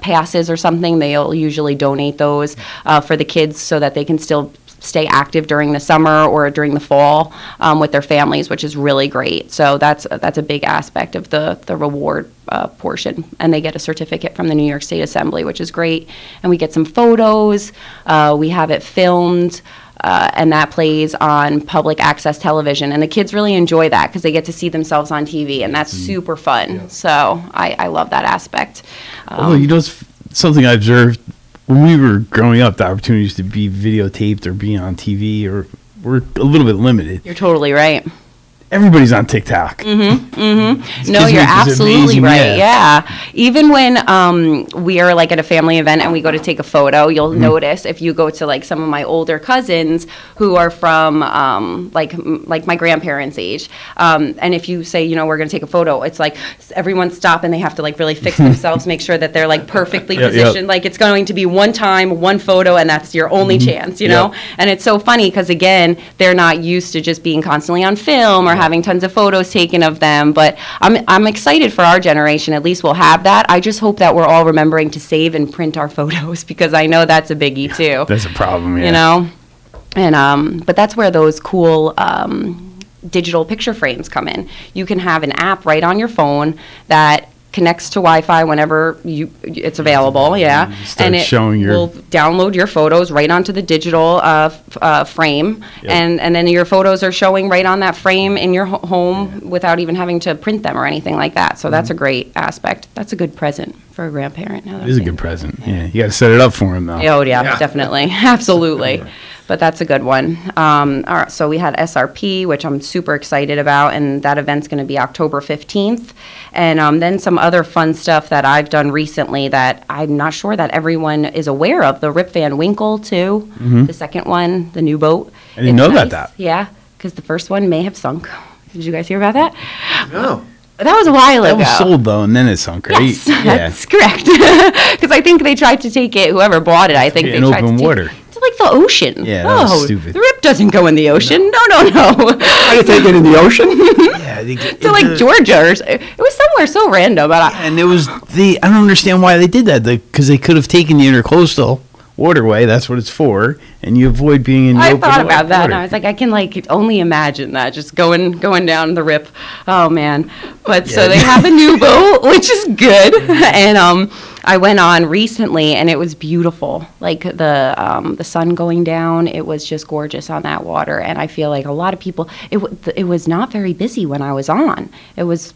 passes or something, they'll usually donate those for the kids so that they can still stay active during the summer or during the fall with their families, which is really great. So that's a big aspect of the reward portion. And they get a certificate from the New York State Assembly, which is great. And we get some photos. We have it filmed. And that plays on public access television. And the kids really enjoy that because they get to see themselves on TV, and that's super fun. Yeah. So I love that aspect. Although, you know, it's something I observed when we were growing up, the opportunities to be videotaped or be on TV were a little bit limited. You're totally right. Everybody's on TikTok. No, you're absolutely right. Yeah. Even when we are like at a family event and we go to take a photo, you'll notice if you go to like some of my older cousins who are from like my grandparents' age, and if you say, you know, we're going to take a photo, it's like everyone stop and they have to like really fix themselves, make sure that they're like perfectly positioned. Like it's going to be one time, one photo, and that's your only chance, you know? And it's so funny because, again, they're not used to just being constantly on film or having tons of photos taken of them, but I'm excited for our generation. At least we'll have that. I just hope that we're all remembering to save and print our photos because I know that's a biggie too. That's a problem, yeah. You know, and but that's where those cool digital picture frames come in. You can have an app right on your phone that connects to Wi-Fi whenever it's available, and it will download your photos right onto the digital frame, and then your photos are showing right on that frame in your home without even having to print them or anything like that. So that's a great aspect. That's a good present for a grandparent. It is a good present. Yeah, you got to set it up for him though. Oh yeah, definitely, absolutely. But that's a good one. All right, so we had SRP, which I'm super excited about, and that event's going to be October 15th. And then some other fun stuff that I've done recently that I'm not sure that everyone is aware of. The Rip Van Winkle, too, the second one, the new boat. I didn't know about that. Yeah, because the first one may have sunk. Did you guys hear about that? No. That was a while ago. That was sold, though, and then it sunk, right? Yes, that's correct. Because I think they tried to take it, whoever bought it, I think they tried to take water. To like the ocean. Yeah, that was stupid. The Rip doesn't go in the ocean. No. Why you take it in the ocean? To like Georgia, it was somewhere so random. But and it was I don't understand why they did that, because they could have taken the intercoastal waterway. That's what it's for, and you avoid being in the open I thought about that, water. and I was like, I can like only imagine that just going down the Rip. Oh man! But so they have a new boat, which is good, and I went on recently, and it was beautiful. Like the sun going down, it was just gorgeous on that water, and I feel like a lot of people. It was not very busy when I was on. It was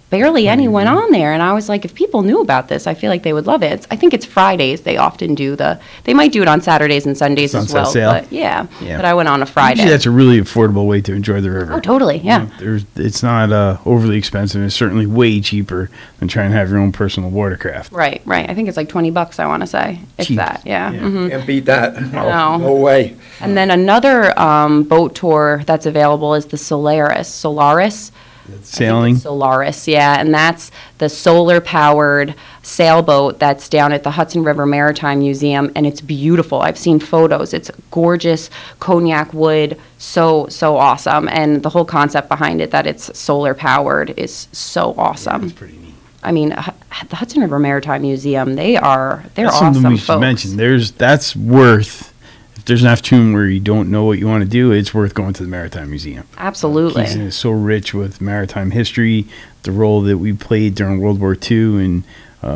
barely anyone on there. And I was like, if people knew about this, I feel like they would love it. I think it's Fridays. They often do they might do it on Saturdays and Sundays as well. Sale. But but I went on a Friday. Usually that's a really affordable way to enjoy the river. Oh, totally. Yeah. It's not overly expensive. It's certainly way cheaper than trying to have your own personal watercraft. Right. I think it's like $20, I want to say. It's Cheap. that. Yeah. Mm-hmm. Can't beat that. No way. And then another boat tour that's available is the Solaris. Sailing. Solaris, yeah, and that's the solar-powered sailboat that's down at the Hudson River Maritime Museum, and it's beautiful. I've seen photos. It's gorgeous cognac wood, so awesome, and the whole concept behind it, that it's solar-powered, is so awesome. That's pretty neat. I mean, the Hudson River Maritime Museum, they're that's awesome something we should folks. mention. That's worth. If there's an afternoon where you don't know what you want to do, it's worth going to the Maritime Museum. Absolutely. Kingston is so rich with maritime history, the role that we played during World War II, and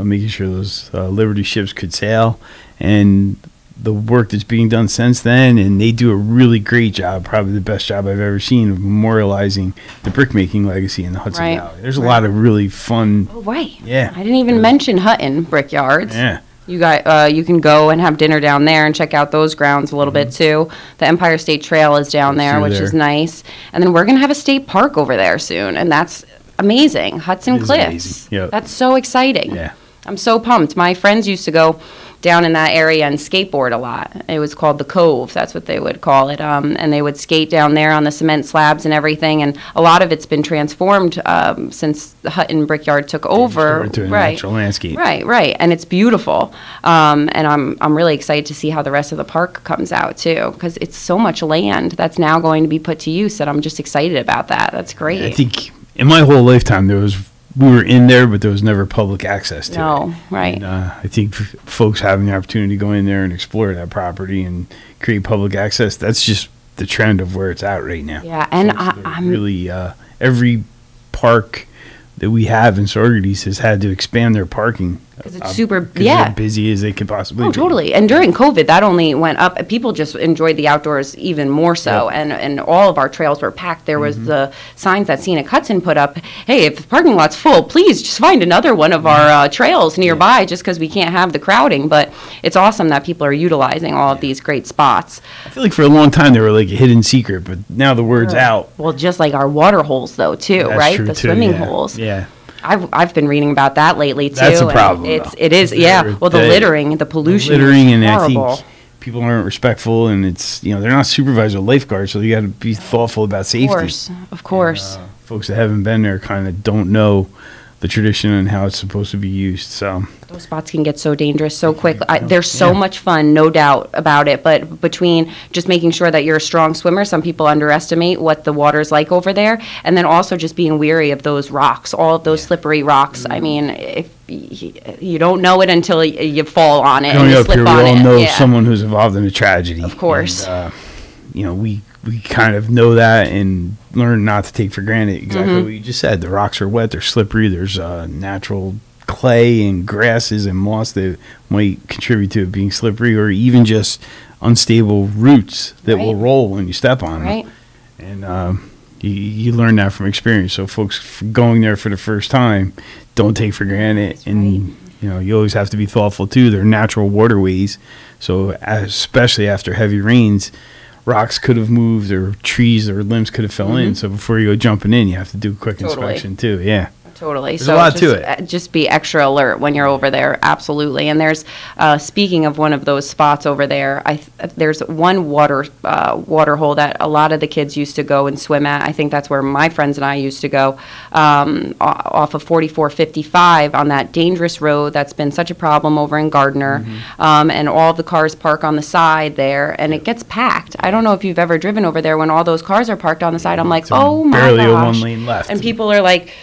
making sure those Liberty ships could sail, and the work that's being done since then. And they do a really great job, probably the best job I've ever seen, of memorializing the brickmaking legacy in the Hudson Valley. There's a lot of really fun. Oh, right. Yeah. I didn't even mention Hutton Brickyards. Yeah. You can go and have dinner down there and check out those grounds a little bit too. The Empire State Trail is down there, which is nice. And then we're going to have a state park over there soon, and that's amazing. Hudson Cliffs. Yep. That's so exciting. Yeah. I'm so pumped. My friends used to go down in that area and skateboard a lot. It was called the Cove, that's what they would call it. And they would skate down there on the cement slabs and everything. And a lot of it's been transformed since the Hutton Brickyard took over. Into a natural landscape. Right. And it's beautiful. And I'm really excited to see how the rest of the park comes out too, because it's so much land that's now going to be put to use that I'm just excited about that. That's great. I think in my whole lifetime we were in there, but there was never public access to it. No, right. And, I think folks having the opportunity to go in there and explore that property and create public access, that's just the trend of where it's at right now. Yeah, and I'm really every park that we have in Saugerties has had to expand their parking. Because it's super, they're busy as they could possibly be. Oh, totally. And during COVID, that only went up. People just enjoyed the outdoors even more so. Yep. And all of our trails were packed. There was the signs that Scenic Hudson put up, hey, if the parking lot's full, please just find another one of our trails nearby, just because we can't have the crowding. But it's awesome that people are utilizing all of these great spots. I feel like for a long time they were like a hidden secret, but now the word's out. Well, just like our water holes, though, too, That's right? true The too, swimming yeah. holes. Yeah. I've been reading about that lately too. That's a problem. It is. Well, the littering, the pollution, and horrible. I think people aren't respectful, and it's they're not supervised or lifeguards, so you got to be thoughtful about safety. Of course. And, folks that haven't been there kind of don't know the tradition and how it's supposed to be used. So those spots can get so dangerous so quick. They're so much fun, no doubt about it. But between just making sure that you're a strong swimmer, some people underestimate what the water's like over there, and then also just being weary of those rocks, all of those slippery rocks. I mean, if you don't know it until you fall on it and you slip on it. We all know someone who's involved in a tragedy. Of course. And, we kind of know that and learn not to take for granted exactly what you just said. The rocks are wet, they're slippery, there's natural clay and grasses and moss that might contribute to it being slippery, or even just unstable roots that will roll when you step on them. And you learn that from experience. So folks going there for the first time, don't take for granted. And you always have to be thoughtful too. They're natural waterways, so especially after heavy rains, rocks could have moved, or trees or limbs could have fell in. So before you go jumping in, you have to do a quick inspection too. Yeah. Totally. There's a lot to it. Just be extra alert when you're over there. Absolutely. And there's, speaking of one of those spots over there, there's one water hole that a lot of the kids used to go and swim at. I think that's where my friends and I used to go, off of 4455 on that dangerous road that's been such a problem over in Gardner. And all the cars park on the side there, and it gets packed. I don't know if you've ever driven over there when all those cars are parked on the side. I'm like, oh my gosh. Barely a one lane left. And people are like,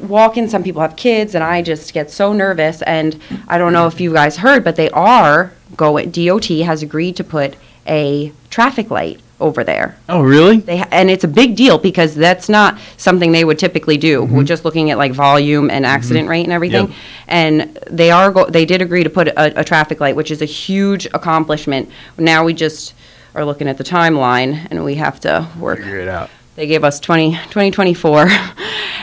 walking, some people have kids, and I just get so nervous. And I don't know if you guys heard, but DOT has agreed to put a traffic light over there. Oh, really? And it's a big deal, because that's not something they would typically do. We're just looking at like volume and accident rate and everything. Yep. And they did agree to put a traffic light, which is a huge accomplishment. Now we just are looking at the timeline, and we have to work. Figure it out. They gave us 2024.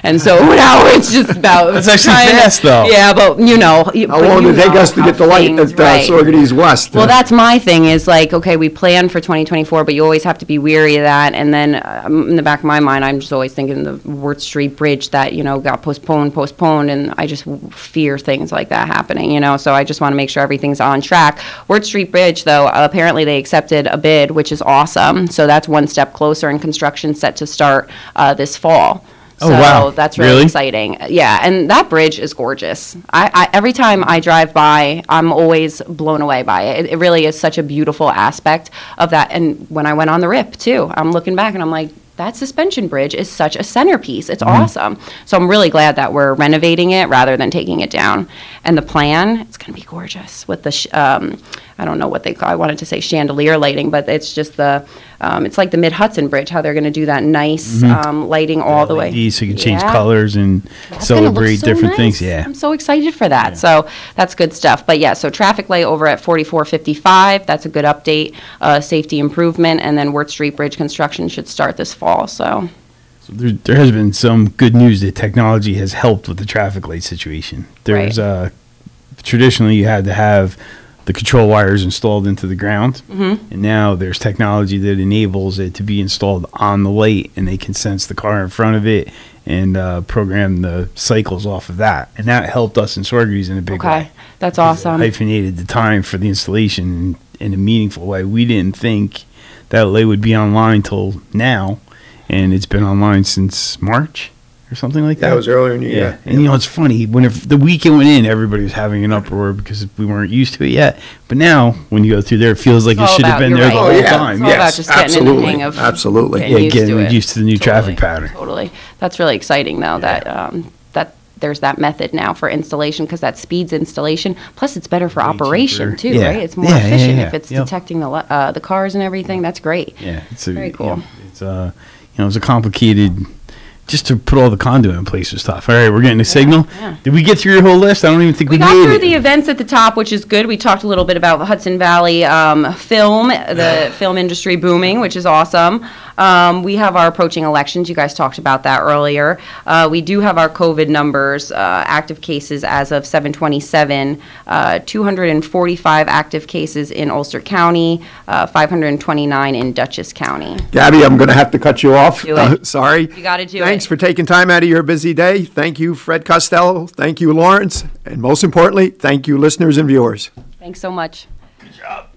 And so now it's just about. That's actually fast, though. Yeah, but you know. How long did it take us to get the light at Saugerties West? Well, that's my thing is like, okay, we plan for 2024, but you always have to be weary of that. And then in the back of my mind, I'm just always thinking the Wirt Street Bridge that, got postponed. And I just fear things like that happening, So I just want to make sure everything's on track. Wirt Street Bridge, though, apparently they accepted a bid, which is awesome. So that's one step closer, and construction set to start this fall. So wow. That's really exciting. Yeah, and that bridge is gorgeous. I every time I drive by, I'm always blown away by it. It really is such a beautiful aspect of that. And when I went on the RIP, too, I'm looking back and I'm like, that suspension bridge is such a centerpiece. It's awesome. So I'm really glad that we're renovating it rather than taking it down. And the plan, it's going to be gorgeous with the, I don't know what they call, I wanted to say chandelier lighting, but it's just it's like the Mid-Hudson Bridge, how they're going to do that nice lighting all the way. So you can change colors and celebrate different things. Yeah. I'm so excited for that. Yeah. So that's good stuff. But yeah, so traffic light over at 4455, that's a good update, safety improvement, and then Wirt Street Bridge construction should start this fall. So there has been some good news that technology has helped with the traffic light situation. There's traditionally you had to have the control wires installed into the ground, and now there's technology that enables it to be installed on the light, and they can sense the car in front of it and program the cycles off of that, and that helped us in Saugerties in a big way. That's awesome. It hyphenated the time for the installation in a meaningful way. We didn't think that light would be online till now, and it's been online since March or something like that. That was earlier in the year. And it's funny, when the weekend went in, everybody was having an uproar because we weren't used to it yet. But now, when you go through there, it feels like it should have been there the whole time. It's all about just getting in the hang of getting used to the new traffic pattern. Totally. That's really exciting, though, that there's that method now for installation, because that speeds installation. Plus, it's better for operation, too, right? It's more efficient if it's detecting the cars and everything. That's great. Yeah. Very cool. It's a complicated... Just to put all the conduit in place and stuff. All right, we're getting a signal. Yeah. Did we get through your whole list? I don't even think we got through the events at the top, which is good. We talked a little bit about the Hudson Valley film, the film industry booming, which is awesome. We have our approaching elections. You guys talked about that earlier. We do have our COVID numbers, active cases as of 7/27, 245 active cases in Ulster County, 529 in Dutchess County. Gabby, I'm going to have to cut you off. Do it. Sorry. You got to do it. Thanks for taking time out of your busy day. Thank you, Fred Costello. Thank you, Lawrence. And most importantly, thank you, listeners and viewers. Thanks so much. Good job.